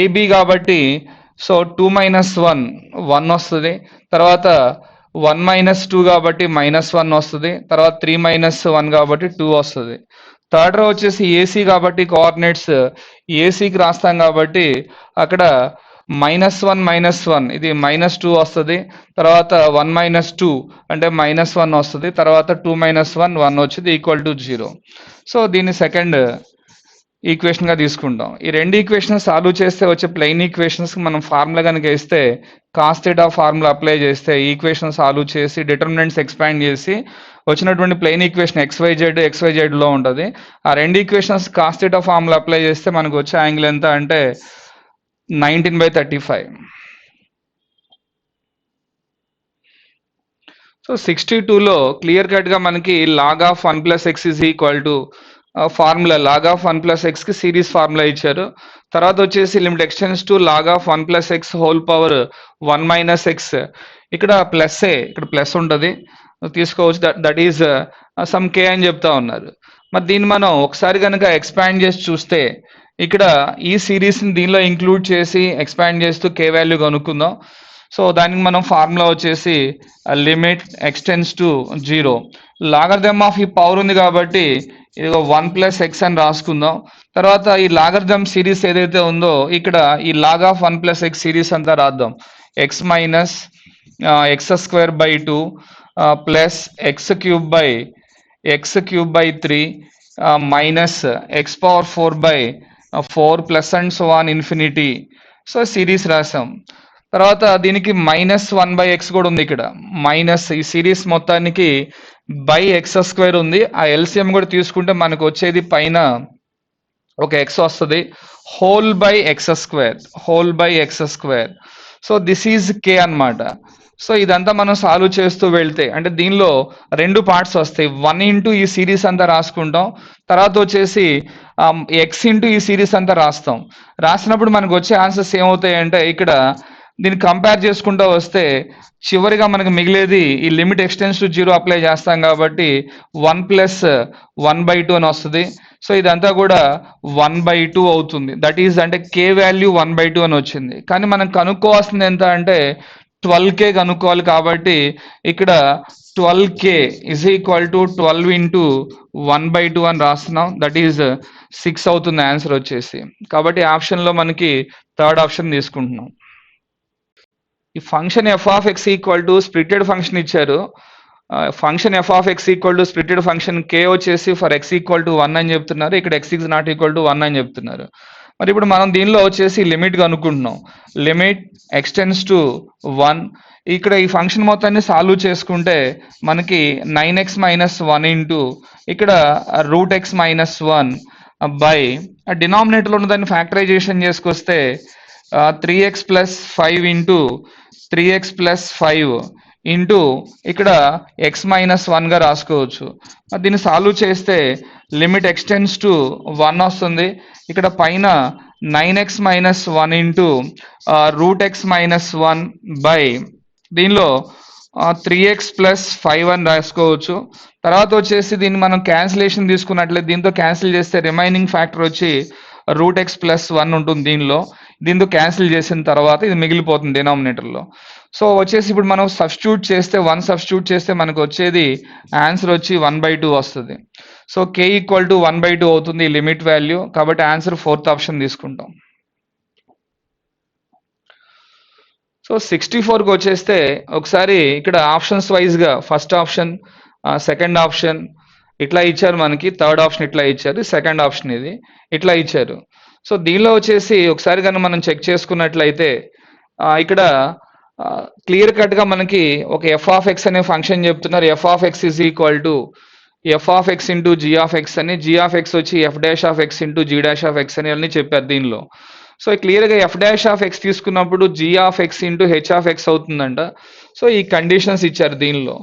ఏబి కాబట్టి సో 2 మైనస్ 1 1 వస్తుంది. తర్వాత 1 మైనస్ 2 కాబట్టి -1 వస్తుంది. తర్వాత 3 మైనస్ 1 కాబట్టి 2 వస్తుంది. థర్డ్ రో వచ్చేసి ఏసీ కాబట్టి కోఆర్డినేట్స్ ఏసీకి రాస్తాం కాబట్టి అక్కడ -1 ఇది -2 వస్తుంది. తర్వాత 1 మైనస్ 2 అంటే -1 వస్తుంది. తర్వాత 2 మైనస్ 1 1 వచ్చింది ఈక్వల్ టు 0. సో దీన్ని సెకండ్ ఈక్వేషన్గా తీసుకుంటాం. ఈ రెండు ఈక్వేషన్ సాల్వ్ చేస్తే వచ్చే ప్లెయిన్ ఈక్వేషన్స్కి మనం ఫార్ములా కనుక వేస్తే కాస్ థీటా ఫార్ములా అప్లై చేస్తే ఈక్వేషన్ సాల్వ్ చేసి డిటర్మినెంట్స్ ఎక్స్పాండ్ చేసి వచ్చినటువంటి ప్లెయిన్ ఈక్వేషన్ ఎక్స్వైజెడ్లో ఉంటుంది. ఆ రెండు equations cos theta formula apply చేస్తే మనకు వచ్చే యాంగిల్ ఎంత అంటే 19/35. సో 62లో క్లియర్ కట్గా మనకి log of 1 + x is equal to formula log of 1 + xకి సిరీస్ ఫార్ములా ఇచ్చారు. తర్వాత వచ్చేసి limit X tends to log of 1 + x whole power 1 - x. ఇక్కడ ఇక్కడ ప్లస్ ఉంటుంది తీసుకోవచ్చు. దట్ ఈజ్ సమ్ కే అని చెప్తా ఉన్నారు. మరి దీన్ని మనం ఒకసారి కనుక ఎక్స్పాండ్ చేసి చూస్తే ఇక్కడ ఈ సిరీస్ని దీనిలో ఇంక్లూడ్ చేసి ఎక్స్పాండ్ చేస్తూ కే వాల్యూ కనుక్కుందాం. సో దానికి మనం ఫార్ములా వచ్చేసి limit X tends to 0. Logarithm of ఈ పవర్ ఉంది కాబట్టి ఇది 1 + x అని రాసుకుందాం. తర్వాత ఈ లాగర్థమ్ సిరీస్ ఏదైతే ఉందో ఇక్కడ ఈ లాగ్ ఆఫ్ 1 + x సిరీస్ అంతా రాద్దాం. x - x² / 2 plus x³ / 3 minus x⁴/4 plus and so on infinity. So series రాసాం. తర్వాత దీనికి -1/x కూడా ఉంది. ఇక్కడ మైనస్ ఈ సిరీస్ మొత్తానికి x² ఉంది. ఆ ఎల్సిఎం కూడా తీసుకుంటే మనకు వచ్చేది పైన ఒక x వస్తుంది. Whole by x². So this is కే అన్నమాట. సో ఇదంతా మనం సాల్వ్ చేస్తూ వెళ్తే అంటే దీనిలో రెండు పార్ట్స్ వస్తాయి. 1 ఇంటూ ఈ సిరీస్ అంతా రాసుకుంటాం. తర్వాత వచ్చేసి x ఇంటూ ఈ సిరీస్ అంతా రాసినప్పుడు మనకు వచ్చే ఆన్సర్స్ ఏమవుతాయి అంటే ఇక్కడ దీన్ని కంపేర్ చేసుకుంటూ వస్తే చివరిగా మనకు మిగిలేది ఈ లిమిట్ ఎక్స్టెన్స్ టు 0 అప్లై చేస్తాం కాబట్టి 1 + 1/2 అని వస్తుంది. సో ఇదంతా కూడా 1/2 అవుతుంది. దట్ ఈజ్ అంటే కే వాల్యూ 1/2 అని వచ్చింది. కానీ మనం కనుక్కోవాల్సింది ఎంత అంటే 12K కనుక్కోవాలి కాబట్టి ఇక్కడ 12K ఈజ్ ఈక్వల్ టు 12 × 1/2 అని రాస్తున్నాం. దట్ ఈజ్ 6 అవుతుంది ఆన్సర్ వచ్చేసి. కాబట్టి ఆప్షన్లో మనకి థర్డ్ ఆప్షన్ తీసుకుంటున్నాం. ఈ function f(x) equal to splitted function ఇచ్చారు. Function f(x) equal to splitted function k వచ్చేసి ఫర్ x ఈక్వల్ టు 1 అని చెప్తున్నారు. ఇక్కడ x is not equal to 1 అని చెప్తున్నారు. మరి ఇప్పుడు మనం దీనిలో వచ్చేసి లిమిట్ కనుక్కుంటున్నాం. Limit X tends to 1. ఇక్కడ ఈ ఫంక్షన్ మొత్తాన్ని సాల్వ్ చేసుకుంటే మనకి 9x - 1 ఇంటూ ఇక్కడ √x - 1 బై డినామినేటర్లో ఉన్న దాన్ని ఫ్యాక్టరైజేషన్ చేసుకొస్తే 3x + 5 ఇంటూ 3x + 5 ఇంటూ ఇక్కడ x - 1గా రాసుకోవచ్చు. దీన్ని సాల్వ్ చేస్తే లిమిట్ ఎక్స్టెన్స్ టు 1 వస్తుంది. ఇక్కడ పైన 9x - 1 ఇంటూ √x - 1 బై దీనిలో 3x + 5 అని రాసుకోవచ్చు. తర్వాత వచ్చేసి దీన్ని మనం క్యాన్సిలేషన్ తీసుకున్నట్లయితే దీంతో క్యాన్సిల్ చేస్తే రిమైనింగ్ ఫ్యాక్టర్ వచ్చి √x + 1 ఉంటుంది. దీంతో క్యాన్సిల్ చేసిన తర్వాత ఇది మిగిలిపోతుంది డినామినేటర్లో. సో వచ్చేసి ఇప్పుడు మనం సబ్స్టిట్యూట్ చేస్తే 1 సబ్స్టిట్యూట్ చేస్తే మనకు వచ్చేది ఆన్సర్ వచ్చి 1/2 వస్తుంది. సో k ఈక్వల్ టు 1/2 అవుతుంది లిమిట్ వాల్యూ. కాబట్టి ఆన్సర్ ఫోర్త్ ఆప్షన్ తీసుకుంటాం. సో 64కి వచ్చేస్తే ఒకసారి ఇక్కడ ఆప్షన్స్ వైజ్గా ఫస్ట్ ఆప్షన్, సెకండ్ ఆప్షన్ ఇట్లా ఇచ్చారు, మనకి థర్డ్ ఆప్షన్ ఇట్లా ఇచ్చారు, సెకండ్ ఆప్షన్ ఇది ఇట్లా ఇచ్చారు. సో దీనిలో వచ్చేసి ఒకసారి కనుక మనం చెక్ చేసుకున్నట్లయితే ఇక్కడ క్లియర్ కట్గా మనకి ఒక ఎఫ్ ఆఫ్ ఎక్స్ అనే ఫంక్షన్ చెప్తున్నారు. F of x is equal to F of x into g of x అని, జీ ఆఫ్ ఎక్స్ వచ్చి f dash of x into g dash of x అని అన్ని చెప్పారు దీనిలో. సో క్లియర్గా ఎఫ్ డాష్ ఆఫ్ ఎక్స్ తీసుకున్నప్పుడు g of x into h of x అవుతుందంట. సో ఈ కండిషన్స్ ఇచ్చారు దీనిలో.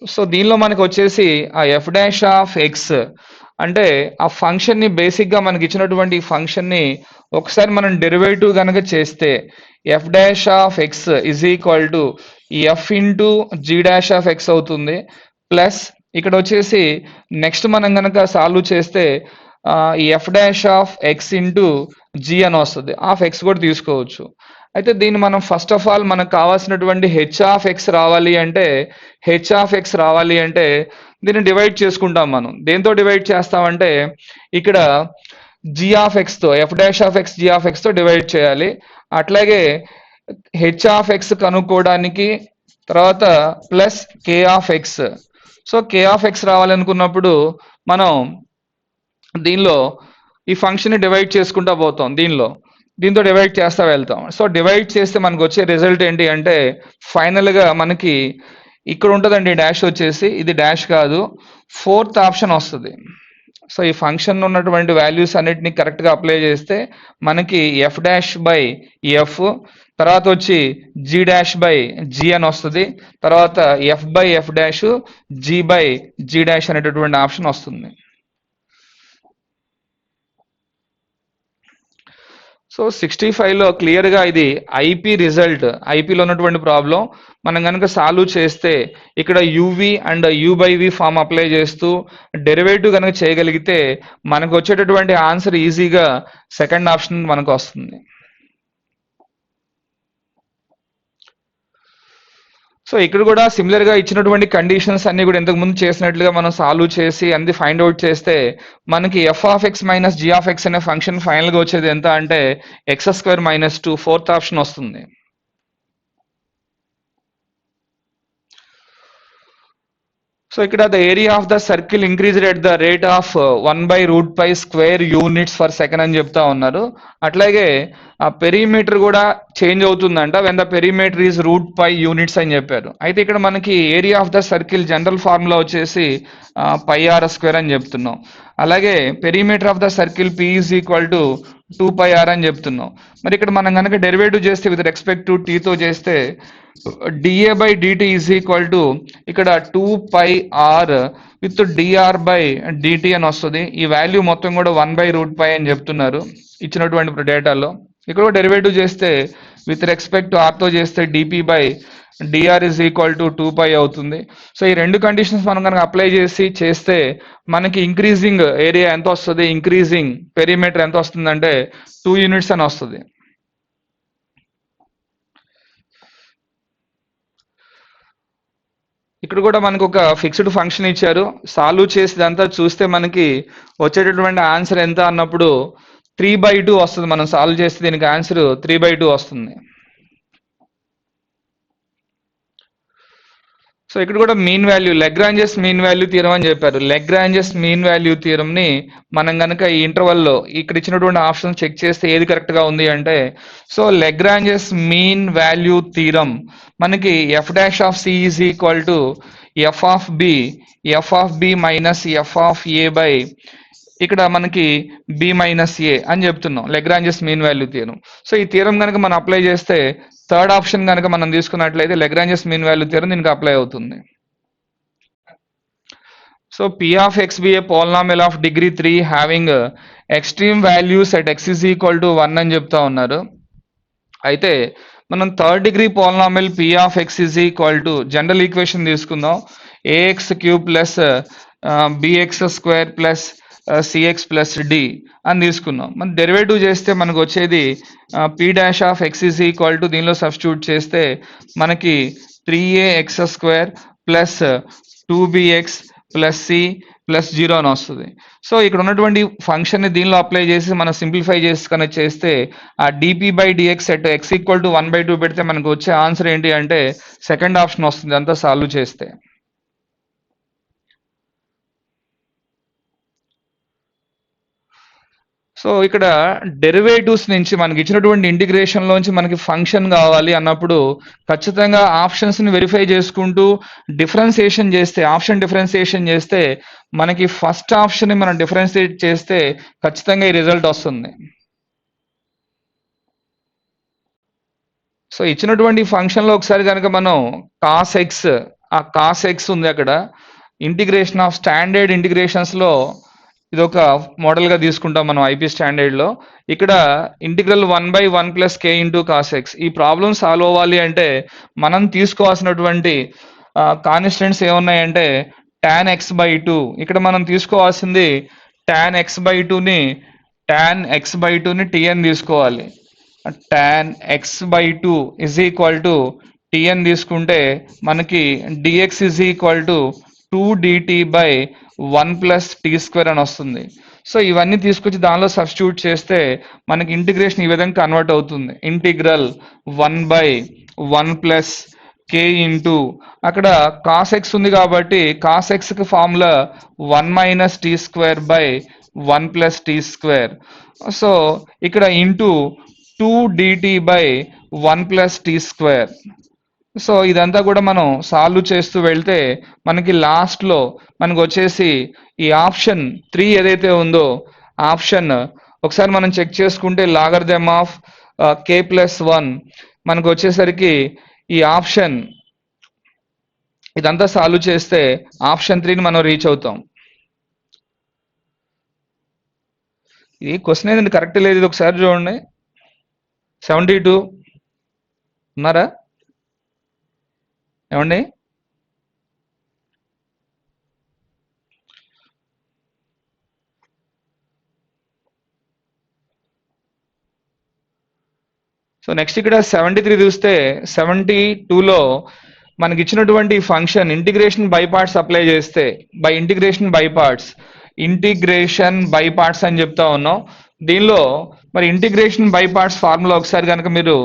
సో దీనిలో మనకు వచ్చేసి ఆ ఎఫ్ డాష్ ఆఫ్ ఎక్స్ అంటే ఆ ఫంక్షన్ని బేసిక్గా మనకి ఇచ్చినటువంటి ఈ ఫంక్షన్ని ఒకసారి మనం డెరివేటివ్ కనుక చేస్తే f dash of x is equal to f into g dash of x అవుతుంది. ప్లస్ ఇక్కడ వచ్చేసి నెక్స్ట్ మనం కనుక సాల్వ్ చేస్తే ఈ f dash of x into g అని వస్తుంది. ఆఫ్ ఎక్స్ కూడా తీసుకోవచ్చు. అయితే దీన్ని మనం ఫస్ట్ ఆఫ్ ఆల్ మనకు కావాల్సినటువంటి హెచ్ ఆఫ్ ఎక్స్ రావాలి అంటే దీన్ని డివైడ్ చేసుకుంటాం. మనం దేంతో డివైడ్ చేస్తామంటే ఇక్కడ జీ ఆఫ్ ఎక్స్తో, F dash of X G of ఎక్స్తో డివైడ్ చేయాలి. అట్లాగే హెచ్ ఆఫ్ ఎక్స్ కనుక్కోవడానికి తర్వాత plus K of X. So K of X రావాలనుకున్నప్పుడు మనం దీనిలో ఈ ఫంక్షన్ని డివైడ్ చేసుకుంటా పోతాం. దీంతో డివైడ్ చేస్తా వెళ్తాం. సో డివైడ్ చేస్తే మనకు వచ్చే రిజల్ట్ ఏంటి అంటే ఫైనల్గా మనకి ఇక్కడ ఉంటుందండి డాష్ వచ్చేసి, ఇది డాష్ కాదు, ఫోర్త్ ఆప్షన్ వస్తుంది. సో ఈ ఫంక్షన్ ఉన్నటువంటి వాల్యూస్ అన్నిటిని కరెక్ట్గా అప్లై చేస్తే మనకి ఎఫ్ డాష్ బై ఎఫ్, తర్వాత వచ్చి జీ డాష్ బై జీ అని వస్తుంది, తర్వాత f by f dash, g by g dash అనేటటువంటి ఆప్షన్ వస్తుంది. సో 65లో క్లియర్గా ఇది ఐపీ రిజల్ట్, ఐపీలో ఉన్నటువంటి ప్రాబ్లం. మనం కనుక సాల్వ్ చేస్తే ఇక్కడ uv and u by v form apply చేస్తూ డెరివేటివ్ కనుక చేయగలిగితే మనకు వచ్చేటటువంటి ఆన్సర్ ఈజీగా సెకండ్ ఆప్షన్ మనకు వస్తుంది. సో ఇక్కడ కూడా సిమిలర్గా ఇచ్చినటువంటి కండిషన్స్ అన్ని కూడా ఇంతకు ముందు చేసినట్లుగా మనం సాల్వ్ చేసి అన్ని ఫైండ్ అవుట్ చేస్తే మనకి F of X minus G of X అనే ఫంక్షన్ ఫైనల్గా వచ్చేది ఎంత అంటే X square minus 2, fourth option వస్తుంది. సో ఇక్కడ the area of the circle increased at the rate of 1/√π square units for second అని చెప్తా ఉన్నారు. అట్లాగే ఆ పెరిమీటర్ కూడా చేంజ్ అవుతుందంట when the perimeter is √π units అని చెప్పారు. అయితే ఇక్కడ మనకి area of the circle general formula వచ్చేసి πr² అని చెప్తున్నాం. అలాగే perimeter of the circle P is equal to 2πr అని చెప్తున్నాం. మరి ఇక్కడ మనం కనుక డెరివేటివ్ చేస్తే విత్ రెస్పెక్ట్ టు టీతో చేస్తే dA by dt is equal to ఇక్కడ 2πr with dr by dt అని వస్తుంది. ఈ వాల్యూ మొత్తం కూడా 1/√π అని చెప్తున్నారు ఇచ్చినటువంటి డేటాలో. ఇక్కడ డెరివేటివ్ చేస్తే విత్ రెస్పెక్ట్ టు ఆర్తో చేస్తే dp by dr is equal to 2π అవుతుంది. సో ఈ రెండు కండిషన్స్ మనం కనుక అప్లై చేస్తే మనకి ఇంక్రీజింగ్ ఏరియా ఎంత వస్తుంది, ఇంక్రీజింగ్ పెరిమీటర్ ఎంత వస్తుందంటే 2 యూనిట్స్ అని వస్తుంది. ఇక్కడ కూడా మనకు ఒక ఫిక్స్డ్ ఫంక్షన్ ఇచ్చారు. సాల్వ్ చేసేదంతా చూస్తే మనకి వచ్చేటటువంటి ఆన్సర్ ఎంత అన్నప్పుడు 3/2 వస్తుంది. మనం సాల్వ్ చేస్తే దీనికి ఆన్సర్ 3/2 వస్తుంది. సో ఇక్కడ కూడా mean value, Lagrange's mean value theorem అని చెప్పారు. లెగ్రాంజెస్ మీన్ వాల్యూ థియరంని మనం కనుక ఈ ఇంటర్వల్లో ఇక్కడ ఇచ్చినటువంటి ఆప్షన్ చెక్ చేస్తే ఏది కరెక్ట్గా ఉంది అంటే so Lagrange's mean value theorem మనకి F dash of C is equal to F of B minus F of A by ఇక్కడ మనకి బి మైనస్ ఏ అని చెప్తున్నాం Lagrange's mean value theorem. So ఈ థియరం కనుక మనం అప్లై చేస్తే థర్డ్ ఆప్షన్ కనుక మనం తీసుకున్నట్లయితే లెగ్రాంజెస్ మీన్ వాల్యూ థియరం దీనికి అప్లై అవుతుంది. So P of X be a polynomial of degree 3 having extreme values at X is equal to 1 అని చెప్తా ఉన్నారు. అయితే మనం third degree polynomial p of x is equal to general equation తీసుకుందాం. A x cube plus b x square plus c x plus d అని తీసుకున్నాం. మనం డెరివేటివ్ చేస్తే మనకు వచ్చేది p dash of x is equal to దీనిలో సబ్స్టిట్యూట్ చేస్తే మనకి 3ax² plus 2bx plus c plus 0 అని వస్తుంది. సో ఇక్కడ ఉన్నటువంటి ఫంక్షన్ని దీనిలో అప్లై చేసి మనం సింప్లిఫై చేసి కనుక చేస్తే ఆ dp/dx at x equal to 1/2 పెడితే మనకు వచ్చే ఆన్సర్ ఏంటి అంటే సెకండ్ ఆప్షన్ వస్తుంది అంతా సాల్వ్ చేస్తే. సో ఇక్కడ డెరివేటివ్స్ నుంచి మనకి ఇచ్చినటువంటి ఇంటిగ్రేషన్ లోంచి మనకి ఫంక్షన్ కావాలి అన్నప్పుడు ఖచ్చితంగా ఆప్షన్స్ ని వెరిఫై చేసుకుంటూ డిఫరెన్సియేషన్ చేస్తే ఆప్షన్ డిఫరెన్సియేషన్ చేస్తే మనకి ఫస్ట్ ఆప్షన్ ని మనం డిఫరెన్షియేట్ చేస్తే ఖచ్చితంగా ఈ రిజల్ట్ వస్తుంది. సో ఇచ్చినటువంటి ఫంక్షన్ లో ఒకసారి కనుక మనం కాస్ ఎక్స్ కాస్ ఎక్స్ ఉంది అక్కడ ఇంటిగ్రేషన్ ఆఫ్ స్టాండర్డ్ ఇంటిగ్రేషన్స్ లో ఇది ఒక మోడల్ గా తీసుకుంటాం మనం ఐపీ స్టాండర్డ్ లో. ఇక్కడ integral 1/1 plus k into cos X ఈ ప్రాబ్లమ్ సాల్వ్ అవ్వాలి అంటే మనం తీసుకోవాల్సినటువంటి కాన్స్టెంట్స్ ఏమున్నాయంటే tan x/2. ఇక్కడ మనం తీసుకోవాల్సింది tan x/2ని tn తీసుకోవాలి. tan x/2 is equal to tn తీసుకుంటే మనకి dx is equal to 2dt/1 plus t² అని వస్తుంది. సో ఇవన్నీ తీసుకొచ్చి దానిలో సబ్స్టిట్యూట్ చేస్తే మనకి ఇంటిగ్రేషన్ ఈ విధంగా కన్వర్ట్ అవుతుంది. ఇంటిగ్రల్ 1/1 ప్లస్ కే ఇంటూ అక్కడ కాస్ ఎక్స్ ఉంది కాబట్టి కాస్ ఎక్స్ కి formula 1 minus t²/1 plus t². So ఇక్కడ into 2dt/1 plus t². So ఇదంతా కూడా మనం సాల్వ్ చేస్తూ వెళ్తే మనకి లాస్ట్ లో మనకు వచ్చేసి ఈ ఆప్షన్ 3 ఏదైతే ఉందో ఆప్షన్ ఒకసారి మనం చెక్ చేసుకుంటే లాగరిథమ్ ఆఫ్ k+1 మనకు వచ్చేసరికి ఈ ఆప్షన్ ఇదంతా సాల్వ్ చేస్తే ఆప్షన్ 3ని మనం రీచ్ అవుతాం. ఇది క్వశ్చన్ ఏదండి కరెక్ట్ లేదు, ఇది ఒకసారి చూడండి. 72 ఉన్నారా ఏమండి? సో నెక్స్ట్ ఇక్కడ 73 చూస్తే 72లో మనకి ఇచ్చినటువంటి function integration by parts apply చేస్తే ఇంటిగ్రేషన్ బై పార్ట్స్ అని చెప్తా ఉన్నాం. దీనిలో మరి ఇంటిగ్రేషన్ బై పార్ట్స్ ఫార్ములా ఒకసారి కనుక మీరు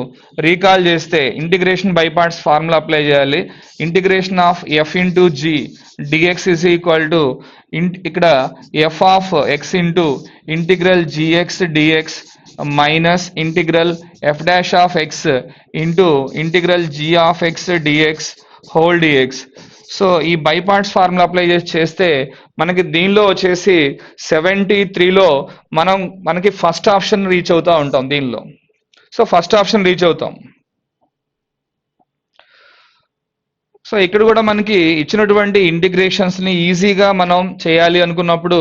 రీకాల్ చేస్తే integration by parts formula apply చేయాలి. Integration of f into g d x is equal to ఇక్కడ f of x into integral g x d x minus integral f dash of x into integral g of x d x whole d x. So ఈ బై పార్ట్స్ ఫార్ములా అప్లై చేస్తే మనకి దీనిలో వచ్చేసి 73లో మనకి ఫస్ట్ ఆప్షన్ రీచ్ అవుతా ఉంటాం దీనిలో. సో ఫస్ట్ ఆప్షన్ రీచ్ అవుతాం. సో ఇక్కడ కూడా మనకి ఇచ్చినటువంటి ఇంటిగ్రేషన్స్ ని ఈజీగా మనం చేయాలి అనుకున్నప్పుడు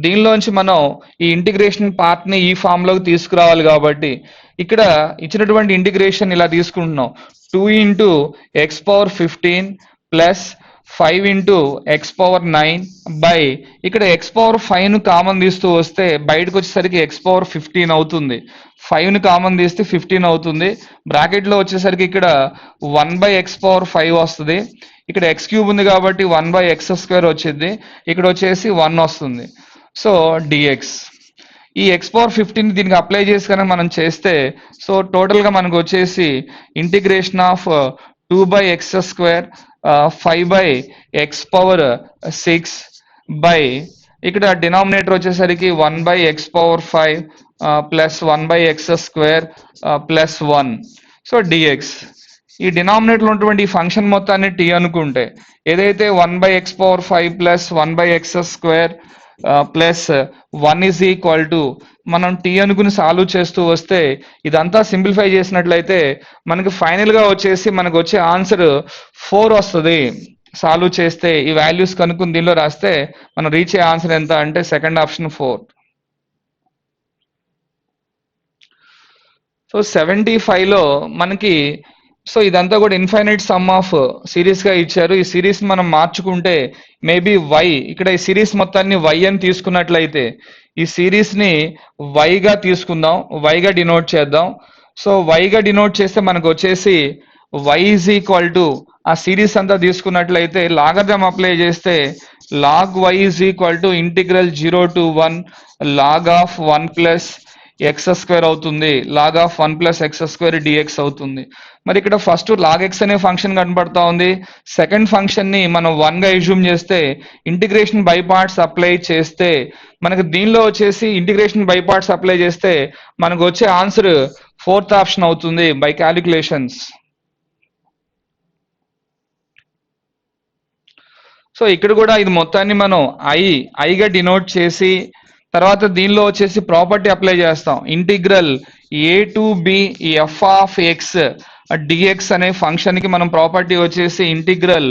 దీనిలోంచి మనం ఈ ఇంటిగ్రేషన్ పార్ట్ ని ఈ ఫామ్ లోకి తీసుకురావాలి కాబట్టి ఇక్కడ ఇచ్చినటువంటి ఇంటిగ్రేషన్ ఇలా తీసుకుంటున్నాం. 2 into X power 15 plus 5 into X power 9 by ఇక్కడ ఎక్స్ పవర్ 5ను కామన్ తీస్తూ వస్తే బయటకు వచ్చేసరికి ఎక్స్ పవర్ 15 అవుతుంది. 5ను కామన్ తీస్తే 15 అవుతుంది. బ్రాకెట్ లో వచ్చేసరికి ఇక్కడ 1/x⁵ వస్తుంది. ఇక్కడ x³ ఉంది కాబట్టి 1/x² వచ్చింది. ఇక్కడ వచ్చేసి 1 వస్తుంది. సో dx ఈ x⁵ దీనికి అప్లై చేసి కనుక మనం చేస్తే సో టోటల్ గా మనకు వచ్చేసి integration of 2/x² 5/x⁵ by ఇక్కడ డినామినేటర్ వచ్చేసరికి 1/x⁵ plus 1/x² plus 1. So dx ఈ డినామినేటర్ ఉన్నటువంటి ఫంక్షన్ మొత్తాన్ని టీ అనుకుంటే ఏదైతే 1/x⁵ plus 1/x² plus 1 is equal to మనం టీ అనుకుని సాల్వ్ చేస్తూ వస్తే ఇదంతా సింప్లిఫై చేసినట్లయితే మనకి ఫైనల్ గా వచ్చేసి మనకు వచ్చే ఆన్సర్ 4 వస్తుంది. సాల్వ్ చేస్తే ఈ వాల్యూస్ కనుక్కుని దీనిలో రాస్తే మనం రీచ్ అయ్యే ఆన్సర్ ఎంత అంటే సెకండ్ ఆప్షన్ 4. సో 75లో మనకి సో ఇదంతా కూడా ఇన్ఫైనైట్ సమ్ ఆఫ్ సిరీస్ గా ఇచ్చారు. ఈ సిరీస్ మనం మార్చుకుంటే మేబీ వై, ఇక్కడ ఈ సిరీస్ మొత్తాన్ని వై అని తీసుకున్నట్లయితే ఈ సిరీస్ ని వై గా తీసుకుందాం, వై గా డినోట్ చేద్దాం. సో వై గా డినోట్ చేస్తే మనకు వచ్చేసి వై ఈజ్ ఈక్వల్ టు ఆ సిరీస్ అంతా తీసుకున్నట్లయితే లాగర్థం అప్లై చేస్తే log y is equal to integral 0 to 1 log of 1 + x² అవుతుంది, లాగ్ ఆఫ్ 1 + x² dx అవుతుంది. మరి ఇక్కడ ఫస్ట్ లాగ్ ఎక్స్ అనే ఫంక్షన్ కనబడతా ఉంది. సెకండ్ ఫంక్షన్ ని మనం 1 గా అజ్యూమ్ చేస్తే ఇంటిగ్రేషన్ బై పార్ట్స్ అప్లై చేస్తే మనకు దీనిలో వచ్చేసి ఇంటిగ్రేషన్ బై పార్ట్స్ అప్లై చేస్తే మనకు వచ్చే ఆన్సర్ ఫోర్త్ ఆప్షన్ అవుతుంది బై క్యాలిక్యులేషన్స్. సో ఇక్కడ కూడా ఇది మొత్తాన్ని మనం ఐగా డినోట్ చేసి తర్వాత దీనిలో వచ్చేసి ప్రాపర్టీ అప్లై చేస్తాం. Integral a to b f of x dx అనే ఫంక్షన్ కి మనం ప్రాపర్టీ వచ్చేసి integral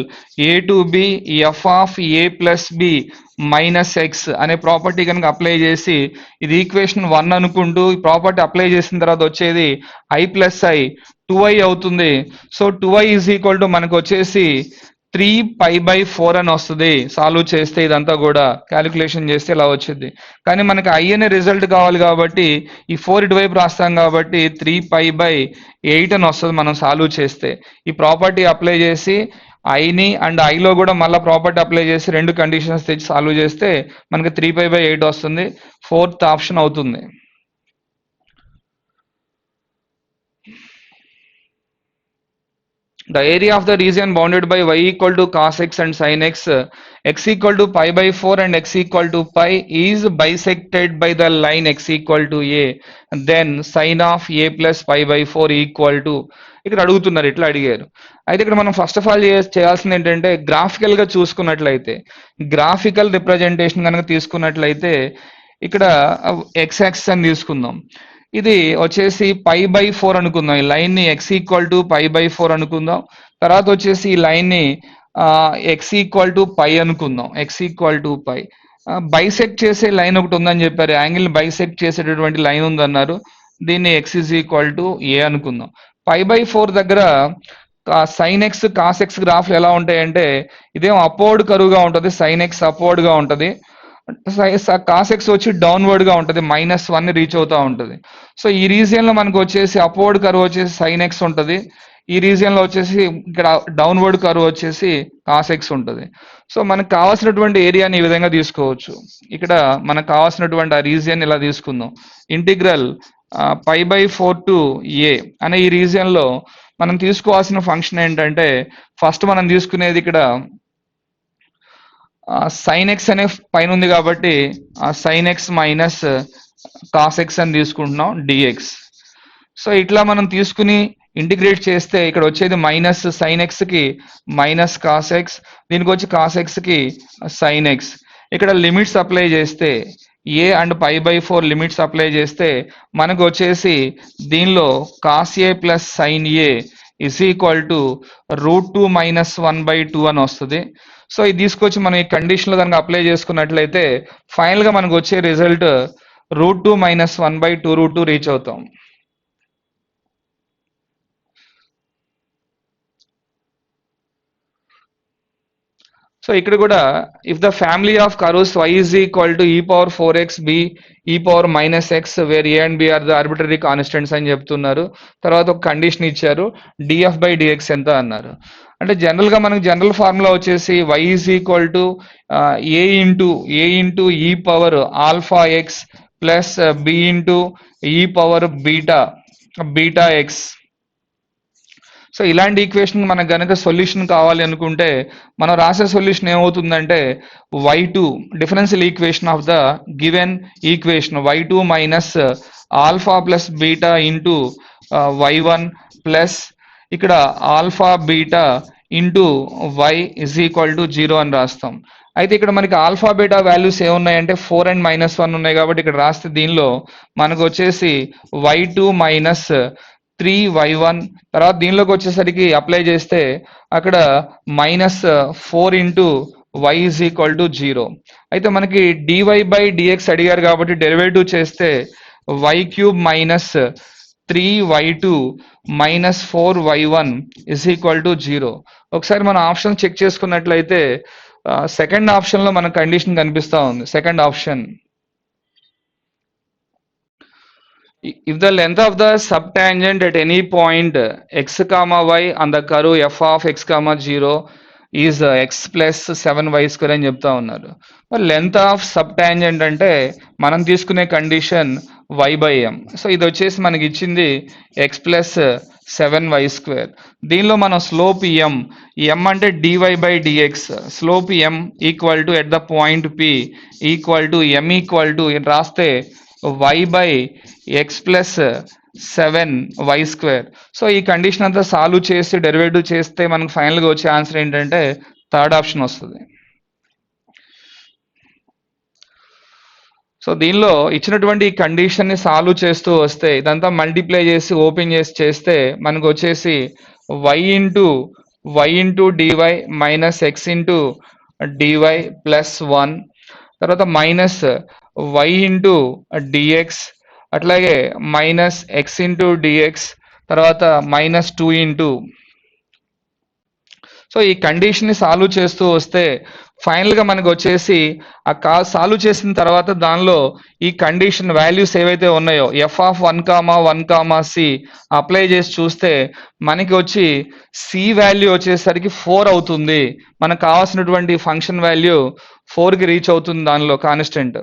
a to b f of A plus b minus x అనే ప్రాపర్టీ కనుక అప్లై చేసి ఇది ఈక్వేషన్ 1 అనుకుంటూ ఈ ప్రాపర్టీ అప్లై చేసిన తర్వాత వచ్చేది ఐ ప్లస్ ఐ 2i అవుతుంది. So 2i is equal to మనకు వచ్చేసి 3π/4 అని వస్తుంది. సాల్వ్ చేస్తే ఇదంతా కూడా క్యాలిక్యులేషన్ చేస్తే ఇలా వచ్చింది. కానీ మనకి ఐ అనే రిజల్ట్ కావాలి కాబట్టి ఈ 4 ఇటువైపు రాస్తాం కాబట్టి 3π/8 అని వస్తుంది మనం సాల్వ్ చేస్తే. ఈ ప్రాపర్టీ అప్లై చేసి ఐని అండ్ ఐలో కూడా మళ్ళీ ప్రాపర్టీ అప్లై చేసి రెండు కండిషన్స్ తెచ్చి సాల్వ్ చేస్తే మనకి 3π/8 వస్తుంది. ఫోర్త్ ఆప్షన్ అవుతుంది. The area of the region bounded by y equal to cos x and sin x, x equal to π/4 and x equal to pi is bisected by the line x equal to a. Then sin of a plus π/4 equal to, ఇక్కడ అడుగుతున్నారు, ఇట్లా అడిగారు. అయితే ఇక్కడ మనం ఫస్ట్ ఆఫ్ ఆల్ చేయాల్సింది ఏంటంటే గ్రాఫికల్ గా చూసుకున్నట్లయితే గ్రాఫికల్ రిప్రజెంటేషన్ కనుక తీసుకున్నట్లయితే ఇక్కడ ఎక్స్ యాక్సిస్ అని తీసుకుందాం. ఇది వచ్చేసి π/4 అనుకుందాం. ఈ లైన్ ని x ఈక్వల్ టు π/4 అనుకుందాం. తర్వాత వచ్చేసి ఈ లైన్ ని x ఈక్వల్ టు పై అనుకుందాం. x equal to pi. Bisect చేసే లైన్ ఒకటి ఉందని చెప్పారు, యాంగిల్ బైసెక్ట్ చేసేటటువంటి లైన్ ఉందన్నారు. దీన్ని x ఈజ్ ఈక్వల్ టు ఏ అనుకుందాం. π/4 దగ్గర సైన్ ఎక్స్ కాస్ ఎక్స్ గ్రాఫ్లు ఎలా ఉంటాయంటే ఇదేమో అప్వర్డ్ కరువుగా ఉంటుంది, సైన్ ఎక్స్ అప్వర్డ్ గా ఉంటుంది, కాస్ ఎక్స్ వచ్చి డౌన్వర్డ్ గా ఉంటుంది, -1 రీచ్ అవుతా ఉంటుంది. సో ఈ రీజియన్ లో మనకు వచ్చేసి అప్వర్డ్ కర్వ్ వచ్చేసి సైన్ ఎక్స్ ఉంటుంది, ఈ రీజియన్ లో వచ్చేసి ఇక్కడ డౌన్వర్డ్ కర్వ్ వచ్చేసి కాస్ ఎక్స్ ఉంటుంది. సో మనకు కావాల్సినటువంటి ఏరియాని ఈ విధంగా తీసుకోవచ్చు. ఇక్కడ మనకు కావాల్సినటువంటి ఆ రీజియన్ ఇలా తీసుకుందాం. ఇంటిగ్రల్ π/4 to a అనే ఈ రీజియన్ లో మనం తీసుకోవాల్సిన ఫంక్షన్ ఏంటంటే ఫస్ట్ మనం తీసుకునేది ఇక్కడ సైన్ ఎక్స్ అనే పైన ఉంది కాబట్టి ఆ sign X minus cos X అని తీసుకుంటున్నాం డిఎక్స్. సో ఇట్లా మనం తీసుకుని ఇంటిగ్రేట్ చేస్తే ఇక్కడ వచ్చేది మైనస్ సైన్ ఎక్స్ కి మైనస్ కాస్ ఎక్స్, దీనికి వచ్చి కాస్ ఎక్స్ కి సైన్ ఎక్స్. ఇక్కడ లిమిట్స్ అప్లై చేస్తే ఏ అండ్ π/4 లిమిట్స్ అప్లై చేస్తే మనకు వచ్చేసి దీనిలో cos A plus sign A is equal to √2 - 1/2 అని వస్తుంది. సో ఇది తీసుకొచ్చి మనం ఈ కండిషన్ లో కనుక అప్లై చేసుకున్నట్లయితే ఫైనల్ గా మనకు వచ్చే రిజల్ట్ √2 - 1/2 రీచ్ అవుతాం. సో ఇక్కడ కూడా if the family of curves y is equal to e⁴x b e⁻⁻x where a and b are the arbitrary constants అని చెప్తున్నారు. తర్వాత ఒక కండిషన్ ఇచ్చారు df/dx ఎంత అన్నారు. అంటే జనరల్ గా మనకు జనరల్ ఫార్ములా వచ్చేసి y is equal to a into e⁻α x plus b into e⁻β x. So ఇలాంటి ఈక్వేషన్ మనకు గనక సొల్యూషన్ కావాలి అనుకుంటే మనం రాసే సొల్యూషన్ ఏమవుతుందంటే y2 differential equation of the given equation y2 minus alpha plus beta into y1 plus ఇక్కడ alpha beta into y is equal to 0 అని రాస్తాం. అయితే ఇక్కడ మనకి ఆల్ఫా బీటా వాల్యూస్ ఏమున్నాయంటే 4 and -1 ఉన్నాయి కాబట్టి ఇక్కడ రాస్తే దీనిలో మనకు వచ్చేసి y2 మైనస్ 3y1 తర్వాత దీనిలోకి వచ్చేసరికి అప్లై చేస్తే అక్కడ -4 into y is equal to 0. అయితే మనకి dy/dx అడిగారు కాబట్టి డెరివేటివ్ చేస్తే y³ minus 3y2 minus 4y1 is equal to 0. ఒకసారి మన ఆప్షన్ చెక్ చేసుకున్నట్లయితే సెకండ్ ఆప్షన్లో మన కండిషన్ కనిపిస్తూ ఉంది. Second option, if the length of the subtangent at any point x comma y on the curve f of x comma 0 is x plus 7y square అని చెప్తా ఉన్నారు. మరి లెంత్ ఆఫ్ సబ్ టాంజెంట్ అంటే మనం తీసుకునే condition y by M. So ఇది వచ్చేసి మనకి ఇచ్చింది x ప్లస్ 7y స్క్వేర్. దీనిలో మనం స్లోప్ ఎం, ఎం అంటే dy by dx, slope m equal to at the point p equal to m equal to రాస్తే y by x plus 7y square. So ఈ కండిషన్ అంతా సాల్వ్ చేసి డెరివేటివ్ చేస్తే మనకు ఫైనల్గా వచ్చే ఆన్సర్ ఏంటంటే థర్డ్ ఆప్షన్ వస్తుంది. సో దీనిలో ఇచ్చినటువంటి ఈ కండిషన్ని సాల్వ్ చేస్తూ వస్తే ఇదంతా మల్టిప్లై చేసి ఓపెన్ చేసి చేస్తే మనకు వచ్చేసి y into dy minus x into dy plus 1, తర్వాత మైనస్ y ఇంటూ డిఎక్స్, అట్లాగే మైనస్ ఎక్స్ ఇంటూ డిఎక్స్, తర్వాత మైనస్ 2 ఇంటూ. సో ఈ కండిషన్ని సాల్వ్ చేస్తూ వస్తే ఫైనల్గా మనకు వచ్చేసి సాల్వ్ చేసిన తర్వాత దానిలో ఈ కండిషన్ వాల్యూస్ ఏవైతే ఉన్నాయో f of 1 comma c apply చేసి చూస్తే మనకి వచ్చి సి వాల్యూ వచ్చేసరికి 4 అవుతుంది. మనకు కావాల్సినటువంటి ఫంక్షన్ వాల్యూ 4కి రీచ్ అవుతుంది దానిలో కాన్స్టెంట్.